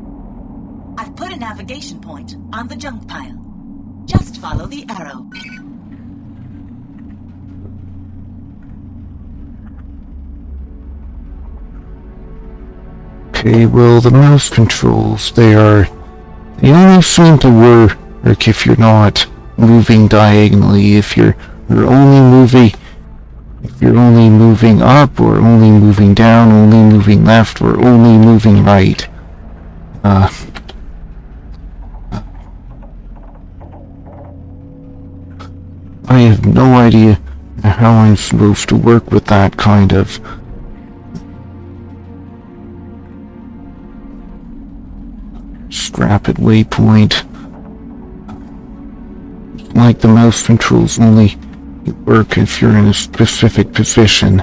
I've put a navigation point on the junk pile. Just follow the arrow. Okay, well, the mouse controls, they only seem to work if you're not moving diagonally. If you're only moving up, or only moving down, only moving left, or only moving right. I have no idea how I'm supposed to work with that kind of... rapid waypoint. Like the mouse controls only work if you're in a specific position.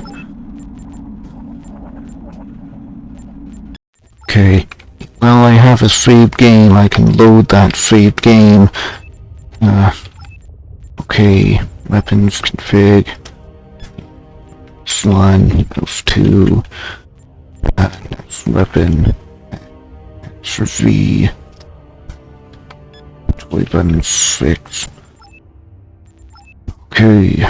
Okay, well, I have a saved game. I can load that saved game. Okay, weapons config. This one, those two. Next weapon. Extra V. Toy button 6. Okay.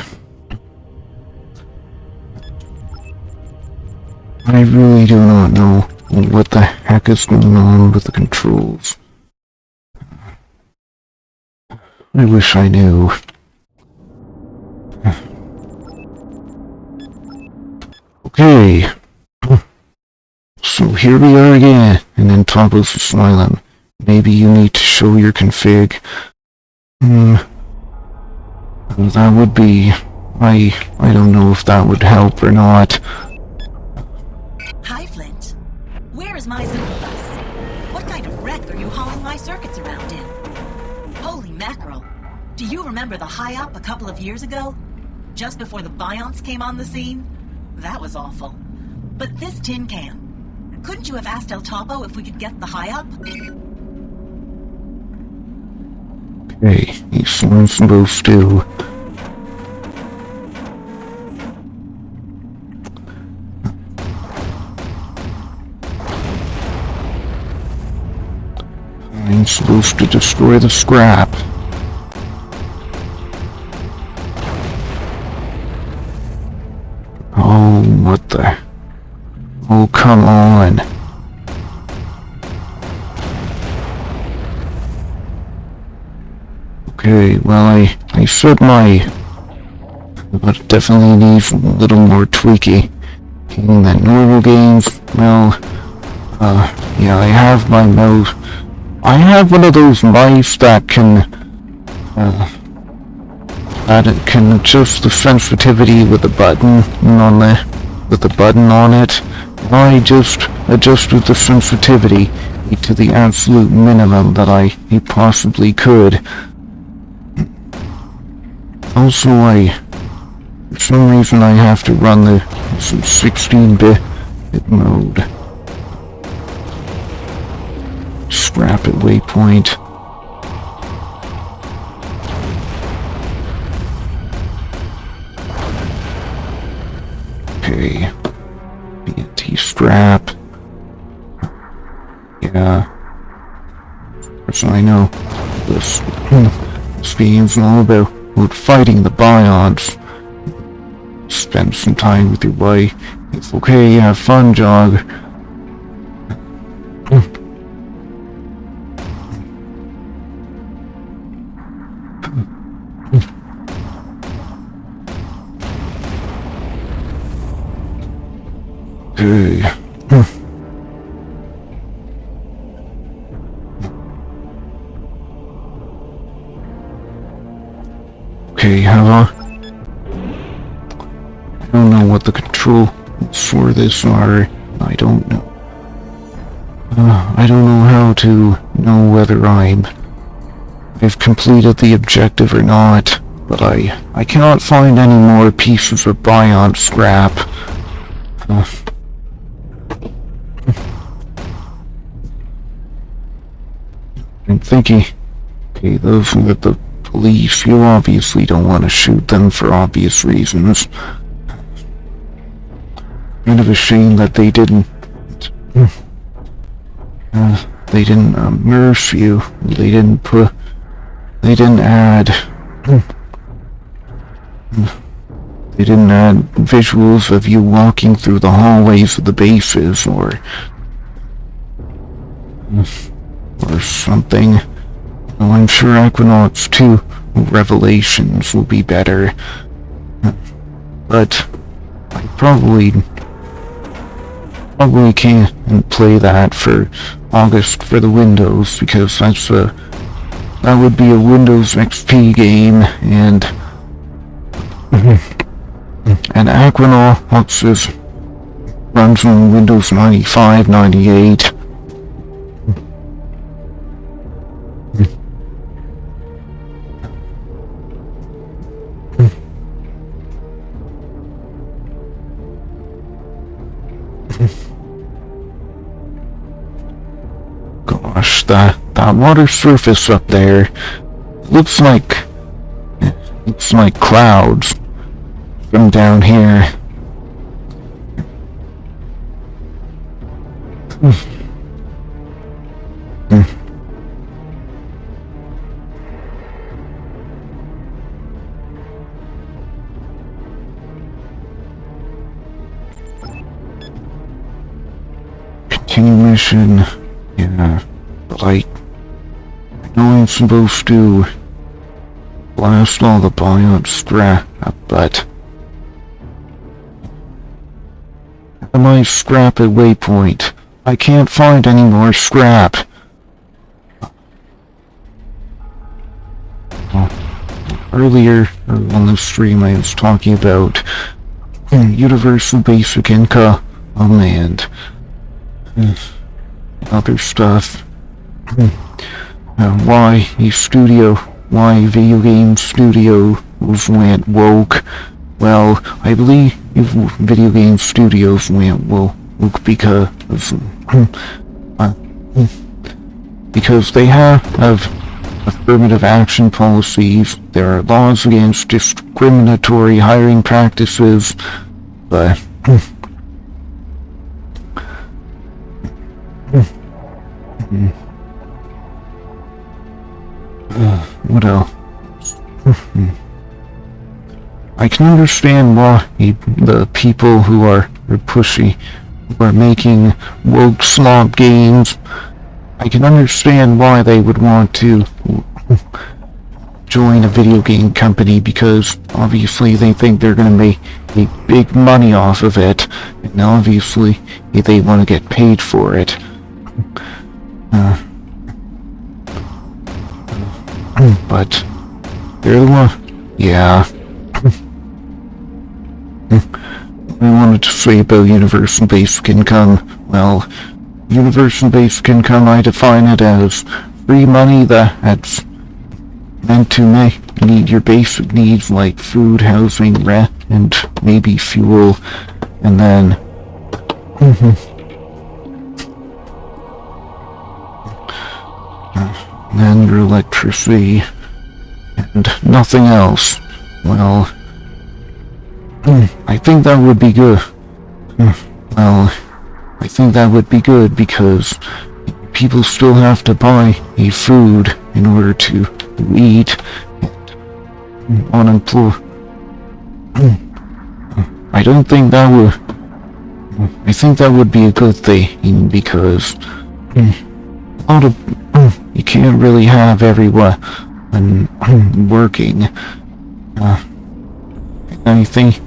I really do not know what the heck is going on with the controls. I wish I knew. Okay. So here we are again, and then Topo's Asylum. Maybe you need to show your config. That would be... I don't know if that would help or not. Hi, Flint. Where is my Zuka bus? What kind of wreck are you hauling my circuits around in? Holy mackerel. Do you remember the high-up a couple of years ago? Just before the Bionts came on the scene? That was awful. But this tin can... Couldn't you have asked El Topo if we could get the high-up? Okay, he's supposed to... I'm supposed to destroy the scrap. Oh, what the... Oh, come on. Okay, well, I said but it definitely needs a little more tweaking than normal games. Well, yeah, I have my mouse. I have one of those mice that can adjust the sensitivity with the button on it. I just adjusted the sensitivity to the absolute minimum that I possibly could. Also, for some reason I have to run the 16-bit mode. Scrap it waypoint. Okay. BNT scrap. Yeah. So I know this game's all about fighting the Bionts. Spend some time with your wife. It's okay, have fun, Jog. Okay. Okay, I don't know what the controls for this are. I don't know. I don't know how to know whether I've completed the objective or not, but I cannot find any more pieces of bion scrap. I'm thinking, okay, those with the police, you obviously don't want to shoot them for obvious reasons. Kind of a shame that they didn't immerse you. They didn't add visuals of you walking through the hallways of the bases or something. Well, I'm sure AquaNox 2 Revelations will be better. But I probably can't play that for August for the Windows, because that would be a Windows XP game, and AquaNox runs on Windows 95, 98. Gosh, that water surface up there looks like clouds from down here. Continue mission. Yeah, but I know I'm supposed to blast all the bion scrap, but at my scrap at waypoint, I can't find any more scrap. Earlier on the stream I was talking about universal basic income and other stuff. Why video game studios went woke? Well, I believe video game studios went woke because they have affirmative action policies. There are laws against discriminatory hiring practices, but what else? I can understand why the people who are making woke slop games, I can understand why they would want to join a video game company, because obviously they think they're going to make big money off of it, and obviously they want to get paid for it. But they're the one. Yeah. I wanted to say about universal basic income. Well, universal basic income, I define it as free money that's meant to meet your basic needs like food, housing, rent, and maybe fuel, and then your electricity and nothing else. Well, I think that would be good. Well, I think that would be good because people still have to buy food in order to eat. Unemployed. I don't think that would. I think that would be a good thing, because a lot of you can't really have everyone working. I think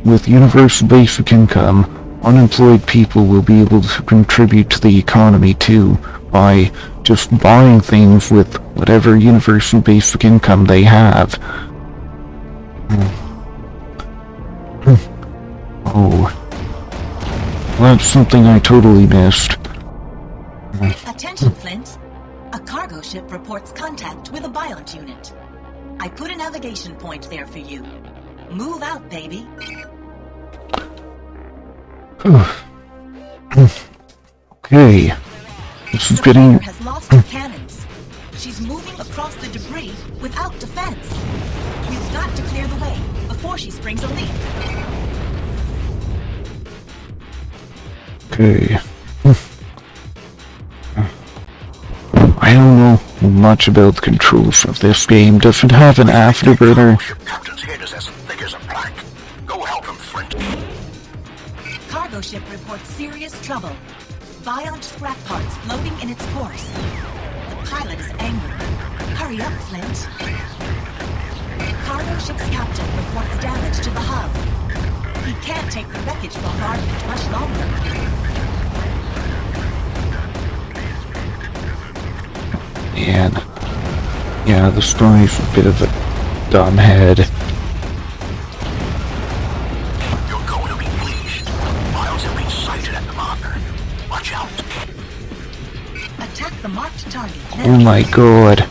with universal basic income, unemployed people will be able to contribute to the economy too by just buying things with whatever universal basic income they have. Oh, well, that's something I totally missed. Attention, Flint. A cargo ship reports contact with a Biont unit. I put a navigation point there for you. Move out, baby. Okay. This is getting... The has lost her cannons. She's moving across the debris without defense. We've got to clear the way before she springs a leak. Okay. I don't know much about the controls of this game. Does it have an afterburner? Captain's head is as thick as a plank. Go help him, Flint. Cargo ship reports serious trouble. Biont scrap parts floating in its course. The pilot is angry. Hurry up, Flint. Cargo ship's captain reports damage to the hull. He can't take the wreckage bombardment much longer. Man. Yeah, this guy's a bit of a dumbhead. You're going to be pleased. Miles have been sighted at the marker. Watch out. Attack the marked target now. Oh my god.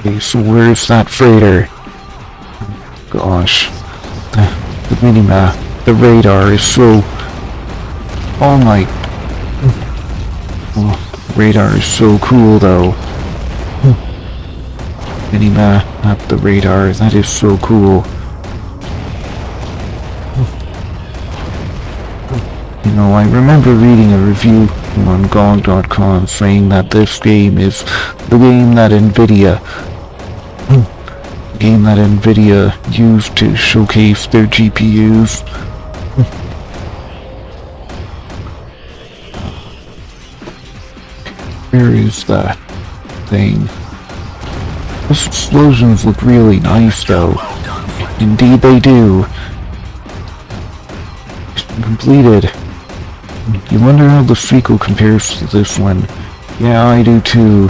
Okay, so where's that freighter? Gosh. The minimap, the radar is so... Oh my... Oh, radar is so cool though. Minimap, the radar, that is so cool. You know, I remember reading a review on GOG.com saying that this game is the game that NVIDIA used to showcase their GPUs. Where is that thing? Those explosions look really nice though. Indeed they do. Completed. You wonder how the sequel compares to this one. Yeah, I do too.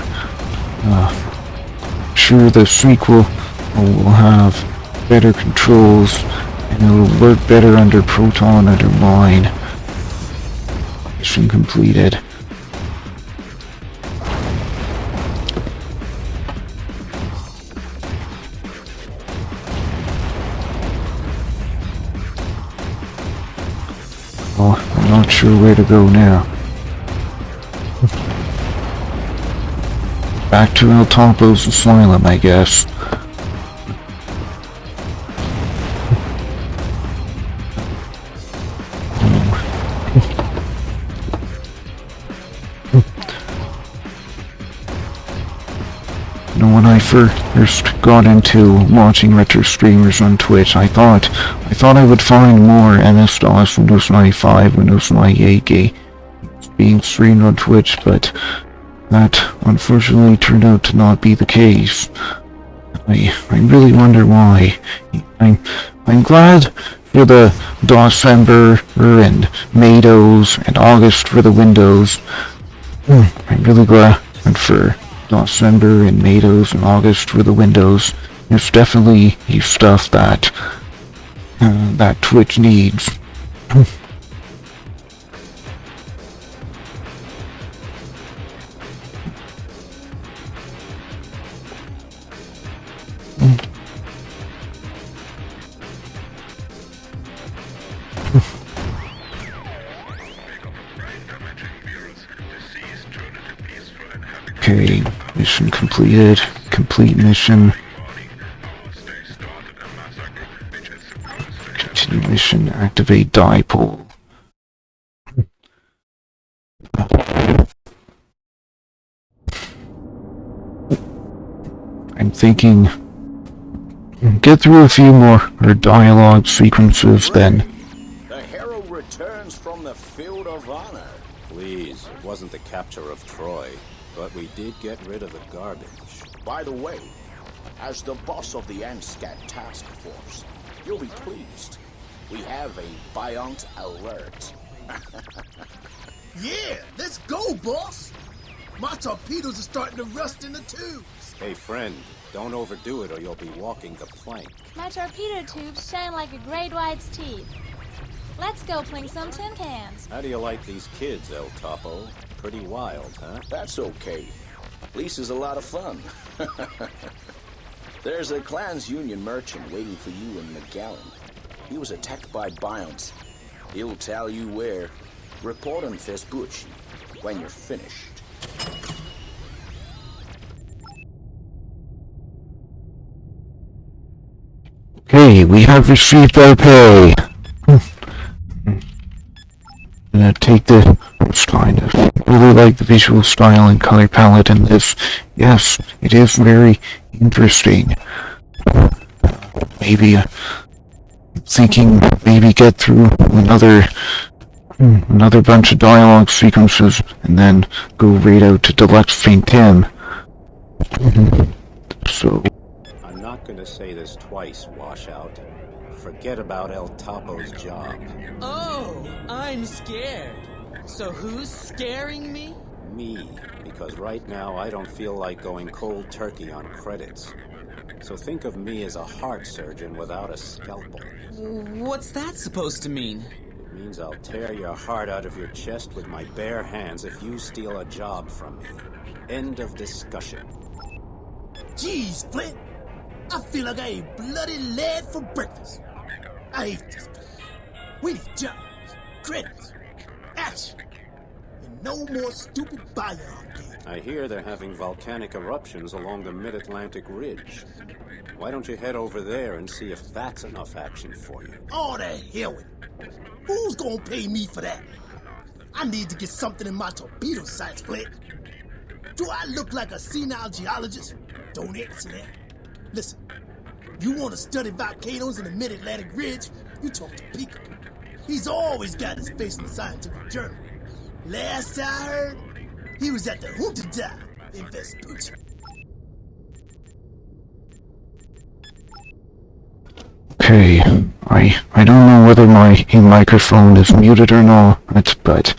Sure, the sequel will have better controls and it'll work better under Proton under Mine. Mission completed. Oh, I'm not sure where to go now. Back to El Topo's asylum, I guess. You know, when I first got into watching retro streamers on Twitch, I thought I would find more MS-DOS, Windows 95, Windows 98 games being streamed on Twitch, but that unfortunately turned out to not be the case. I really wonder why. I'm glad for the December and Mados and August for the Windows. I'm really glad for December and Mados and August for the Windows. It's definitely stuff that that Twitch needs. Okay, mission completed. Complete mission. Continue mission. Activate dipole. I'm thinking get through a few more dialogue sequences then. The herald returns from the field of honor. Please, it wasn't the capture of Troy, but we did get rid of the garbage. By the way, as the boss of the ANSCAT task force, you'll be pleased. We have a Biont alert. Yeah, let's go, boss. My torpedoes are starting to rust in the tubes. Hey, friend, don't overdo it or you'll be walking the plank. My torpedo tubes shine like a great white's teeth. Let's go pling some tin cans. How do you like these kids, El Topo? Pretty wild, huh? That's okay. Lisa's a lot of fun. There's a Clans Union merchant waiting for you in McGowan. He was attacked by biomes. He'll tell you where. Report on Vespucci when you're finished. Okay, we have received our pay. Gonna take the kind of really like the visual style and color palette in this. Yes, it is very interesting. Maybe thinking maybe get through another bunch of dialogue sequences and then go right out to Deluxe Saint Tim. So I'm not gonna say this twice, Washout. Forget about El Topo's job. Oh, I'm scared. So who's scaring me? Me, because right now I don't feel like going cold turkey on credits. So think of me as a heart surgeon without a scalpel. What's that supposed to mean? It means I'll tear your heart out of your chest with my bare hands if you steal a job from me. End of discussion. Jeez, Flint. I feel like I ate bloody lead for breakfast. I hate this place. We need jobs, credits, action, and no more stupid buyout games. I hear they're having volcanic eruptions along the Mid-Atlantic Ridge. Why don't you head over there and see if that's enough action for you? Oh, the hell with it. Who's gonna pay me for that? I need to get something in my torpedo sights, Flint. Do I look like a senile geologist? Don't answer that. Listen, you want to study volcanoes in the Mid-Atlantic Ridge? You talk to Pico. He's always got his face in the scientific journal. Last I heard, he was at the Junta dive in Vespucci. okay, I don't know whether my microphone is muted or not, but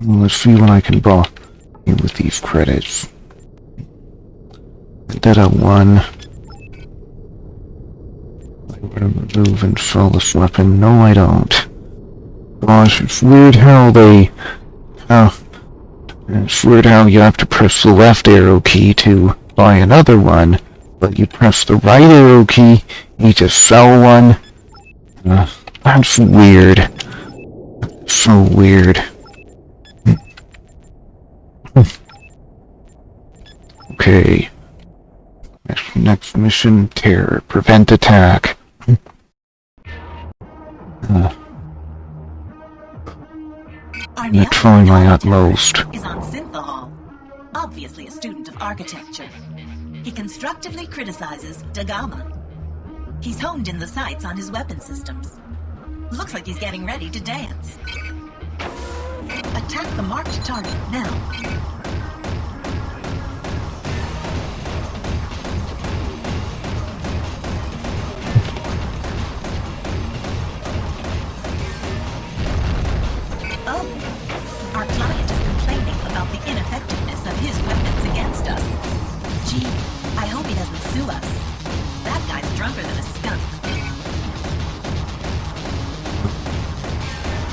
let's see what I can do with these credits. Vendetta 1. I'm gonna remove and sell this weapon. No, I don't. Gosh, it's weird how it's weird how you have to press the left arrow key to buy another one, but you press the right arrow key, you just sell one. That's weird. So weird. Okay. Next mission, terror. Prevent attack. I'm gonna try my utmost. Is on Synthahol, obviously a student of architecture. He constructively criticizes Dagama. He's honed in the sights on his weapon systems. Looks like he's getting ready to dance. Attack the marked target now. Our client is complaining about the ineffectiveness of his weapons against us. Gee, I hope he doesn't sue us. That guy's drunker than a skunk.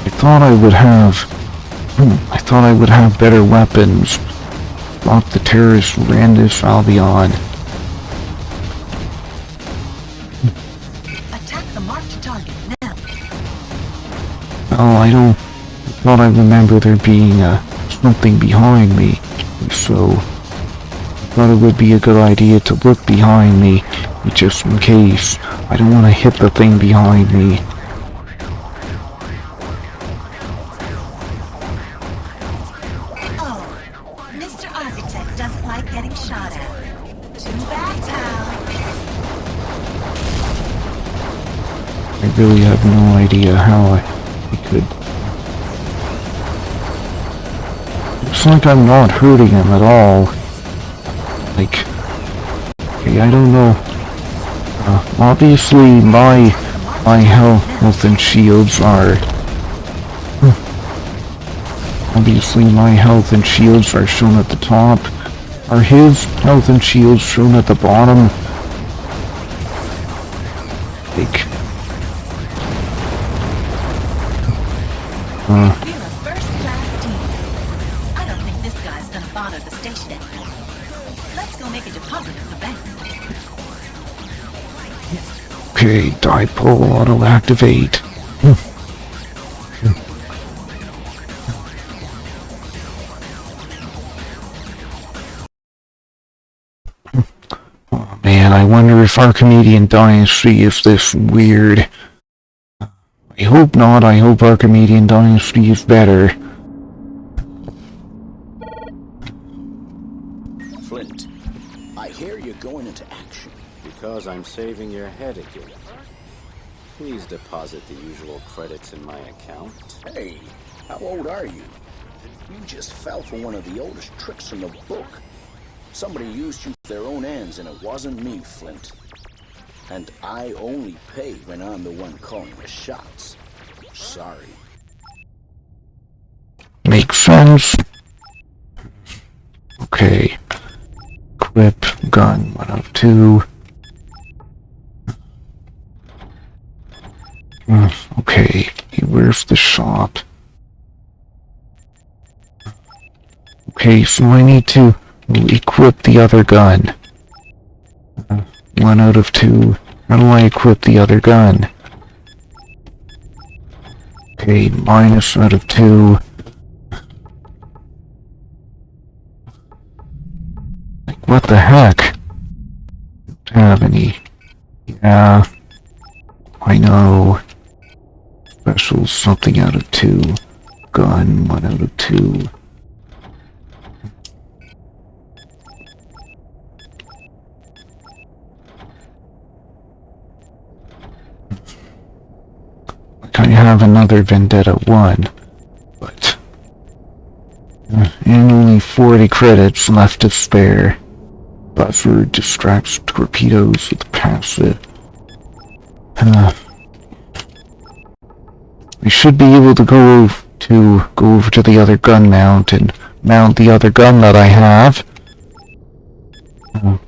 I thought I would have better weapons. Thought the terrorists ran this Albion. Attack the marked target now. Oh, I thought I remember there being something behind me, so I thought it would be a good idea to look behind me, just in case. I don't want to hit the thing behind me. Oh, Mr. Architect doesn't like getting shot at. Too bad, pal. I really have no idea how I could. It's like I'm not hurting him at all. Like, okay, I don't know. Obviously my health and shields are Obviously my health and shields are shown at the top. Are his health and shields shown at the bottom? Like... We're a first-class team. I don't think this guy's gonna bother the station anymore. Let's go make a deposit at the bank. Okay, dipole auto-activate. Oh man, I wonder if Archimedean Dynasty is this weird. I hope not. I hope Archimedean Dynasty is better. Flint, I hear you're going into action. Because I'm saving your head again. Please deposit the usual credits in my account. Hey, how old are you? You just fell for one of the oldest tricks in the book. Somebody used you for their own ends, and it wasn't me, Flint. And I only pay when I'm the one calling the shots. Sorry. Makes sense. Okay. Equip gun 102. Okay, where's the shop? Okay, so I need to equip the other gun. 1 out of 2. How do I equip the other gun? Okay, minus out of 2. Like, what the heck? Don't have any. Yeah, I know. Special something out of 2. Gun 1 out of 2. I have another Vendetta 1, but and only 40 credits left to spare. Buffer distracts torpedoes with passive. We should be able to go over to the other gun mount and mount the other gun that I have.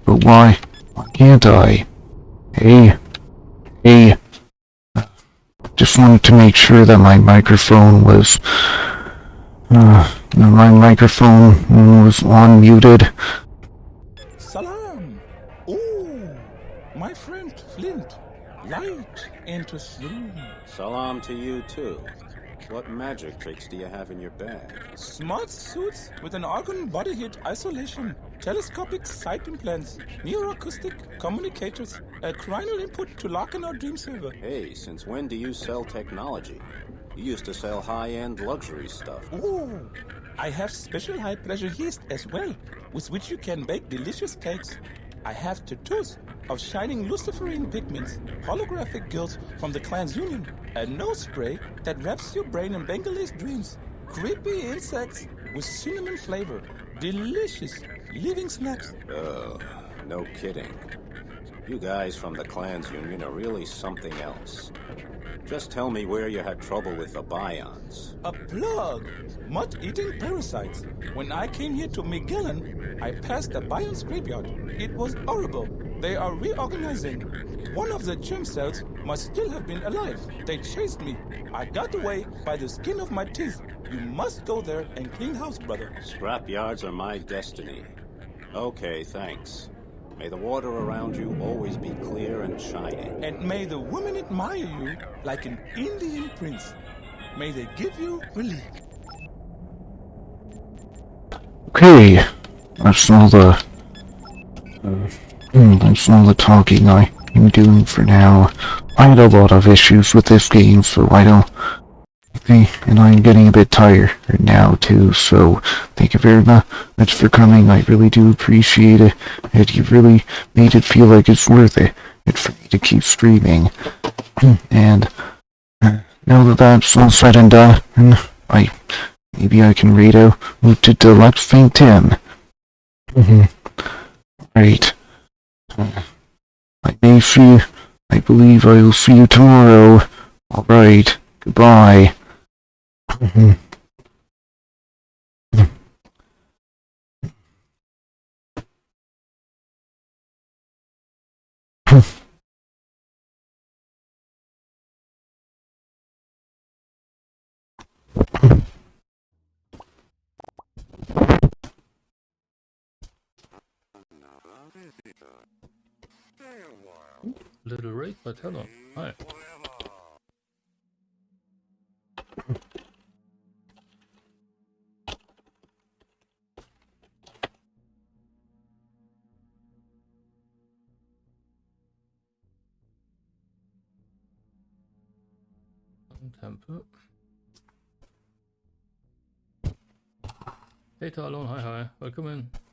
But why can't I? Hey. Just wanted to make sure that my microphone was unmuted. Salam! Oh, my friend Flint. Light into sloom. Salam to you too. What magic tricks do you have in your bag? Smart suits with an argon body heat isolation, telescopic sight implants, neuroacoustic communicators, a cranial input to lock in our dream server. Hey, since when do you sell technology? You used to sell high-end luxury stuff. Oh, I have special high-pressure yeast as well, with which you can bake delicious cakes. I have tattoos of shining luciferine pigments, holographic gills from the clan's union, a nose spray that wraps your brain in Bengalese dreams, creepy insects with cinnamon flavor, delicious living snacks. Oh, no kidding. You guys from the clan's union are really something else. Just tell me where you had trouble with the bions. A plug! Mud-eating parasites. When I came here to Magellan, I passed a bion scrapyard. It was horrible. They are reorganizing. One of the germ cells must still have been alive. They chased me. I got away by the skin of my teeth. You must go there and clean house, brother. Scrapyards are my destiny. Okay, thanks. May the water around you always be clear and shining. And may the women admire you like an Indian prince. May they give you relief. Okay, that's all the talking I'm doing for now. I had a lot of issues with this game, so and I'm getting a bit tired now too, so thank you very much for coming. I really do appreciate it, and you really made it feel like it's worth it for me to keep streaming. And now that that's all said and done, maybe I can move to Deluxe Faint Tim. Right. I believe I will see you tomorrow. Alright, goodbye. Little raid by Talon. Hi. Temple. Hey Talon, hi. Welcome in.